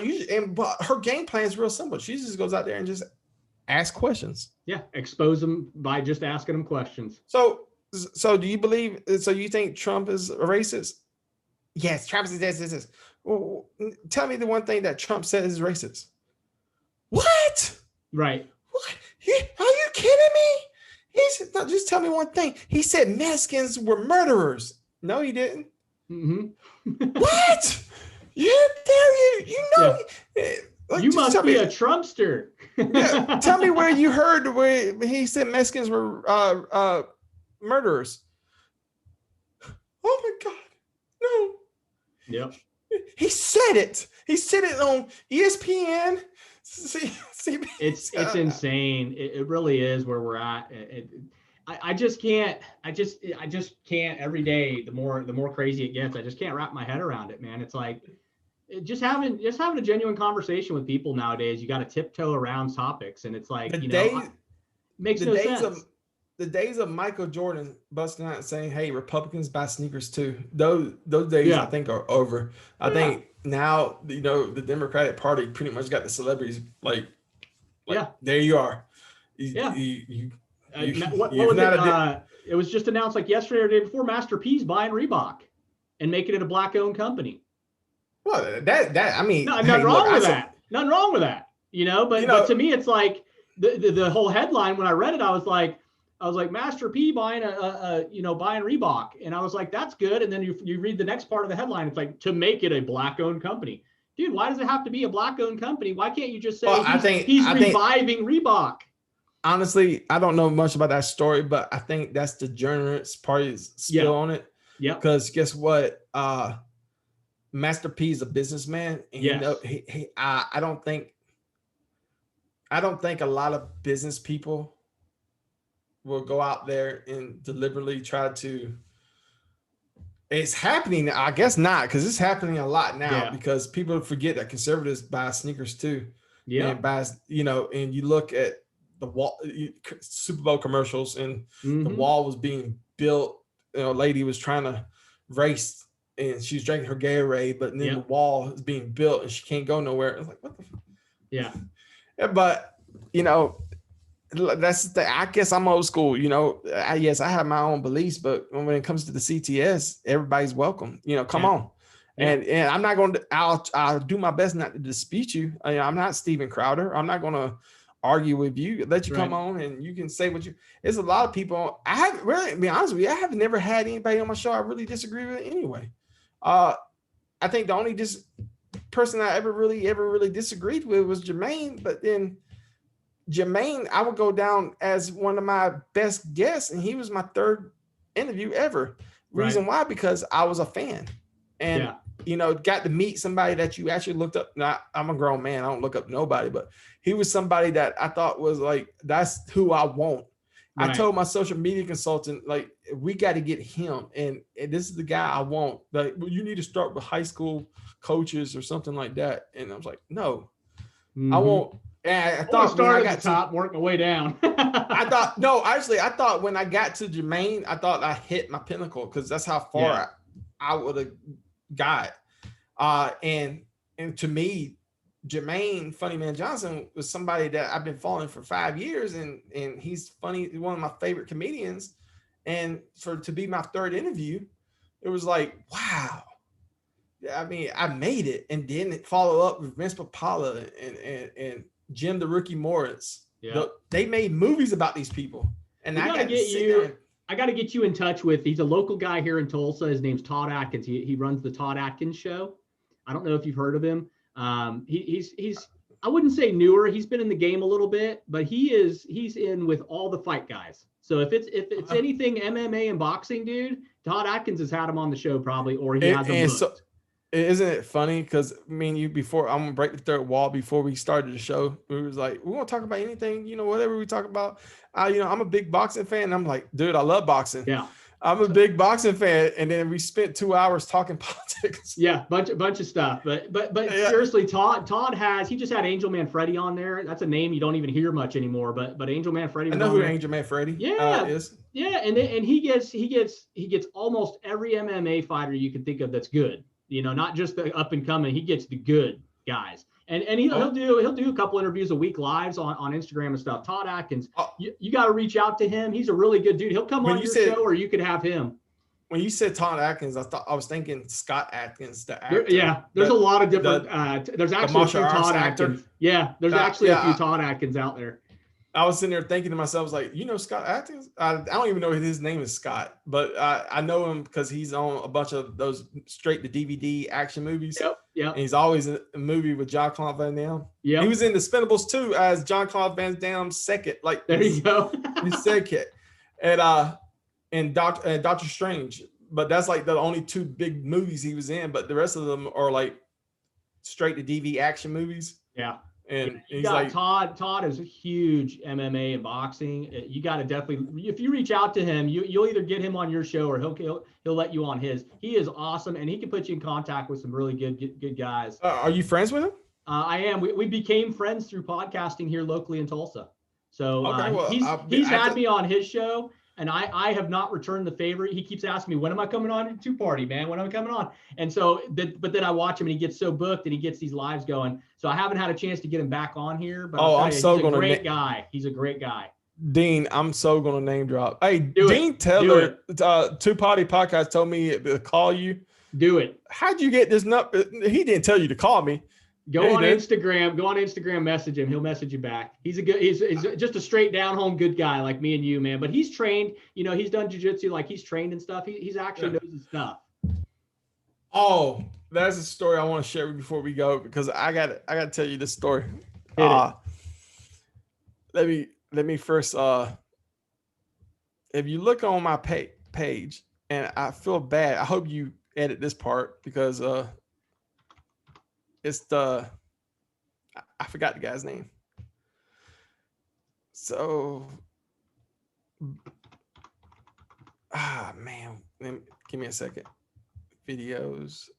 But her game plan is real simple. She just goes out there and just asks questions. Yeah. Expose them by just asking them questions. So do you believe? So you think Trump is a racist? Yes, Trump is this. Well, tell me the one thing that Trump said is racist. What? Right. What? Are you kidding me? He said, no, just tell me one thing. He said Mexicans were murderers. No, he didn't. What? You must be a Trumpster. Tell me where you heard where he said Mexicans were murderers. Oh my God. No. Yep. He said it. He said it on ESPN. It's insane. It really is where we're at. I just can't every day. The more crazy it gets, I just can't wrap my head around it, man. It's like just having a genuine conversation with people nowadays. You got to tiptoe around topics, and it's like makes no sense. The days of Michael Jordan busting out and saying, "Hey, Republicans buy sneakers too." Those days, I think, are over. I think now, the Democratic Party pretty much got the celebrities like there you are. It was just announced like yesterday or the day before, Master P's buying Reebok and making it a black-owned company. Well, nothing wrong with that. But to me, it's like the whole headline. When I read it, I was like, Master P buying buying Reebok. And I was like, that's good. And then you read the next part of the headline. It's like, to make it a black-owned company. Dude, why does it have to be a black-owned company? Why can't you just say he's reviving Reebok? Honestly, I don't know much about that story, but I think that's the journalist party's skill on it. Yeah. Because guess what? Master P is a businessman. And I don't think a lot of business people will go out there and deliberately try to. It's happening. I guess not, because it's happening a lot now because people forget that conservatives buy sneakers too. Yeah. And buys, and you look at the wall, Super Bowl commercials, and the wall was being built. A lady was trying to race and she's drinking her Gatorade, but then the wall is being built and she can't go nowhere. It's like, what the fuck? Yeah. But, I guess I'm old school, yes, I have my own beliefs, but when it comes to the CTS, everybody's welcome, come on. Yeah. And I'm not going to, I'll do my best not to dispute you. I'm not Steven Crowder. I'm not going to argue with you, let you come on and you can say what you, there's a lot of people. I haven't really, to be honest with you, I have never had anybody on my show I really disagree with anyway. I think the only person I ever really disagreed with was Jermaine, but then Jermaine, I would go down as one of my best guests, and he was my third interview ever. Reason why? Because I was a fan, and got to meet somebody that you actually looked up. Now, I'm a grown man, I don't look up to nobody, but he was somebody that I thought was like, that's who I want. Right. I told my social media consultant, like, we got to get him, and this is the guy I want. Like, well, you need to start with high school coaches or something like that. And I was like, no, I won't. And I thought start at the top, work my way down. I thought when I got to Jermaine, I thought I hit my pinnacle, because that's how far I would have guy. And to me, Jermaine Funny Man Johnson was somebody that I've been following for 5 years, and he's funny, one of my favorite comedians. And to be my third interview, it was like, wow. I mean, I made it, and then follow up with Vince Papale and Jim the Rookie Morris. Yeah. They made movies about these people, and I got to get you. I got to get you in touch with. He's a local guy here in Tulsa. His name's Todd Atkins. He runs the Todd Atkins Show. I don't know if you've heard of him. He's I wouldn't say newer. He's been in the game a little bit, but he's in with all the fight guys. So if it's anything MMA and boxing, dude, Todd Atkins has had him on the show probably, or he has him booked. So, isn't it funny? Because me and you, before, I'm gonna break the third wall. Before we started the show, we was like, we want to talk about anything, whatever we talk about. I'm a big boxing fan. And I'm like, dude, I love boxing. Yeah, I'm a big boxing fan. And then we spent 2 hours talking politics. Yeah, bunch of stuff. But yeah. Seriously, Todd he just had Angel Man Freddy on there. That's a name you don't even hear much anymore. But Angel Man Freddy. I know who Angel Man Freddy is. Yeah, and he gets almost every MMA fighter you can think of that's good. Not just the up and coming. He gets the good guys, and he'll do a couple interviews a week lives on Instagram and stuff. Todd Atkins, you got to reach out to him. He's a really good dude. He'll come on your show, or you could have him. When you said Todd Atkins, I was thinking Scott Atkins, the actor. There's a lot of different. There's actually a few Todd Atkins. Yeah, there's actually a few Todd Atkins out there. I was sitting there thinking to myself, I was like, Scott Atkins? I don't even know if his name is Scott, but I know him because he's on a bunch of those straight to DVD action movies. Yep. And he's always in a movie with Jean-Claude Van Damme. Yeah. He was in The Expendables too as Jean-Claude Van Damme's second. Like, there you go. His second. And Doctor Strange. But that's like the only two big movies he was in. But the rest of them are like straight to DVD action movies. Yeah. And he's like Todd is a huge MMA and boxing. You got to definitely, if you reach out to him, you'll either get him on your show or he'll let you on his. He is awesome, and he can put you in contact with some really good guys. Are you friends with him? I am. We became friends through podcasting here locally in Tulsa. So he's had me on his show. And I have not returned the favor. He keeps asking me, when am I coming on to 2 Party, man? When am I coming on? And so, but then I watch him and he gets so booked and he gets these lives going. So I haven't had a chance to get him back on here. But he's a great guy. He's a great guy. Dean, I'm so going to name drop. Hey, Dean Taylor, 2 Party Podcast told me to call you. Do it. How'd you get this number? He didn't tell you to call me. Go on Instagram, message him. He'll message you back. He's just a straight down home good guy like me and you, man. But he's trained, he's done jiu-jitsu, like he's trained and stuff. He's actually knows his stuff. Oh, that's a story I want to share before we go, because I got to tell you this story. Let me first if you look on my page, and I feel bad. I hope you edit this part because it's I forgot the guy's name. So, man, give me a second. Videos.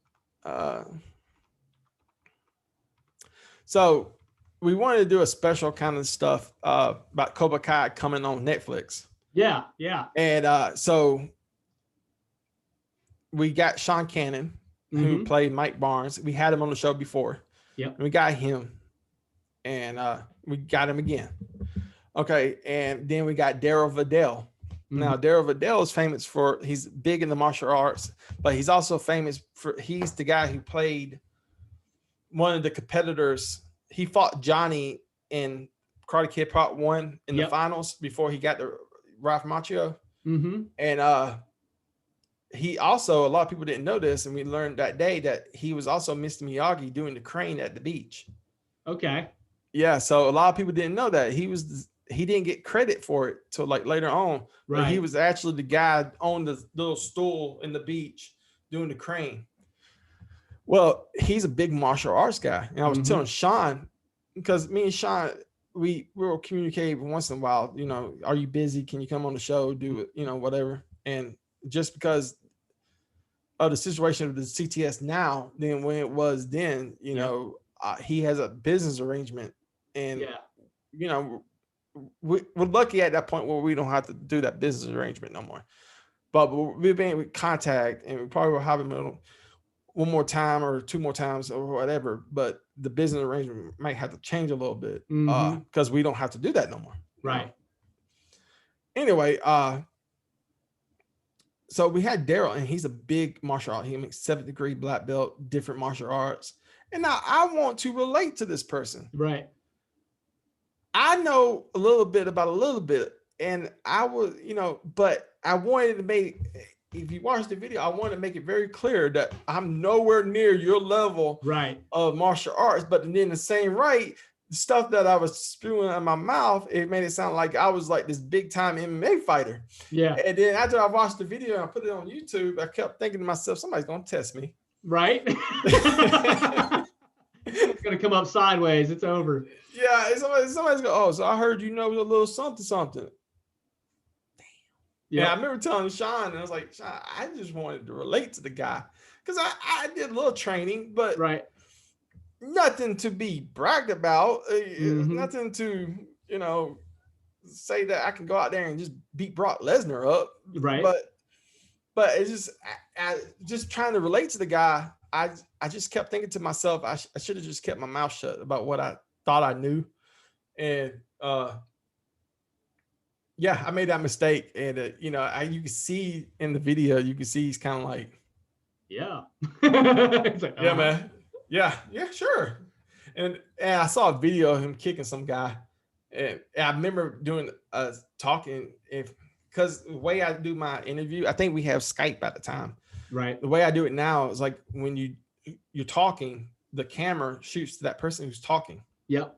So we wanted to do a special kind of stuff about Cobra Kai coming on Netflix. Yeah. And so we got Sean Kanan, who played Mike Barnes. We had him on the show before. Yep. And we got him. And we got him again. Okay. And then we got Daryl Vidal. Now, Daryl Vidal is famous he's big in the martial arts, but he's also famous he's the guy who played one of the competitors. He fought Johnny in Karate Kid Part 1 in the finals before he got the Ralph Macchio. And he also, a lot of people didn't know this, and we learned that day that he was also Mr. Miyagi doing the crane at the beach. Okay. Yeah, so a lot of people didn't know that. He didn't get credit for it till like later on. Right. But he was actually the guy on the little stool in the beach doing the crane. Well, he's a big martial arts guy. And I was telling Sean, because me and Sean, we will communicate once in a while, are you busy? Can you come on the show? Do it, whatever. And just because of the situation of the CTS now than when it was then, he has a business arrangement. And, we're lucky at that point where we don't have to do that business arrangement no more. But we've been in contact, and we probably will have him one more time or two more times or whatever, but the business arrangement might have to change a little bit because we don't have to do that no more. Right. Anyway, so we had Daryl, and he's a big martial art. He makes 7th degree black belt, different martial arts. And now I want to relate to this person. Right. I know a little bit about a little bit, and I was, but I wanted to make, if you watch the video, I want to make it very clear that I'm nowhere near your level of martial arts. But then the same the stuff that I was spewing in my mouth, it made it sound like I was like this big time MMA fighter. Yeah. And then after I watched the video and I put it on YouTube, I kept thinking to myself, somebody's going to test me. Right. It's going to come up sideways. It's over. Yeah. Somebody's going, oh, so I heard a little something. Damn. Yeah. I remember telling Sean, and I was like, Sean, I just wanted to relate to the guy because I did a little training, but nothing to be bragged about, nothing to, say that I can go out there and just beat Brock Lesnar up. Right. But it's just, I just trying to relate to the guy. I just kept thinking to myself, I should have just kept my mouth shut about what I thought I knew. And, I made that mistake. And, you can see in the video, you can see he's kind of like, yeah. It's like, yeah, man. Yeah, sure. And I saw a video of him kicking some guy. And I remember doing talking because the way I do my interview, I think we have Skype at the time. Right. The way I do it now is like when you're talking, the camera shoots to that person who's talking. Yep.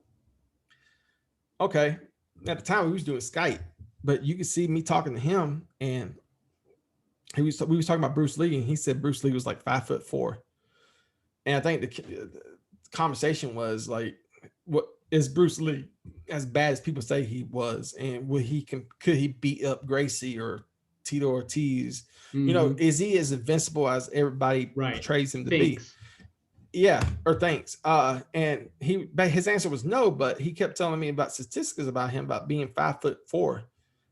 Okay. At the time we was doing Skype, but you can see me talking to him, and we was talking about Bruce Lee, and he said Bruce Lee was like 5'4". And I think the conversation was like, what is Bruce Lee as bad as people say he was? And could he beat up Gracie or Tito Ortiz? Is he as invincible as everybody portrays him to be? Yeah, or thanks. And his answer was no, but he kept telling me about statistics about him about being 5'4".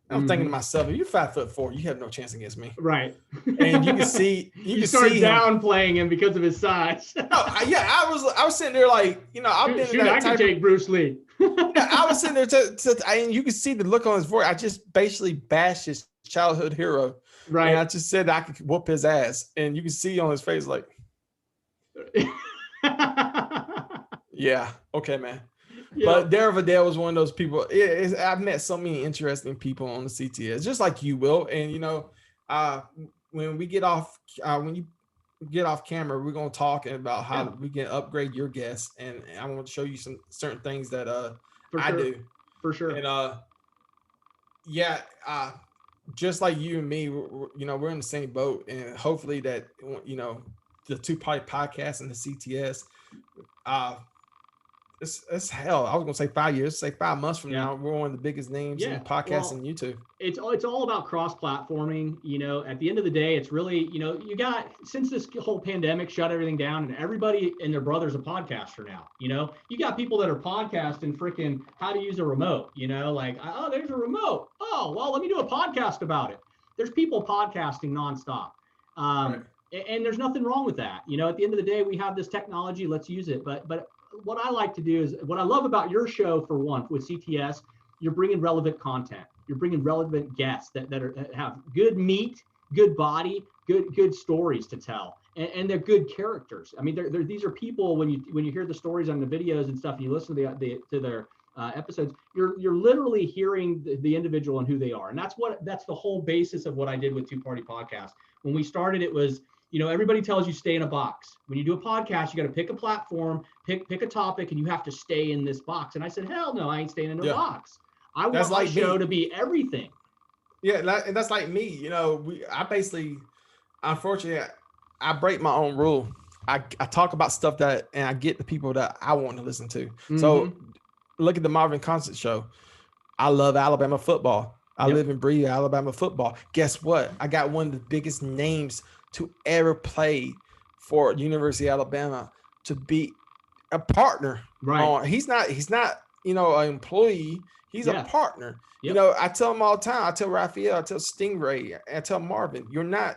I'm thinking to myself, if you're 5'4", you have no chance against me. Right. And you can see you start downplaying him because of his size. I was sitting there like, I've been in that I can take Bruce Lee. I was sitting there and you can see the look on his voice. I just basically bashed his childhood hero. Right. And I just said I could whoop his ass. And you can see on his face like, yeah, okay, man. Yeah. But Darryl Vidal was one of those people. I've met so many interesting people on the CTS, just like you will. And when we get off, when you get off camera, we're gonna talk about how we can upgrade your guests, and I want to show you some certain things that I do for sure. And just like you and me, we're in the same boat, and hopefully that the Two Party Podcast and the CTS. It's hell. I was gonna say 5 years. Say 5 months from now, we're one of the biggest names in podcasts and YouTube. It's all about cross-platforming. At the end of the day, it's really you got, since this whole pandemic shut everything down, and everybody and their brother's a podcaster now. You got people that are podcasting freaking how to use a remote. Like, oh, there's a remote. Oh, well, let me do a podcast about it. There's people podcasting nonstop. And there's nothing wrong with that. At the end of the day, we have this technology. Let's use it. But what I like to do is, what I love about your show, for one, with CTS, you're bringing relevant content. You're bringing relevant guests that have good meat, good body, good stories to tell, and they're good characters. I mean, these are people, when you hear the stories on the videos and stuff, and you listen to their episodes, you're literally hearing the individual and who they are. And that's the whole basis of what I did with Two Party Podcast. When we started, it was, everybody tells you stay in a box. When you do a podcast, you got to pick a platform, pick a topic, and you have to stay in this box. And I said, hell no, I ain't staying in a box. I want my show to be everything. Yeah, and that's like me. I basically, unfortunately, I break my own rule. I talk about stuff and I get the people that I want to listen to. Mm-hmm. So look at the Marvin Constant Show. I love Alabama football. I live and breathe Alabama football. Guess what? I got one of the biggest names to ever play for University of Alabama to be a partner. Right. He's not, an employee. He's a partner. Yep. I tell him all the time. I tell Raphael, I tell Stingray, I tell Marvin, you're not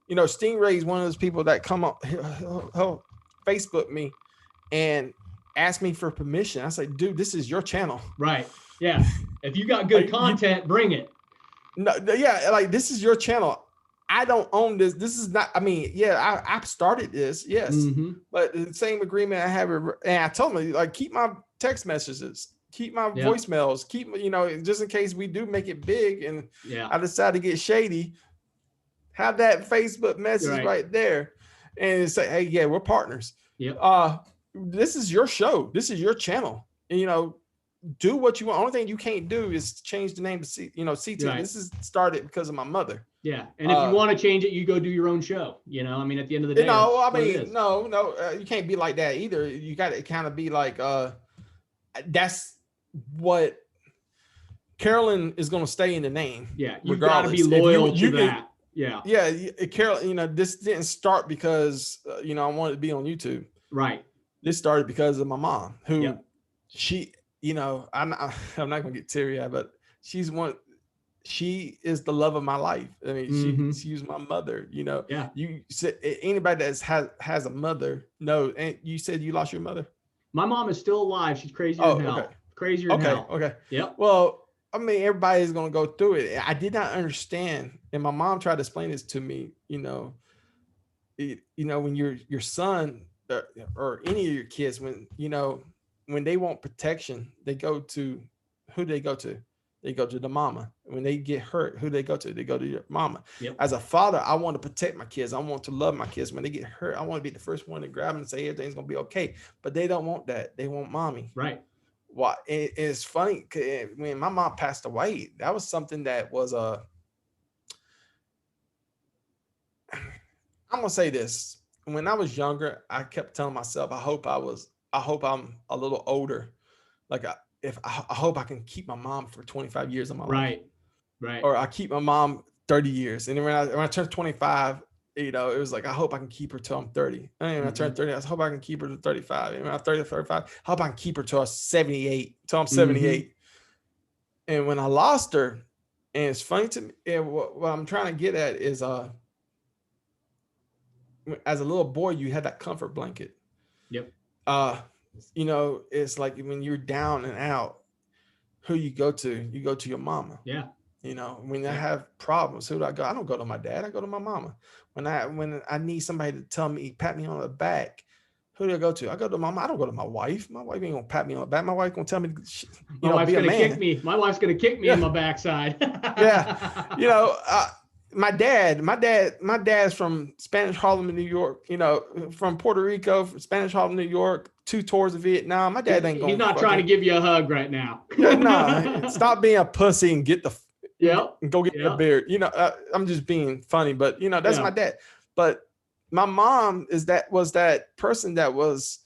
you know, Stingray is one of those people that come up, he'll Facebook me and ask me for permission. I say, dude, this is your channel. Right. Yeah. If you got good content, bring it. No, yeah, like this is your channel. I don't own this. This is not, I mean, yeah, I started this, yes. But the same agreement I have, and I told them, like, keep my text messages, keep my voicemails, keep, you know, just in case we do make it big and I decide to get shady, have that Facebook message right there and say, hey, yeah, we're partners. This is your show. This is your channel. And, you know, do what you want. Only thing you can't do is change the name to CT. This is started because of my mother. Yeah. And if you want to change it, you go do your own show. You know, I mean, at the end of the day, no, you can't be like that either. You got to kind of be like, that's what Carolyn is going to stay in the name. Yeah. You've got to be loyal to that. Yeah. Carolyn, you know, this didn't start because, you know, I wanted to be on YouTube. Right. This started because of my mom, who she, you know, I'm not going to get teary-eyed, but she is the love of my life. I mean, she's my mother, you know. Yeah. You said anybody that has a mother, no, and you said you lost your mother? My mom is still alive. She's crazier than hell. Okay. Crazier than hell. Okay. Yep. Well, I mean, everybody's going to go through it. I did not understand. And my mom tried to explain this to me, you know, when your son or any of your kids, when, you know, when they want protection, they go to, who do they go to? They go to the mama. When they get hurt, who do they go to? They go to your mama. Yep. As a father, I want to protect my kids. I want to love my kids. When they get hurt, I want to be the first one to grab them and say everything's going to be okay. But they don't want that. They want mommy. Right. Why? It's funny. When my mom passed away, that was something that was I'm going to say this. When I was younger, I kept telling myself, I hope I'm a little older. Like I hope I can keep my mom for 25 years of my life. Right. Or I keep my mom 30 years. And then when I turned 25, you know, it was like, I hope I can keep her till I'm 30. And when I turned 30, I hope I can keep her to 35. And when I'm 30 to 35, I hope I can keep her till I'm 78, till I'm 78. And when I lost her, and it's funny to me, and what I'm trying to get at is, as a little boy, you had that comfort blanket. Yep. You know, it's like when you're down and out, who you go to your mama. Yeah. You know, when I have problems, who do I go? I don't go to my dad. I go to my mama. When I need somebody to tell me, pat me on the back, who do I go to? I go to mama. I don't go to my wife. My wife ain't gonna pat me on the back. My wife gonna tell me, my wife's gonna kick me. My wife's gonna kick me in my backside. Yeah. You know, my dad's from Spanish Harlem, New York, you know, from Puerto Rico, from Spanish Harlem, New York, 2 tours of Vietnam. My dad ain't going. He's not trying to give you a hug right now. No, stop being a pussy and get the and go get the beard. You know, I'm just being funny, but you know, that's my dad. But my mom was that person that was,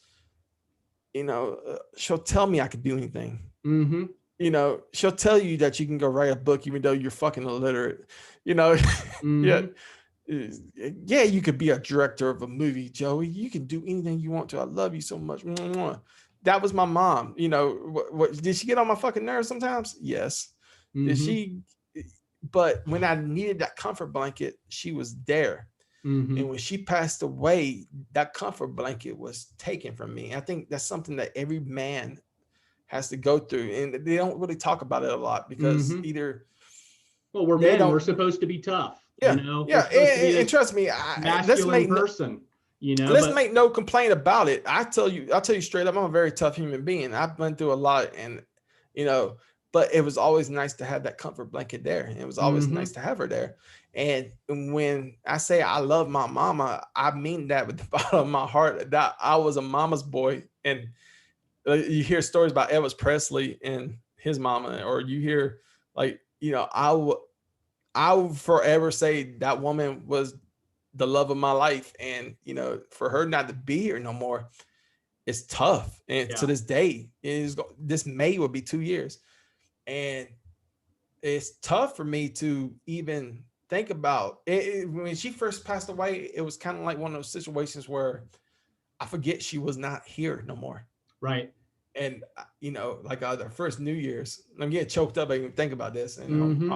you know, she'll tell me I could do anything. You know, she'll tell you that you can go write a book even though you're fucking illiterate. You know, yeah, you could be a director of a movie, Joey. You can do anything you want to. I love you so much. That was my mom. You know, what did she get on my fucking nerves sometimes? Yes. Did she? But when I needed that comfort blanket, she was there. And when she passed away, that comfort blanket was taken from me. I think that's something that every man has to go through, and they don't really talk about it a lot because either. Well, we're men. We're supposed to be tough. Yeah, you know? And trust me, masculine person. You know, let's make no complaint about it. I'll tell you straight up, I'm a very tough human being. I've been through a lot, and you know, but it was always nice to have that comfort blanket there. It was always nice to have her there. And when I say I love my mama, I mean that with the bottom of my heart. That I was a mama's boy, and you hear stories about Elvis Presley and his mama, or you hear like, you know, I will forever say that woman was the love of my life. And, you know, for her not to be here no more, it's tough. And to this day, this May will be 2 years. And it's tough for me to even think about it. When she first passed away, it was kind of like one of those situations where I forget she was not here no more. Right. And you know, like the first New Year's, I'm getting choked up. I even think about this. And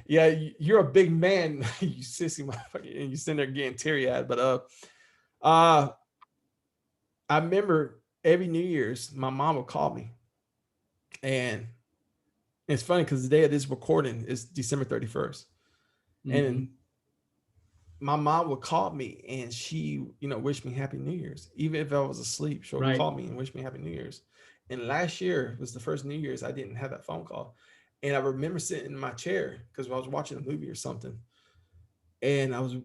yeah, you're a big man, you sissy motherfucker, and you sitting there getting teary eyed. But I remember every New Year's, my mom would call me, and it's funny because the day of this recording is December 31st, and my mom would call me and she, you know, wish me Happy New Year's. Even if I was asleep, she'll call me and wish me Happy New Year's. And last year was the first New Year's I didn't have that phone call. And I remember sitting in my chair because I was watching a movie or something. And I was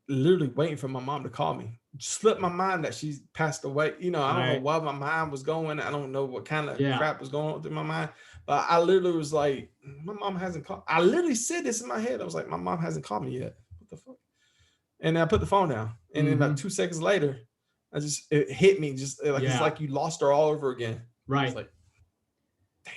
literally waiting for my mom to call me. It slipped my mind that she's passed away. You know, I don't know why my mind was going. I don't know what kind of crap was going on through my mind. But I literally was like, my mom hasn't called. I literally said this in my head. I was like, my mom hasn't called me yet. What the fuck? And then I put the phone down. And then about 2 seconds later, it hit me just like it's like you lost her all over again. Right. It's like, damn.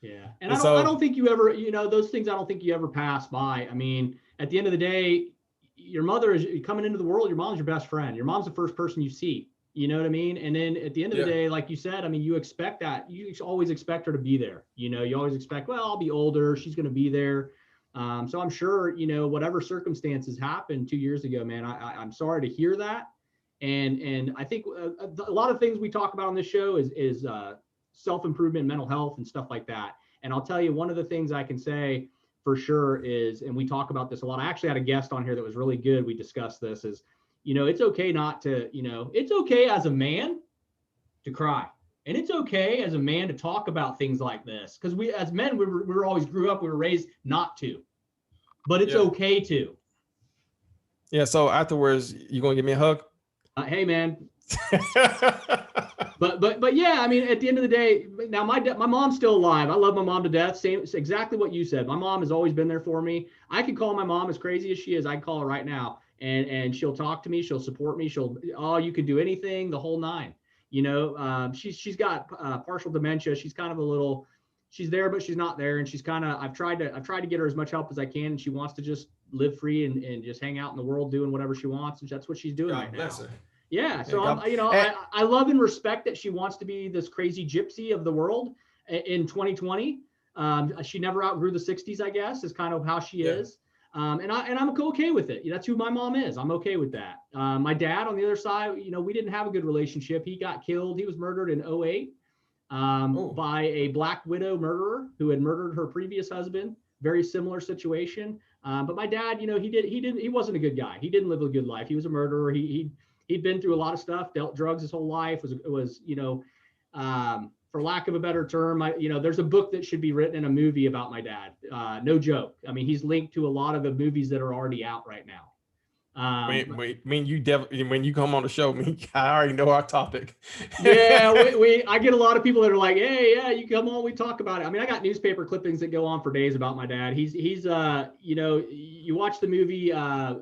Yeah. And I don't think you ever, you know, those things I don't think you ever pass by. I mean, at the end of the day, your mother is coming into the world. Your mom's your best friend. Your mom's the first person you see. You know what I mean? And then at the end of the day, like you said, I mean, you expect that. You always expect her to be there. You know, you always expect, well, I'll be older. She's going to be there. So I'm sure, you know, whatever circumstances happened 2 years ago, man, I'm sorry to hear that. And I think a lot of things we talk about on this show is self-improvement, mental health and stuff like that. And I'll tell you, one of the things I can say for sure is, and we talk about this a lot. I actually had a guest on here that was really good. We discussed this is, you know, it's okay not to, you know, it's okay as a man to cry. And it's okay as a man to talk about things like this. Because we, as men, we were always we were raised not to. But it's okay to. Yeah, so afterwards, you going to give me a hug? Hey, man. But yeah, I mean, at the end of the day, now my mom's still alive. I love my mom to death. Same, exactly what you said. My mom has always been there for me. I can call my mom, as crazy as she is, I can call her right now. And she'll talk to me. She'll support me. You can do anything, the whole nine. You know, she's got partial dementia. She's kind of she's there, but she's not there. And she's kind of, I've tried to get her as much help as I can. And she wants to just live free and just hang out in the world doing whatever she wants. And that's what she's doing right now. Her. Yeah. So I love and respect that she wants to be this crazy gypsy of the world in 2020. She never outgrew the 60s, I guess, is kind of how she is. And I'm okay with it. That's who my mom is. I'm okay with that. My dad on the other side, you know, we didn't have a good relationship. He got killed. He was murdered in 2008 by a Black widow murderer who had murdered her previous husband. Very similar situation. But my dad, you know, he wasn't a good guy. He didn't live a good life. He was a murderer. He'd been through a lot of stuff, dealt drugs his whole life, was you know, for lack of a better term, you know, there's a book that should be written in a movie about my dad. No joke. I mean, he's linked to a lot of the movies that are already out right now. When you come on the show, I already know our topic. Yeah, I get a lot of people that are like, hey, yeah, you come on, we talk about it. I mean, I got newspaper clippings that go on for days about my dad. He's you know, you watch the movie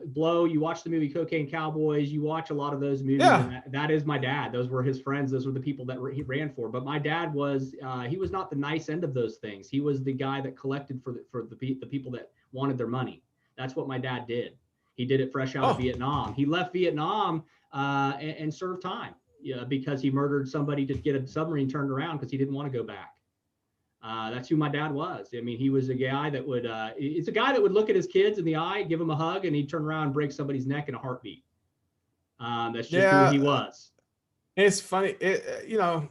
Blow, you watch the movie Cocaine Cowboys, you watch a lot of those movies. Yeah. And that is my dad. Those were his friends. Those were the people that he ran for. But my dad was he was not the nice end of those things. He was the guy that collected for the people that wanted their money. That's what my dad did. He did it fresh out of Vietnam. He left Vietnam and served time because he murdered somebody to get a submarine turned around because he didn't want to go back. That's who my dad was. I mean, he was a guy that would, it's a guy that would look at his kids in the eye, give them a hug, and he'd turn around and break somebody's neck in a heartbeat. That's just who he was. It's funny. You know,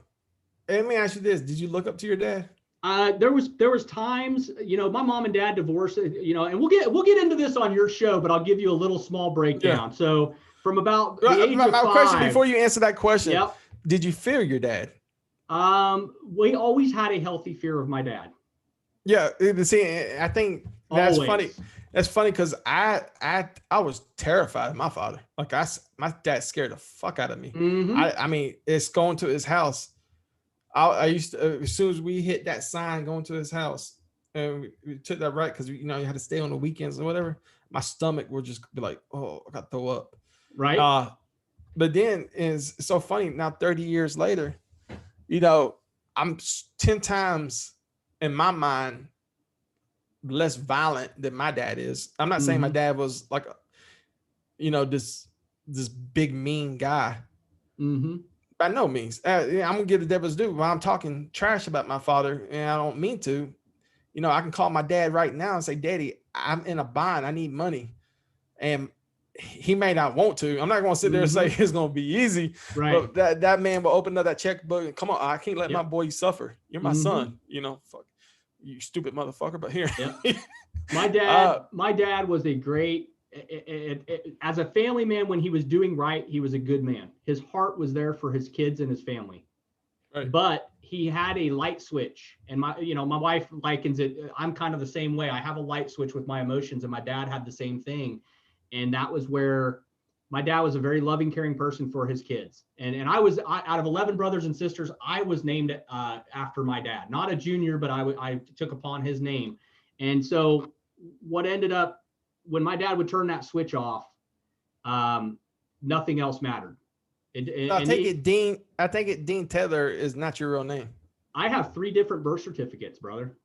let me ask you this. Did you look up to your dad? There was times, you know, my mom and dad divorced, you know, and we'll get into this on your show, but I'll give you a little small breakdown. Yeah. So from about the age of 5, question before you answer that question, did you fear your dad? We always had a healthy fear of my dad. Yeah, see, I think that's funny. That's funny because I was terrified of my father. Like my dad scared the fuck out of me. Mm-hmm. I mean, it's going to his house. I used to, as soon as we hit that sign going to his house, and we took that right because you know you had to stay on the weekends or whatever. My stomach would just be like, oh, I got to throw up. Right. But then it's so funny now. 30 years later, you know, I'm 10 times in my mind less violent than my dad is. I'm not saying my dad was like, you know, this big mean guy. Mm-hmm. by no means. I'm gonna give the devil's due. When I'm talking trash about my father, and I don't mean to, you know, I can call my dad right now and say, Daddy, I'm in a bind. I need money. And he may not want to. I'm not going to sit there and say it's going to be easy. Right. But that man will open up that checkbook and come on, I can't let my boy suffer. You're my son. You know, fuck you, stupid motherfucker. But here, my dad was a great, as a family man, when he was doing right, he was a good man. His heart was there for his kids and his family. Right. But he had a light switch, and my wife likens it. I'm kind of the same way. I have a light switch with my emotions, and my dad had the same thing. And that was where my dad was a very loving, caring person for his kids. And I was, out of 11 brothers and sisters, I was named after my dad, not a junior, but I took upon his name. And so what ended up, when my dad would turn that switch off, nothing else mattered. I take it Dean Taylor is not your real name. I have 3 different birth certificates, brother.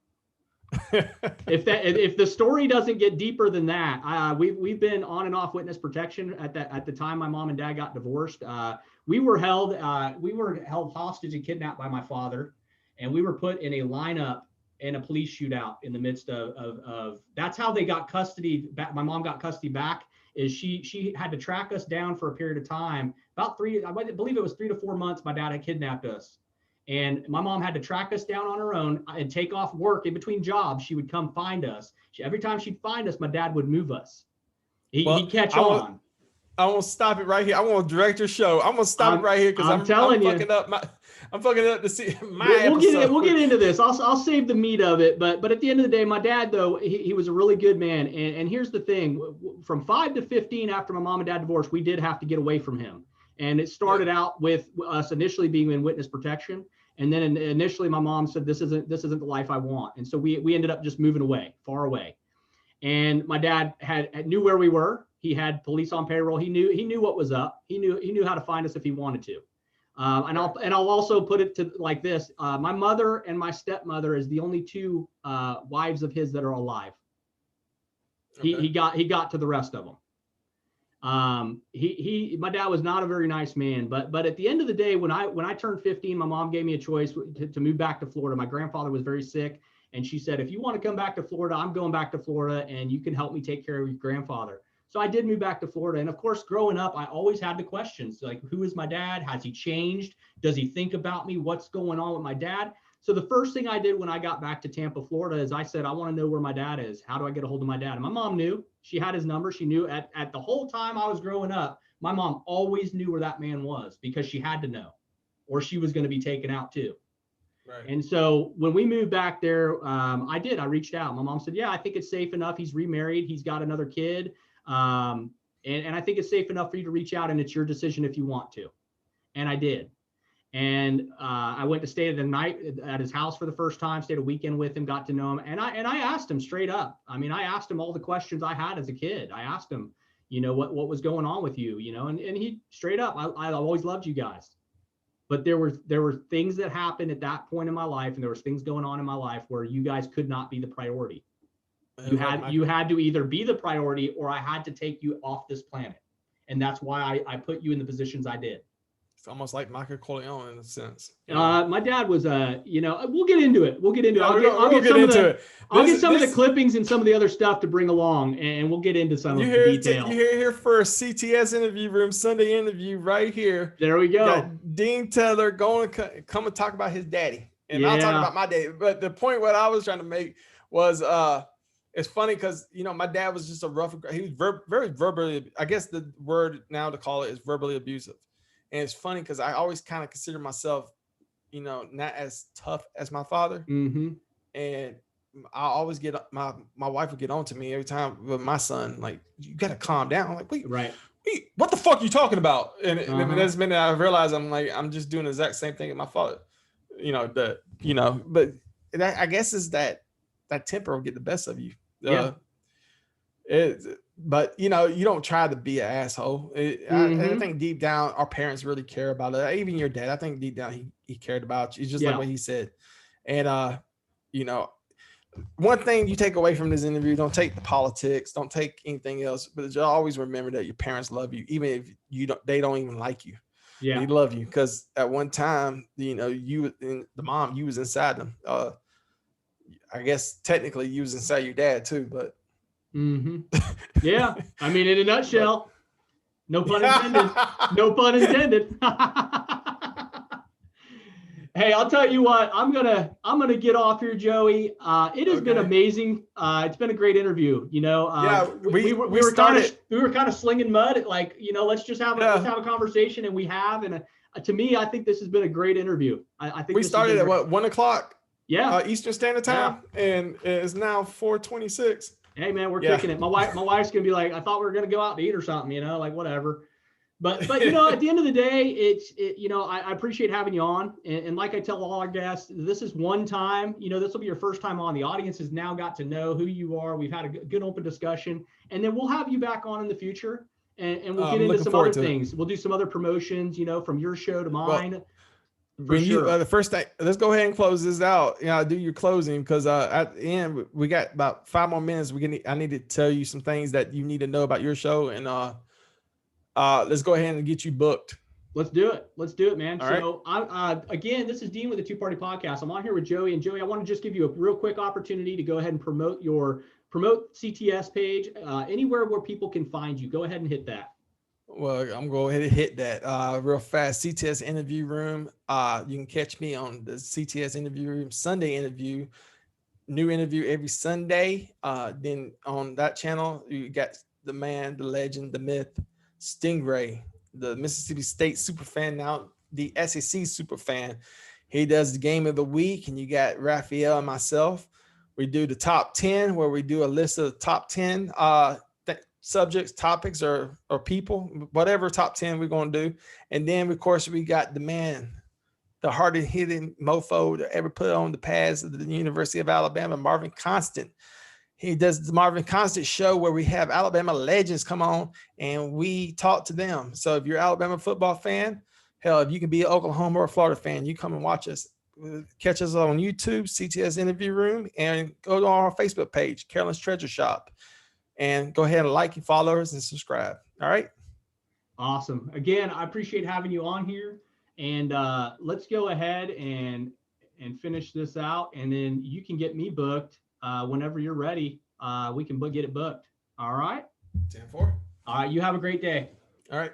If the story doesn't get deeper than that, we've been on and off witness protection at the time my mom and dad got divorced. We were held hostage and kidnapped by my father, and we were put in a lineup in a police shootout in the midst of that's how they got custody back. My mom got custody back. Is she had to track us down for a period of time, about I believe it was 3 to 4 months. My dad had kidnapped us, and my mom had to track us down on her own and take off work in between jobs. She would come find us. Every time she'd find us, my dad would move us. He'd catch on. I want to stop it right here. I want to direct your show. I'm going to stop it right here because I'm fucking up to see my we'll get into this. I'll save the meat of it. But at the end of the day, my dad, though, he was a really good man. And here's the thing. From 5 to 15 after my mom and dad divorced, we did have to get away from him. And it started out with us initially being in witness protection. And then initially my mom said, this isn't the life I want. And so we ended up just moving away, far away. And my dad knew where we were. He had police on payroll. He knew what was up. He knew how to find us if he wanted to. And I'll also put it to like this. My mother and my stepmother is the only 2 wives of his that are alive. Okay. He got to the rest of them. My dad was not a very nice man, but at the end of the day, when I turned 15, my mom gave me a choice to move back to Florida. My grandfather was very sick, and she said, if you want to come back to Florida, I'm going back to Florida, and you can help me take care of your grandfather. So I did move back to Florida. And of course, growing up, I always had the questions like, who is my dad? Has he changed? Does he think about me? What's going on with my dad? So the first thing I did when I got back to Tampa, Florida, is I said, I want to know where my dad is. How do I get a hold of my dad? And my mom knew. She had his number. She knew at the whole time I was growing up, my mom always knew where that man was because she had to know, or she was going to be taken out too. Right. And so when we moved back there, I reached out. My mom said, yeah, I think it's safe enough. He's remarried. He's got another kid. And I think it's safe enough for you to reach out, and it's your decision if you want to. And I did. And I went to stay the night at his house for the first time, stayed a weekend with him, got to know him. And I asked him straight up. I mean, I asked him all the questions I had as a kid. I asked him, what was going on with you, and he straight up, I always loved you guys. But there were things that happened at that point in my life, and there was things going on in my life where you guys could not be the priority. You had to either be the priority, or I had to take you off this planet. And that's why I put you in the positions I did. It's almost like Michael Corleone in a sense. My dad was we'll get into it. I'll get some of the clippings and some of the other stuff to bring along, and we'll get into some of the detail. You hear here first, CTS Interview Room, Sunday interview right here. There we go. Got Dean Taylor going to come and talk about his daddy. And I'll talk about my daddy. But the point what I was trying to make was it's funny because, my dad was just he was very verbally, I guess the word now to call it is verbally abusive. And it's funny because I always kind of consider myself, not as tough as my father. Mm-hmm. And I always get my wife would get on to me every time with my son, like, you got to calm down. I'm like, wait, what the fuck are you talking about? And the next minute I realize I'm just doing the exact same thing as my father, but I guess is that temper will get the best of you. But you don't try to be an asshole. I think deep down our parents really care about it. Even your dad, I think deep down he cared about you. It's just like what he said. And one thing you take away from this interview, don't take the politics, don't take anything else, but just always remember that your parents love you, even if they don't even like you. Yeah. He love you because at one time, you know, you and the mom, you was inside them. I guess technically you was inside your dad too, but yeah. I mean, in a nutshell, no pun intended. No pun intended. Hey, I'll tell you what, I'm gonna get off here, Joey. It has been amazing. It's been a great interview. You know, we were kind of slinging mud. Like, you know, let's just have let's have a conversation, and we have. And to me, I think this has been a great interview. I think we started at what, 1 o'clock? Yeah, Eastern Standard Time, and it's now 4:26. Hey man, we're kicking it. My wife's gonna be like, I thought we were gonna go out to eat or something. You know, like whatever. But you know, at the end of the day, you know, I appreciate having you on. And like I tell all our guests, this is one time, you know, this will be your first time on. The audience has now got to know who you are. We've had a good open discussion, and then we'll have you back on in the future, and we'll get into some other things. We'll do some other promotions, you know, from your show to mine. When you the first thing, let's go ahead and close this out. You know, do your closing, because at the end we got about 5 more minutes. I need to tell you some things that you need to know about your show, and let's go ahead and get you booked. Let's do it. Let's do it, man. All so again, this is Dean with the Two Party Podcast. I'm on here with Joey, and Joey, I want to just give you a real quick opportunity to go ahead and promote CTS page, anywhere where people can find you. Go ahead and hit that. Well, I'm going to go ahead and hit that real fast. CTS Interview Room. You can catch me on the CTS Interview Room Sunday interview. New interview every Sunday. Then on that channel, you got the man, the legend, the myth, Stingray, the Mississippi State Superfan, now the SEC Superfan. He does the game of the week, and you got Raphael and myself. We do the top 10, where we do a list of the top 10 subjects, topics, or people, whatever top 10 we're going to do. And then, of course, we got the man, the hardest hitting mofo to ever put on the pads of the University of Alabama, Marvin Constant. He does the Marvin Constant Show, where we have Alabama legends come on and we talk to them. So if you're an Alabama football fan, hell, if you can be an Oklahoma or Florida fan, you come and watch us. Catch us on YouTube, CTS Interview Room, and go to our Facebook page, Carolyn's Treasure Shop, and go ahead and like and follow us and subscribe. All right. Awesome. Again, I appreciate having you on here, and let's go ahead and finish this out, and then you can get me booked whenever you're ready. We can get it booked. All right. 10-4. All right. You have a great day. All right.